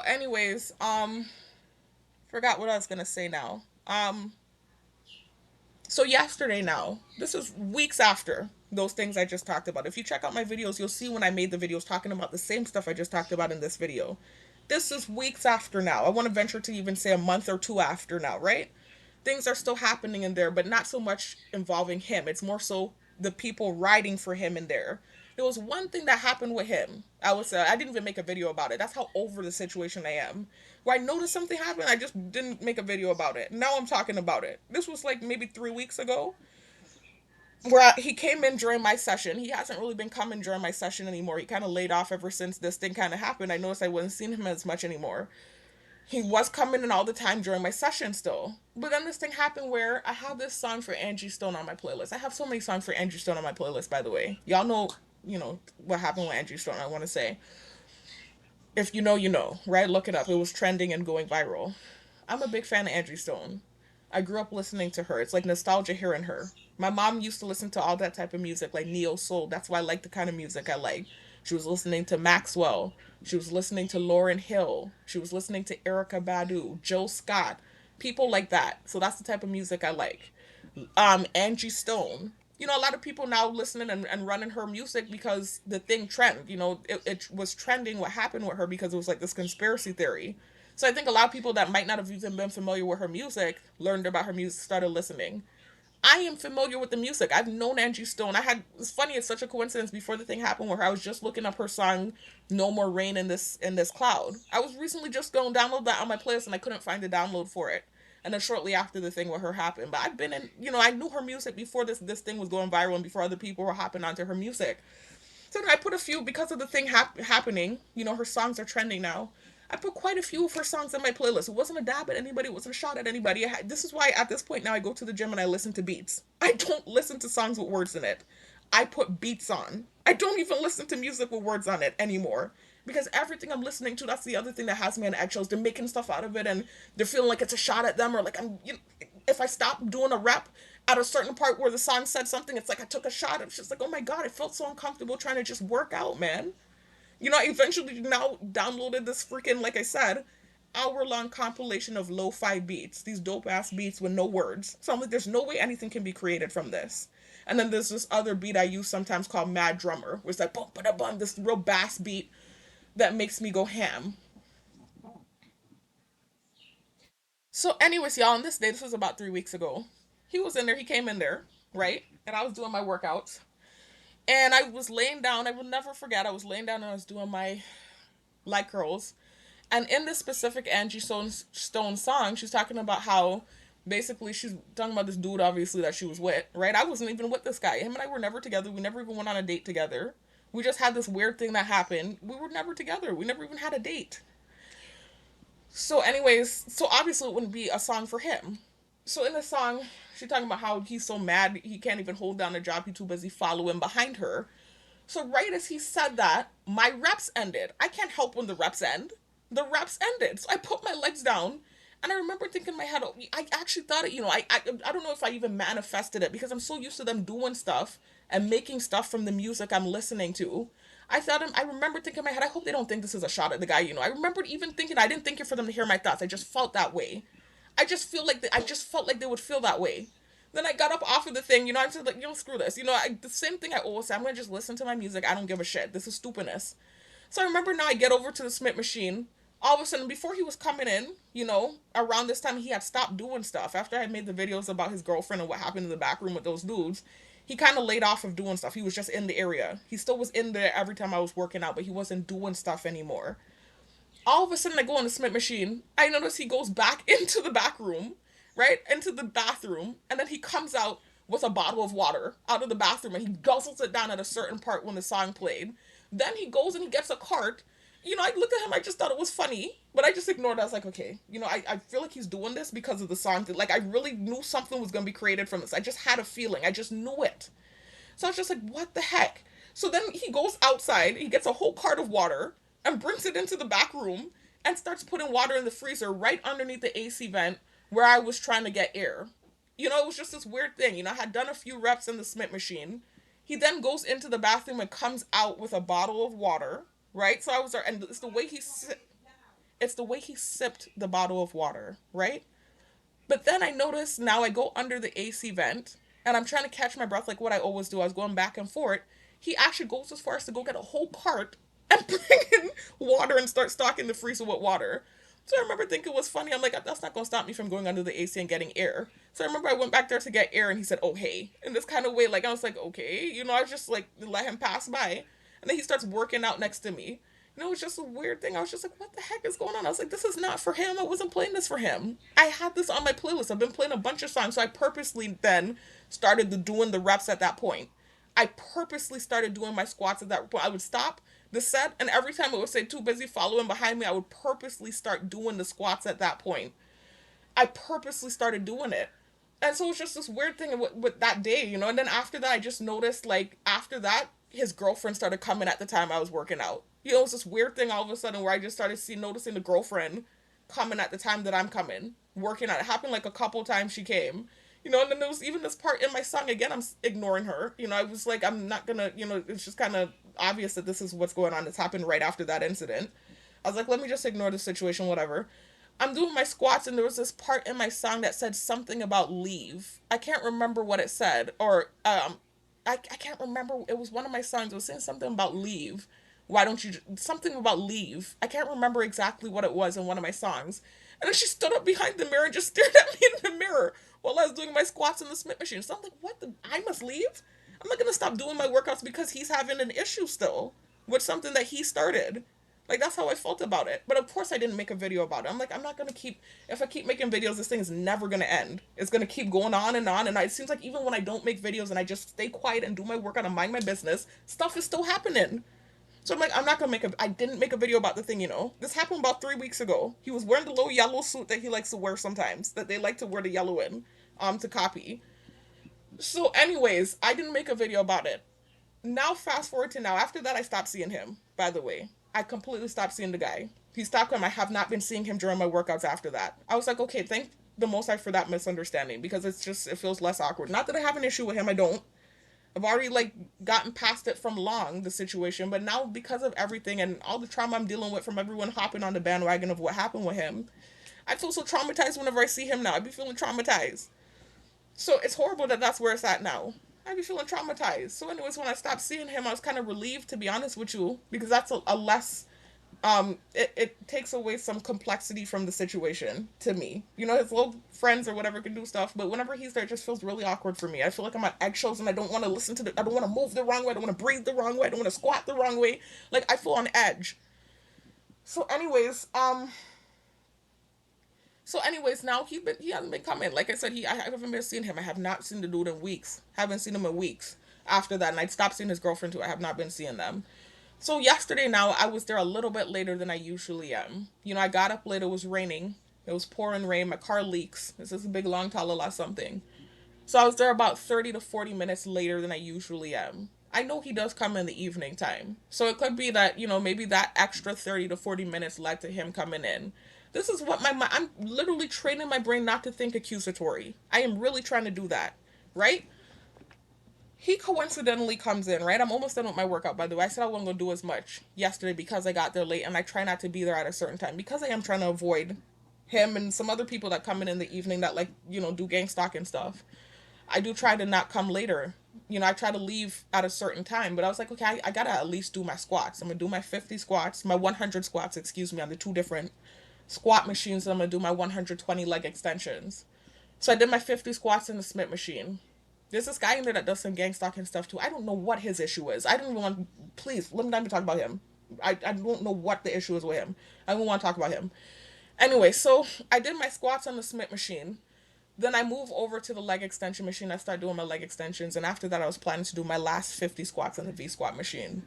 anyways, forgot what I was gonna say now. So yesterday now, this is weeks after those things I just talked about. If you check out my videos, you'll see when I made the videos talking about the same stuff I just talked about in this video. This is weeks after now. I want to venture to even say a month or two after now, right? Things are still happening in there, but not so much involving him. It's more so the people writing for him in there. There was one thing that happened with him. I didn't even make a video about it. That's how over the situation I am. Where I noticed something happened, I just didn't make a video about it. Now I'm talking about it. This was like maybe 3 weeks ago. Where he came in during my session. He hasn't really been coming during my session anymore. He kind of laid off ever since this thing kind of happened. I noticed I wasn't seeing him as much anymore. He was coming in all the time during my session still. But then this thing happened where I have this song for Angie Stone on my playlist. I have so many songs for Angie Stone on my playlist, by the way. Y'all know, what happened with Angie Stone, I want to say. If you know, you know, right? Look it up. It was trending and going viral. I'm a big fan of Angie Stone. I grew up listening to her. It's like nostalgia hearing her. My mom used to listen to all that type of music, like neo soul. That's why I like the kind of music I like. She was listening to Maxwell. She was listening to Lauryn Hill. She was listening to Erykah Badu, Joe Scott, people like that. So that's the type of music I like. Angie Stone. A lot of people now listening and running her music because the thing trend. It was trending what happened with her because it was like this conspiracy theory. So I think a lot of people that might not have even been familiar with her music learned about her music, started listening. I am familiar with the music. I've known Angie Stone. It's funny, it's such a coincidence before the thing happened where I was just looking up her song No More Rain in This Cloud. I was recently just going to download that on my playlist and I couldn't find a download for it. And then shortly after the thing with her happened. But I've been in, I knew her music before this thing was going viral and before other people were hopping onto her music. So then I put a few, because of the thing happening, her songs are trending now. I put quite a few of her songs in my playlist. It wasn't a dab at anybody. It wasn't a shot at anybody. This is why at this point now I go to the gym and I listen to beats. I don't listen to songs with words in it. I put beats on. I don't even listen to music with words on it anymore. Because everything I'm listening to, that's the other thing that has me on eggshells. They're making stuff out of it and they're feeling like it's a shot at them or like if I stop doing a rep at a certain part where the song said something, it's like I took a shot. It's just like, oh my God, I felt so uncomfortable trying to just work out, man. I eventually now downloaded this freaking, like I said, hour-long compilation of lo-fi beats, these dope-ass beats with no words. So I'm like, there's no way anything can be created from this. And then there's this other beat I use sometimes called Mad Drummer, where it's like, boom, ba bum, this real bass beat that makes me go ham. So, anyways, y'all, on this day, this was about 3 weeks ago, he was in there, he came in there, right? And I was doing my workouts. And I was laying down, I will never forget, I was laying down and I was doing my leg curls. And in this specific Angie Stone song, she's talking about how basically she's talking about this dude, obviously, that she was with, right? I wasn't even with this guy. Him and I were never together. We never even went on a date together. We just had this weird thing that happened. We were never together. We never even had a date. So, anyways, so obviously it wouldn't be a song for him. So in the song, she's talking about how he's so mad he can't even hold down a job. He's too busy following behind her. So right as he said that, my reps ended. I can't help when the reps end. The reps ended. So I put my legs down, and I remember thinking in my head, oh, I actually thought it, I don't know if I even manifested it because I'm so used to them doing stuff and making stuff from the music I'm listening to. I remember thinking in my head, I hope they don't think this is a shot at the guy. I remembered even thinking, I didn't think it for them to hear my thoughts. I just felt that way. I just felt like they would feel that way. Then I got up off of the thing, I said, like, screw this. The same thing I always say, I'm going to just listen to my music. I don't give a shit. This is stupidness. So I remember now I get over to the Smith machine. All of a sudden, before he was coming in, around this time, he had stopped doing stuff. After I had made the videos about his girlfriend and what happened in the back room with those dudes, he kind of laid off of doing stuff. He was just in the area. He still was in there every time I was working out, but he wasn't doing stuff anymore. All of a sudden, I go on the Smith machine. I notice he goes back into the back room, right? Into the bathroom. And then he comes out with a bottle of water out of the bathroom and he guzzles it down at a certain part when the song played. Then he goes and he gets a cart. I looked at him, I just thought it was funny, but I just ignored it. I was like, okay, I feel like he's doing this because of the song. Like, I really knew something was going to be created from this. I just had a feeling. I just knew it. So I was just like, what the heck? So then he goes outside, he gets a whole cart of water and brings it into the back room and starts putting water in the freezer right underneath the AC vent where I was trying to get air. It was just this weird thing. I had done a few reps in the Smith machine. He then goes into the bathroom and comes out with a bottle of water, right? So I was there, and it's the way he sipped the bottle of water, right? But then I noticed now I go under the AC vent and I'm trying to catch my breath like what I always do. I was going back and forth. He actually goes as far as to go get a whole cart and bring in water and start stocking the freezer with water. So I remember thinking it was funny. I'm like, that's not going to stop me from going under the AC and getting air. So I remember I went back there to get air and he said, oh, hey. In this kind of way, like, I was like, okay. I was just like, let him pass by. And then he starts working out next to me. It was just a weird thing. I was just like, what the heck is going on? I was like, this is not for him. I wasn't playing this for him. I had this on my playlist. I've been playing a bunch of songs. So I purposely then started doing the reps at that point. I purposely started doing my squats at that point. I would stop the set, and every time it would say too busy following behind me, I would purposely start doing the squats at that point. I purposely started doing it. And so it was just this weird thing with that day, and then after that, I just noticed, like, after that, his girlfriend started coming at the time I was working out. It was this weird thing all of a sudden where I just started noticing the girlfriend coming at the time that I'm coming, working out. It happened like a couple times she came. And then there was even this part in my song, again, I'm ignoring her. I was like, I'm not gonna, it's just kind of obvious that this is what's going on. It's happened right after that incident. I was like, let me just ignore the situation, whatever. I'm doing my squats and there was this part in my song that said something about leave. I can't remember what it said. Or, I can't remember. It was one of my songs. It was saying something about leave. Why don't you, something about leave. I can't remember exactly what it was in one of my songs. And then she stood up behind the mirror and just stared at me in the mirror while I was doing my squats in the Smith machine. So I'm like, I must leave? I'm not going to stop doing my workouts because he's having an issue still with something that he started. Like, that's how I felt about it. But of course I didn't make a video about it. I'm like, I'm not going to if I keep making videos, this thing is never going to end. It's going to keep going on. And it seems like even when I don't make videos and I just stay quiet and do my workout and mind my business, stuff is still happening. So I'm like, I'm not going to I didn't make a video about the thing, This happened about 3 weeks ago. He was wearing the little yellow suit that he likes to wear sometimes, that they like to wear the yellow in, to copy. So anyways, I didn't make a video about it. Now fast forward to now. After that, I stopped seeing him, by the way. I completely stopped seeing the guy. He stopped him. I have not been seeing him during my workouts after that. I was like, okay, the most for that misunderstanding, because it feels less awkward. Not that I have an issue with him, I don't. I've already like gotten past it from long, the situation, but now because of everything and all the trauma I'm dealing with from everyone hopping on the bandwagon of what happened with him, I feel so traumatized whenever I see him now. I be feeling traumatized. So it's horrible that that's where it's at now. I be feeling traumatized. So anyways, when I stopped seeing him, I was kind of relieved, to be honest with you, because that's a less it takes away some complexity from the situation to me. You know, his little friends or whatever can do stuff, but whenever he's there, it just feels really awkward for me. I feel like I'm on eggshells and I don't want to I don't want to move the wrong way, I don't want to breathe the wrong way, I don't want to squat the wrong way. Like, I feel on edge. So anyways, now he hasn't been coming. Like I said, I haven't been seeing him. I have not seen the dude in weeks. Haven't seen him in weeks. After that, and I'd stopped seeing his girlfriend too. I have not been seeing them. So yesterday now, I was there a little bit later than I usually am. You know, I got up late, it was raining. It was pouring rain, my car leaks. This is a big long talala something. So I was there about 30 to 40 minutes later than I usually am. I know he does come in the evening time. So it could be that, you know, maybe that extra 30 to 40 minutes led to him coming in. This is what I'm literally training my brain not to think accusatory. I am really trying to do that, right? He coincidentally comes in, right? I'm almost done with my workout, by the way. I said I wasn't going to do as much yesterday because I got there late, and I try not to be there at a certain time because I am trying to avoid him and some other people that come in the evening that, like, you know, do gang stalking stuff. I do try to not come later. You know, I try to leave at a certain time, but I was like, okay, I gotta at least do my squats. I'm gonna do my 50 squats, my 100 squats, excuse me, on the two different squat machines, and I'm gonna do my 120 leg extensions. So I did my 50 squats in the Smith machine. There's this guy in there that does some gang stalking stuff too. I don't know what his issue is. I don't even want. Please, let me not even talk about him. I don't know what the issue is with him. I don't want to talk about him. Anyway, so I did my squats on the Smith machine. Then I move over to the leg extension machine. I start doing my leg extensions. And after that, I was planning to do my last 50 squats on the V squat machine.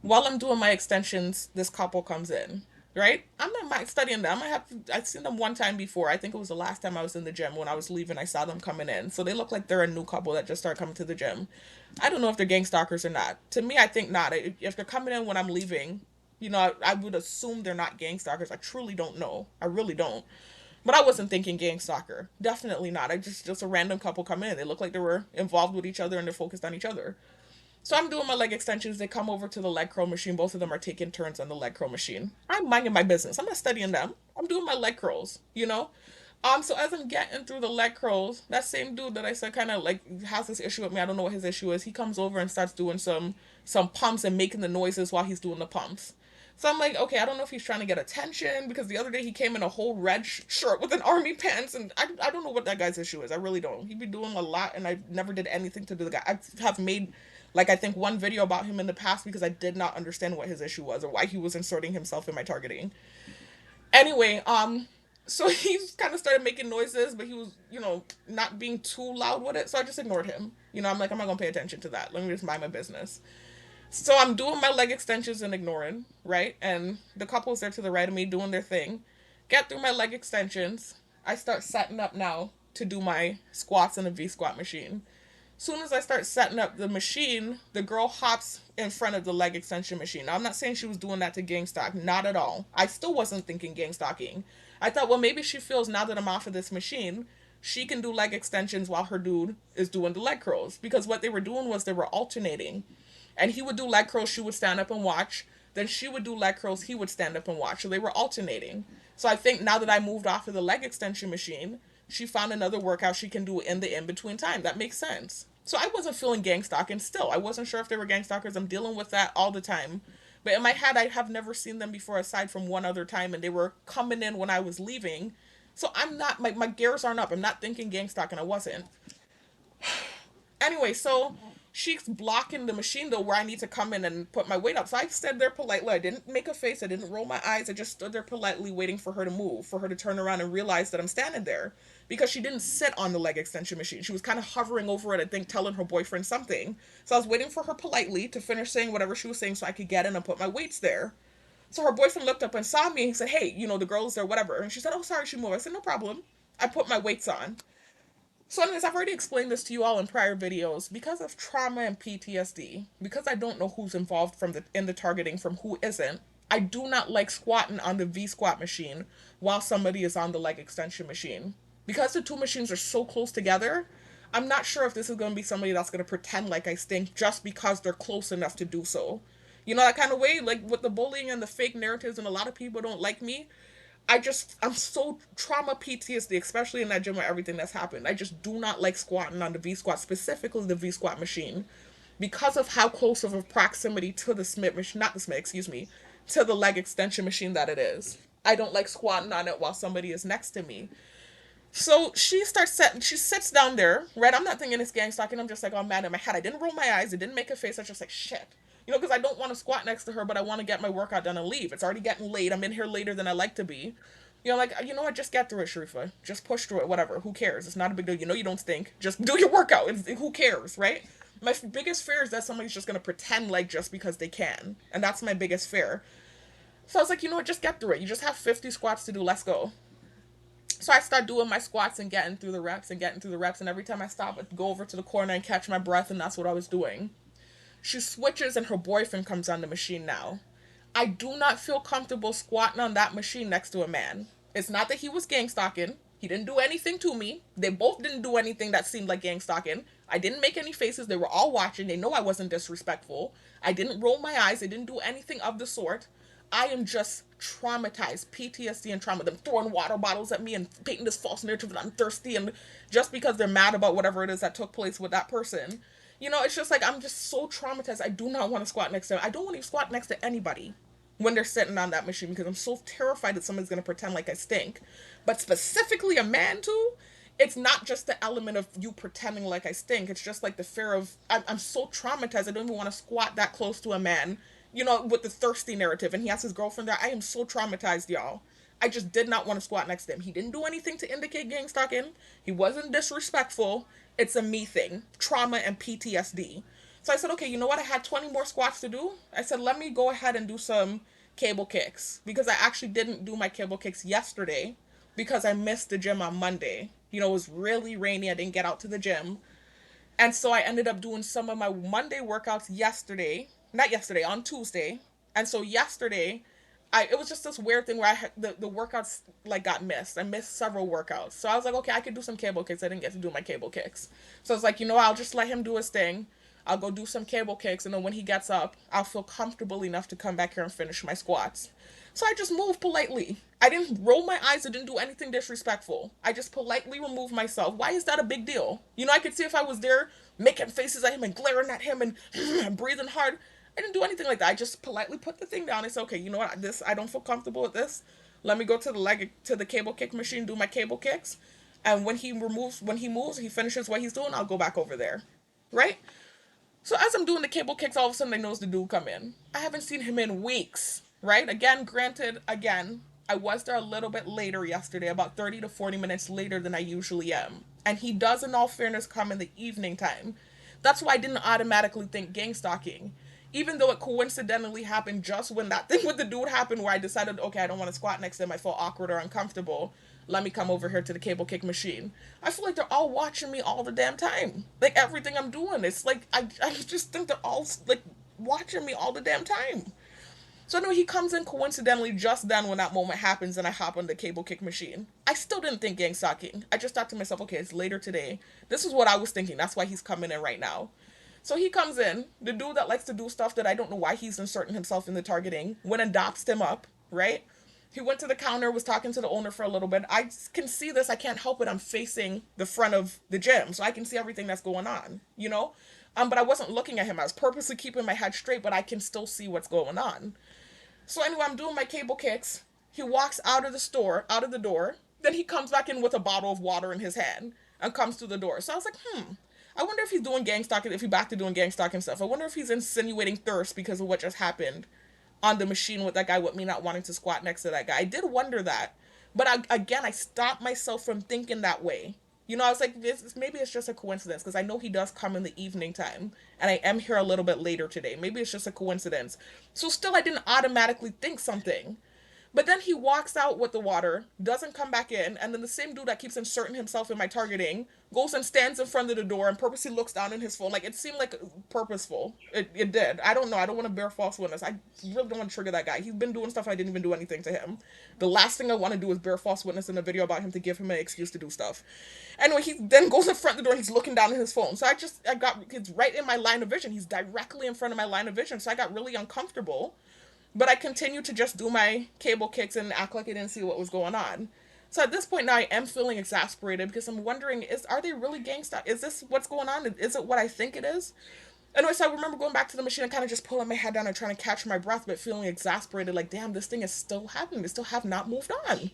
While I'm doing my extensions, this couple comes in, right? I'm not studying them. I've seen them one time before. I think it was the last time I was in the gym. When I was leaving, I saw them coming in. So they look like they're a new couple that just started coming to the gym. I don't know if they're gang stalkers or not. To me, I think not. If they're coming in when I'm leaving, you know, I would assume they're not gang stalkers. I truly don't know. I really don't. But I wasn't thinking gang stalker. Definitely not. I just a random couple come in. They look like they were involved with each other and they're focused on each other. So I'm doing my leg extensions. They come over to the leg curl machine. Both of them are taking turns on the leg curl machine. I'm minding my business. I'm not studying them. I'm doing my leg curls, you know? So as I'm getting through the leg curls, that same dude that I said kind of like has this issue with me, I don't know what his issue is. He comes over and starts doing some pumps and making the noises while he's doing the pumps. So I'm like, okay, I don't know if he's trying to get attention, because the other day he came in a whole red shirt with an army pants, and I don't know what that guy's issue is. I really don't. He be doing a lot, and I never did anything to the guy. I have made, like, I think one video about him in the past because I did not understand what his issue was or why he was inserting himself in my targeting. Anyway, so he kind of started making noises, but he was, you know, not being too loud with it, so I just ignored him. You know, I'm like, I'm not gonna pay attention to that. Let me just mind my business. So I'm doing my leg extensions and ignoring, right? And the couple's there to the right of me doing their thing. Get through my leg extensions. I start setting up now to do my squats in a V squat machine. Soon as I start setting up the machine, the girl hops in front of the leg extension machine. Now, I'm not saying she was doing that to gang stalk. Not at all. I still wasn't thinking gang stalking. I thought, well, maybe she feels now that I'm off of this machine, she can do leg extensions while her dude is doing the leg curls. Because what they were doing was they were alternating. And he would do leg curls, she would stand up and watch. Then she would do leg curls, he would stand up and watch. So they were alternating. So I think now that I moved off of the leg extension machine, she found another workout she can do in the in-between time. That makes sense. So I wasn't feeling gang stalking still. I wasn't sure if they were gang stalkers. I'm dealing with that all the time. But in my head, I have never seen them before aside from one other time. And they were coming in when I was leaving. So I'm not, my gears aren't up. I'm not thinking gang stalking. I wasn't. Anyway, so she's blocking the machine though where I need to come in and put my weight up. So I stood there politely. I didn't make a face. I didn't roll my eyes. I just stood there politely waiting for her to move, for her to turn around and realize that I'm standing there, because she didn't sit on the leg extension machine. She was kind of hovering over it, I think, telling her boyfriend something. So I was waiting for her politely to finish saying whatever she was saying so I could get in and put my weights there. So her boyfriend looked up and saw me and he said, hey, you know, the girl's there, whatever. And she said, oh, sorry, she moved. I said, no problem. I put my weights on. So anyways, I've already explained this to you all in prior videos. Because of trauma and PTSD, because I don't know who's involved in the targeting from who isn't, I do not like squatting on the V squat machine while somebody is on the leg extension machine. Because the two machines are so close together, I'm not sure if this is going to be somebody that's going to pretend like I stink just because they're close enough to do so. You know, that kind of way, like with the bullying and the fake narratives, and a lot of people don't like me. I'm so trauma PTSD, especially in that gym where everything that's happened. I just do not like squatting on the V squat, specifically the V squat machine, because of how close of a proximity to the Smith machine, not the Smith, excuse me, to the leg extension machine that it is. I don't like squatting on it while somebody is next to me. So she sits down there, right? I'm not thinking it's gang stalking. I'm just like, oh man, in my head. I didn't roll my eyes. I didn't make a face. I was just like, shit. You know, because I don't want to squat next to her, but I want to get my workout done and leave. It's already getting late. I'm in here later than I like to be. You know, like, you know what? Just get through it, Sharifa. Just push through it, whatever. Who cares? It's not a big deal. You know you don't stink. Just do your workout. Who cares, right? My biggest fear is that somebody's just going to pretend like just because they can. And that's my biggest fear. So I was like, you know what? Just get through it. You just have 50 squats to do. Let's go. So I start doing my squats and getting through the reps and getting through the reps. And every time I stop, I'd go over to the corner and catch my breath. And that's what I was doing. She switches and her boyfriend comes on the machine now. I do not feel comfortable squatting on that machine next to a man. It's not that he was gang stalking. He didn't do anything to me. They both didn't do anything that seemed like gang stalking. I didn't make any faces. They were all watching. They know I wasn't disrespectful. I didn't roll my eyes. I didn't do anything of the sort. I am just traumatized, PTSD and trauma. Them throwing water bottles at me and painting this false narrative that I'm thirsty, and just because they're mad about whatever it is that took place with that person. You know, it's just like I'm just so traumatized. I do not want to squat next to them. I don't want to squat next to anybody when they're sitting on that machine because I'm so terrified that somebody's going to pretend like I stink. But specifically a man too, it's not just the element of you pretending like I stink. It's just like the fear of I'm so traumatized. I don't even want to squat that close to a man, you know, with the thirsty narrative. And he has his girlfriend there. I am so traumatized, y'all. I just did not want to squat next to him. He didn't do anything to indicate gang stalking. He wasn't disrespectful. It's a me thing. Trauma and PTSD. So I said, okay, you know what? I had 20 more squats to do. I said, let me go ahead and do some cable kicks. Because I actually didn't do my cable kicks yesterday because I missed the gym on Monday. You know, it was really rainy. I didn't get out to the gym. And so I ended up doing some of my Monday workouts yesterday. Not yesterday, on Tuesday. And so yesterday, it was just this weird thing where the workouts like got missed. I missed several workouts. So I was like, okay, I could do some cable kicks. I didn't get to do my cable kicks. So I was like, you know, I'll just let him do his thing. I'll go do some cable kicks, and then when he gets up, I'll feel comfortable enough to come back here and finish my squats. So I just moved politely. I didn't roll my eyes. I didn't do anything disrespectful. I just politely removed myself. Why is that a big deal? You know, I could see if I was there making faces at him and glaring at him and breathing hard. I didn't do anything like that. I just politely put the thing down and said, okay, you know what? I don't feel comfortable with this. Let me go to the cable kick machine, do my cable kicks. And when he moves, he finishes what he's doing, I'll go back over there. Right? So as I'm doing the cable kicks, all of a sudden I notice the dude come in. I haven't seen him in weeks, right? Again, granted, I was there a little bit later yesterday, about 30 to 40 minutes later than I usually am. And he does, in all fairness, come in the evening time. That's why I didn't automatically think gang stalking. Even though it coincidentally happened just when that thing with the dude happened where I decided, okay, I don't want to squat next to him. I feel awkward or uncomfortable. Let me come over here to the cable kick machine. I feel like they're all watching me all the damn time. Like everything I'm doing. It's like, I just think they're all like watching me all the damn time. So anyway, he comes in coincidentally just then when that moment happens and I hop on the cable kick machine. I still didn't think gang stalking. I just thought to myself, okay, it's later today. This is what I was thinking. That's why he's coming in right now. So he comes in, the dude that likes to do stuff that I don't know why he's inserting himself in the targeting, went and doxed him up, right? He went to the counter, was talking to the owner for a little bit. I can see this. I can't help it. I'm facing the front of the gym, so I can see everything that's going on, you know? But I wasn't looking at him. I was purposely keeping my head straight, but I can still see what's going on. So anyway, I'm doing my cable kicks. He walks out of the door. Then he comes back in with a bottle of water in his hand and comes to the door. So I was like, I wonder if he's doing gang stalking, if he's back to doing gang stalking stuff. I wonder if he's insinuating thirst because of what just happened on the machine with that guy, with me not wanting to squat next to that guy. I did wonder that. But I stopped myself from thinking that way. You know, I was like, maybe it's just a coincidence because I know he does come in the evening time. And I am here a little bit later today. Maybe it's just a coincidence. So still, I didn't automatically think something. But then he walks out with the water, doesn't come back in, and then the same dude that keeps inserting himself in my targeting goes and stands in front of the door and purposely looks down in his phone. Like, it seemed like purposeful. It did. I don't know. I don't want to bear false witness. I really don't want to trigger that guy. He's been doing stuff. I didn't even do anything to him. The last thing I want to do is bear false witness in a video about him to give him an excuse to do stuff. Anyway, he then goes in front of the door and he's looking down at his phone. So it's right in my line of vision. He's directly in front of my line of vision. So I got really uncomfortable. But I continued to just do my cable kicks and act like I didn't see what was going on. So at this point now I am feeling exasperated because I'm wondering, are they really gangsta? Is this what's going on? Is it what I think it is? Anyway, so I remember going back to the machine and kind of just pulling my head down and trying to catch my breath, but feeling exasperated, like, damn, this thing is still happening. They still have not moved on.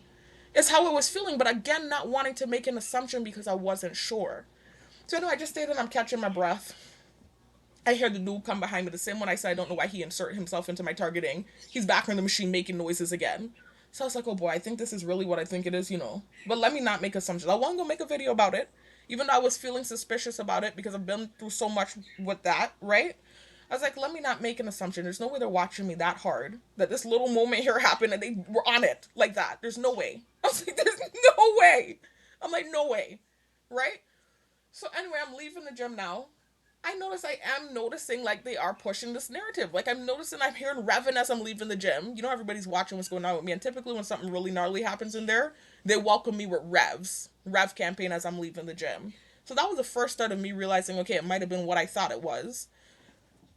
It's how I was feeling, but again, not wanting to make an assumption because I wasn't sure. So anyway, I just stayed and I'm catching my breath. I hear the dude come behind me, the same one I said I don't know why he inserted himself into my targeting. He's back in the machine making noises again. So I was like, oh boy, I think this is really what I think it is, you know. But let me not make assumptions. I want to go make a video about it, even though I was feeling suspicious about it because I've been through so much with that, right? I was like, let me not make an assumption. There's no way they're watching me that hard that this little moment here happened and they were on it like that. There's no way. I was like, there's no way. I'm like, no way, right? So anyway, I'm leaving the gym now. I am noticing like they are pushing this narrative. Like I'm hearing revving as I'm leaving the gym. You know, everybody's watching what's going on with me. And typically when something really gnarly happens in there, they welcome me with rev campaign as I'm leaving the gym. So that was the first start of me realizing, okay, it might have been what I thought it was.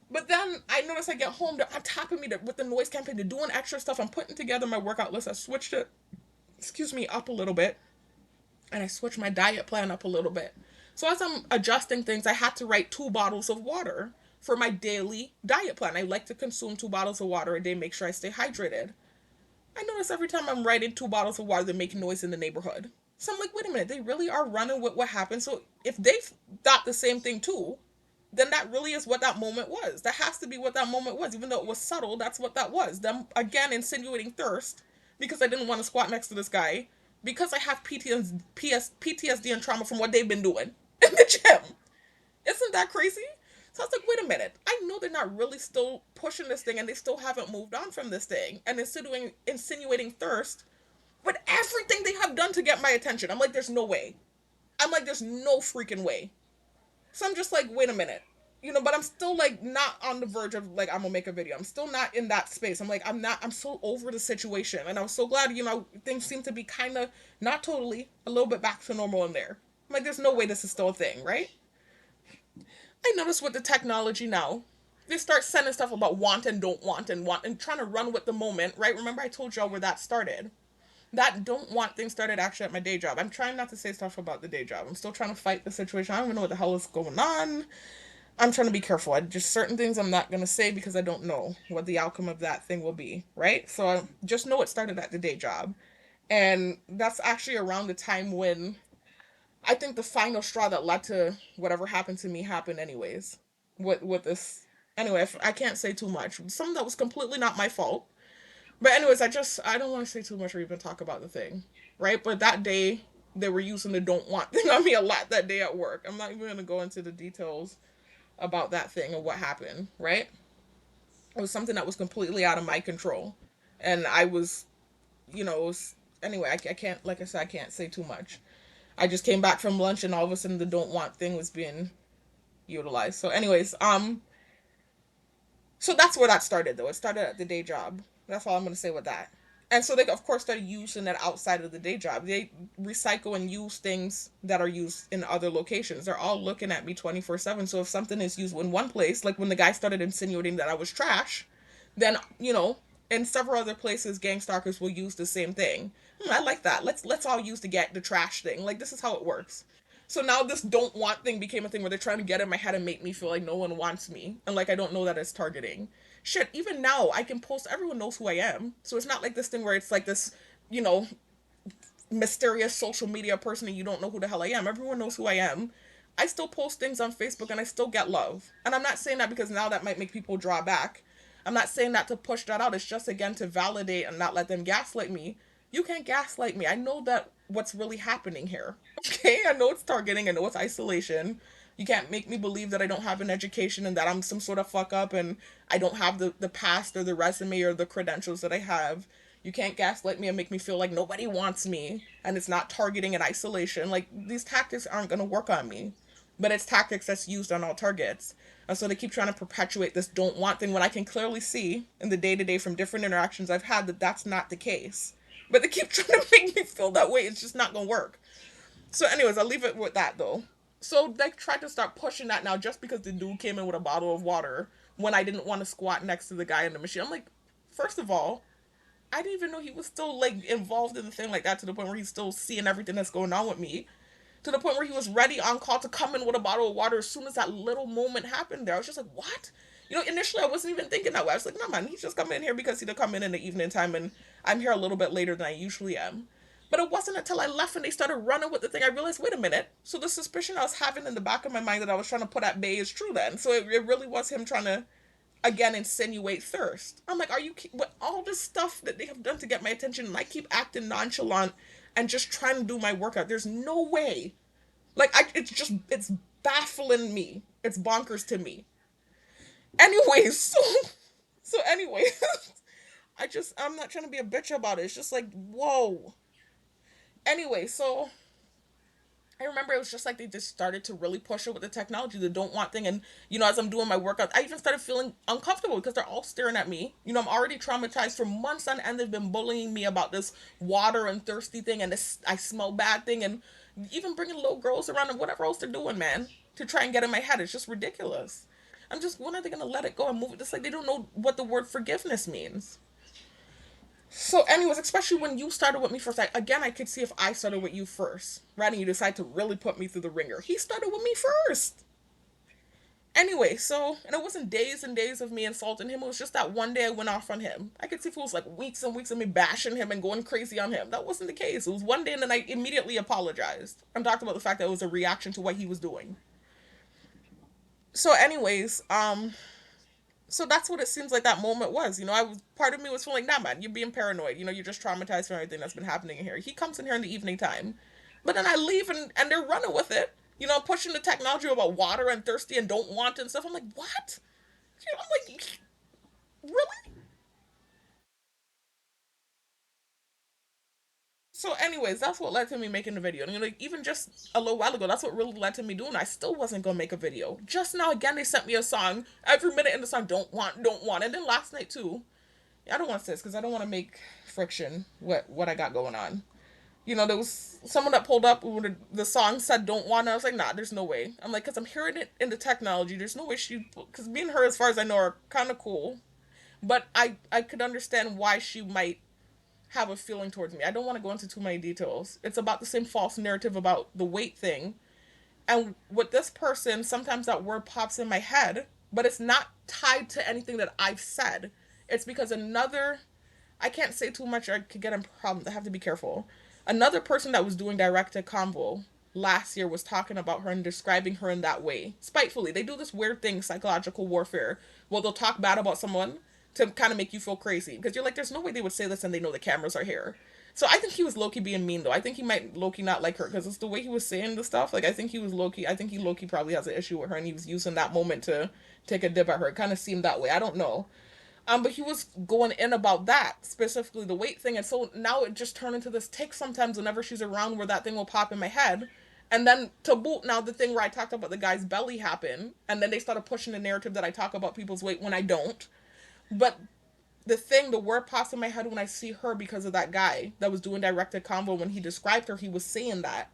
But then I noticed I get home, they're on top of me with the noise campaign. They're doing extra stuff. I'm putting together my workout list. I switched it, up a little bit. And I switched my diet plan up a little bit. So as I'm adjusting things, I had to write 2 bottles of water for my daily diet plan. I like to consume 2 bottles of water a day, make sure I stay hydrated. I notice every time I'm writing 2 bottles of water, they're making noise in the neighborhood. So I'm like, wait a minute, they really are running with what happened. So if they thought the same thing too, then that really is what that moment was. That has to be what that moment was. Even though it was subtle, that's what that was. Them, again, insinuating thirst because I didn't want to squat next to this guy because I have PTSD and trauma from what they've been doing in the gym. Isn't that crazy? So I was like, wait a minute. I know they're not really still pushing this thing and they still haven't moved on from this thing and insinuating thirst with everything they have done to get my attention. I'm like, there's no way. I'm like, there's no freaking way. So I'm just like, wait a minute. You know, but I'm still like not on the verge of like, I'm gonna make a video. I'm still not in that space. I'm so over the situation. And I was so glad, you know, things seem to be kind of, not totally, a little bit back to normal in there. I'm like, there's no way this is still a thing, right? I notice with the technology now, they start sending stuff about want and don't want and trying to run with the moment, right? Remember I told y'all where that started. That don't want thing started actually at my day job. I'm trying not to say stuff about the day job. I'm still trying to fight the situation. I don't even know what the hell is going on. I'm trying to be careful. Just certain things I'm not going to say because I don't know what the outcome of that thing will be, right? So I just know it started at the day job. And that's actually around the time when I think the final straw that led to whatever happened to me happened anyways. With this. Anyway, I can't say too much. Something that was completely not my fault. But anyways, I don't want to say too much or even talk about the thing, right? But that day, they were using the don't want thing on me a lot that day at work. I'm not even going to go into the details about that thing and what happened, right? It was something that was completely out of my control. And I was, you know, anyway, I can't, like I said, I can't say too much. I just came back from lunch and all of a sudden the don't want thing was being utilized. So anyways, so that's where that started though. It started at the day job. That's all I'm going to say with that. And so they, of course, started using it outside of the day job. They recycle and use things that are used in other locations. They're all looking at me 24/7. So if something is used in one place, like when the guy started insinuating that I was trash, then, you know, in several other places, gang stalkers will use the same thing. I like that. Let's all use the trash thing. Like, this is how it works. So now this don't want thing became a thing where they're trying to get in my head and make me feel like no one wants me. And like I don't know that it's targeting. Shit, even now I can post, everyone knows who I am. So it's not like this thing where it's like this, you know, mysterious social media person and you don't know who the hell I am. Everyone knows who I am. I still post things on Facebook and I still get love. And I'm not saying that because now that might make people draw back. I'm not saying that to push that out. It's just, again, to validate and not let them gaslight me. You can't gaslight me. I know that what's really happening here. Okay? I know it's targeting. I know it's isolation. You can't make me believe that I don't have an education and that I'm some sort of fuck up and I don't have the past or the resume or the credentials that I have. You can't gaslight me and make me feel like nobody wants me and it's not targeting and isolation. Like, these tactics aren't going to work on me. But it's tactics that's used on all targets. And so they keep trying to perpetuate this don't want thing when I can clearly see in the day to day from different interactions I've had that that's not the case. But they keep trying to make me feel that way. It's just not going to work. So, anyways, I'll leave it with that though. So they tried to start pushing that now just because the dude came in with a bottle of water when I didn't want to squat next to the guy in the machine. I'm like, first of all, I didn't even know he was still like involved in the thing like that to the point where he's still seeing everything that's going on with me. To the point where he was ready on call to come in with a bottle of water as soon as that little moment happened there. I was just like, what? Initially I wasn't even thinking that way. I was like, no man, he's just coming in here because he'd come in the evening time and I'm here a little bit later than I usually am. But it wasn't until I left and they started running with the thing I realized, wait a minute. So the suspicion I was having in the back of my mind that I was trying to put at bay is true then. So it really was him trying to, again, insinuate thirst. I'm like, are you, with all this stuff that they have done to get my attention and I keep acting nonchalant and just trying to do my workout, there's no way. Like, it's baffling me. It's bonkers to me. Anyways, anyways, I'm not trying to be a bitch about it. It's just like, whoa. Anyway, so I remember it was just like they just started to really push it with the technology, the don't want thing. And, as I'm doing my workout, I even started feeling uncomfortable because they're all staring at me. I'm already traumatized for months on end. They've been bullying me about this water and thirsty thing and this I smell bad thing and even bringing little girls around and whatever else they're doing, man, to try and get in my head. It's just ridiculous. I'm just, when are they going to let it go and move it? Just like they don't know what the word forgiveness means. So, anyways, especially when you started with me first, I could see if I started with you first, right? And you decide to really put me through the ringer. He started with me first. Anyway, so, and it wasn't days and days of me insulting him. It was just that one day I went off on him. I could see if it was like weeks and weeks of me bashing him and going crazy on him. That wasn't the case. It was one day and then I immediately apologized and talked about the fact that it was a reaction to what he was doing. So, anyways, so that's what it seems like that moment was. I was, part of me was feeling, nah, man, you're being paranoid. You're just traumatized from everything that's been happening in here. He comes in here in the evening time, but then I leave and they're running with it. Pushing the technology about water and thirsty and don't want and stuff. I'm like, what? I'm like, really? So, anyways, that's what led to me making the video. And, like, even just a little while ago, that's what really led to me doing. I still wasn't gonna make a video. Just now, again, they sent me a song. Every minute in the song, don't want, don't want. And then last night too. I don't want to say this because I don't want to make friction what I got going on. There was someone that pulled up when the song said "Don't Want." I was like, nah, there's no way. I'm like, because I'm hearing it in the technology. There's no way because me and her, as far as I know, are kind of cool. But I could understand why she might have a feeling towards me. I don't want to go into too many details. It's about the same false narrative about the weight thing. And with this person, sometimes that word pops in my head, but it's not tied to anything that I've said. It's because I can't say too much or I could get in problems. I have to be careful. Another person that was doing direct to convo last year was talking about her and describing her in that way. Spitefully. They do this weird thing, psychological warfare. Well, they'll talk bad about someone to kind of make you feel crazy. Because you're like, there's no way they would say this and they know the cameras are here. So I think he was low-key being mean, though. I think he might low-key not like her because it's the way he was saying the stuff. Like, I think he low-key probably has an issue with her and he was using that moment to take a dip at her. It kind of seemed that way. I don't know. But he was going in about that, specifically the weight thing. And so now it just turned into this tick sometimes whenever she's around where that thing will pop in my head. And then to boot, now the thing where I talked about the guy's belly happened. And then they started pushing the narrative that I talk about people's weight when I don't. But the word pops in my head when I see her because of that guy that was doing directed convo. When he described her, he was saying that.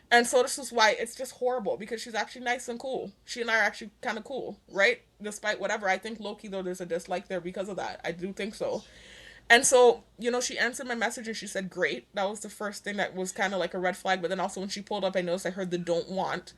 And so this is why it's just horrible because she's actually nice and cool. She and I are actually kind of cool, right? Despite whatever. I think low-key though there's a dislike there because of that. I do think so. And so, she answered my message and she said, great. That was the first thing that was kind of like a red flag. But then also when she pulled up, I noticed I heard the don't want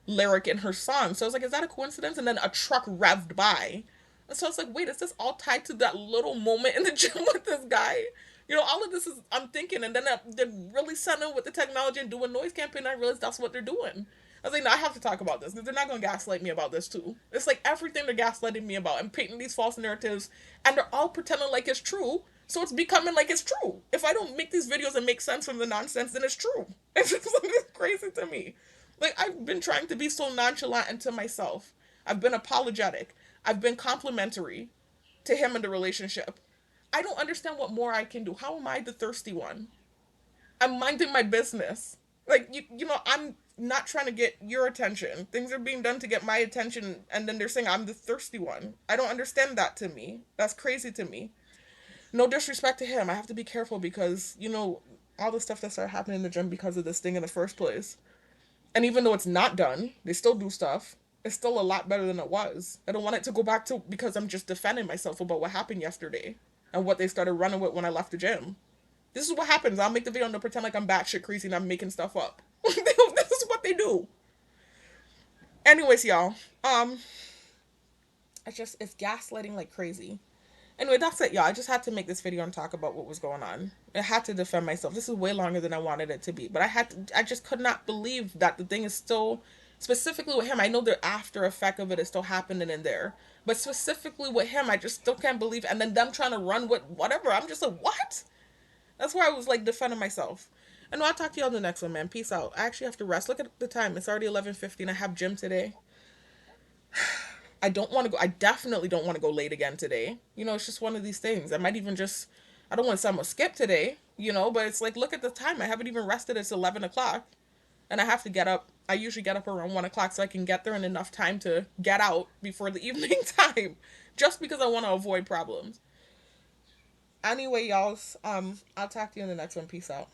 lyric in her song. So I was like, is that a coincidence? And then a truck revved by. And so I was like, wait, is this all tied to that little moment in the gym with this guy? All of this is, I'm thinking, and then they're really setting with the technology and doing noise campaign, and I realized that's what they're doing. I was like, no, I have to talk about this, because they're not going to gaslight me about this, too. It's like everything they're gaslighting me about, and painting these false narratives, and they're all pretending like it's true, so it's becoming like it's true. If I don't make these videos and make sense from the nonsense, then it's true. It's just like, it's crazy to me. Like, I've been trying to be so nonchalant and to myself. I've been apologetic. I've been complimentary to him in the relationship. I don't understand what more I can do. How am I the thirsty one? I'm minding my business. Like, I'm not trying to get your attention. Things are being done to get my attention, and then they're saying I'm the thirsty one. I don't understand that to me. That's crazy to me. No disrespect to him. I have to be careful because, all the stuff that started happening in the gym because of this thing in the first place. And even though it's not done, they still do stuff. It's still a lot better than it was. I don't want it to go back to because I'm just defending myself about what happened yesterday and what they started running with when I left the gym. This is what happens. I'll make the video and they'll pretend like I'm batshit crazy and I'm making stuff up. This is what they do. Anyways, y'all. It's gaslighting like crazy. Anyway, that's it, y'all. I just had to make this video and talk about what was going on. I had to defend myself. This is way longer than I wanted it to be, but I just could not believe that the thing is still, specifically with him. I know the after effect of it is still happening in there, but specifically with him, I just still can't believe. And then them trying to run with whatever. I'm just like, what? That's why I was like defending myself. I know I'll talk to y'all in the next one, man. Peace out. I actually have to rest. Look at the time. It's already 11:50 and I have gym today. I don't want to go. I definitely don't want to go late again today. It's just one of these things. I might even just, I don't want to say I'm going to skip today, but it's like, look at the time. I haven't even rested. It's 11 o'clock and I have to get up. I usually get up around 1 o'clock so I can get there in enough time to get out before the evening time, just because I want to avoid problems. Anyway, y'all, I'll talk to you in the next one. Peace out.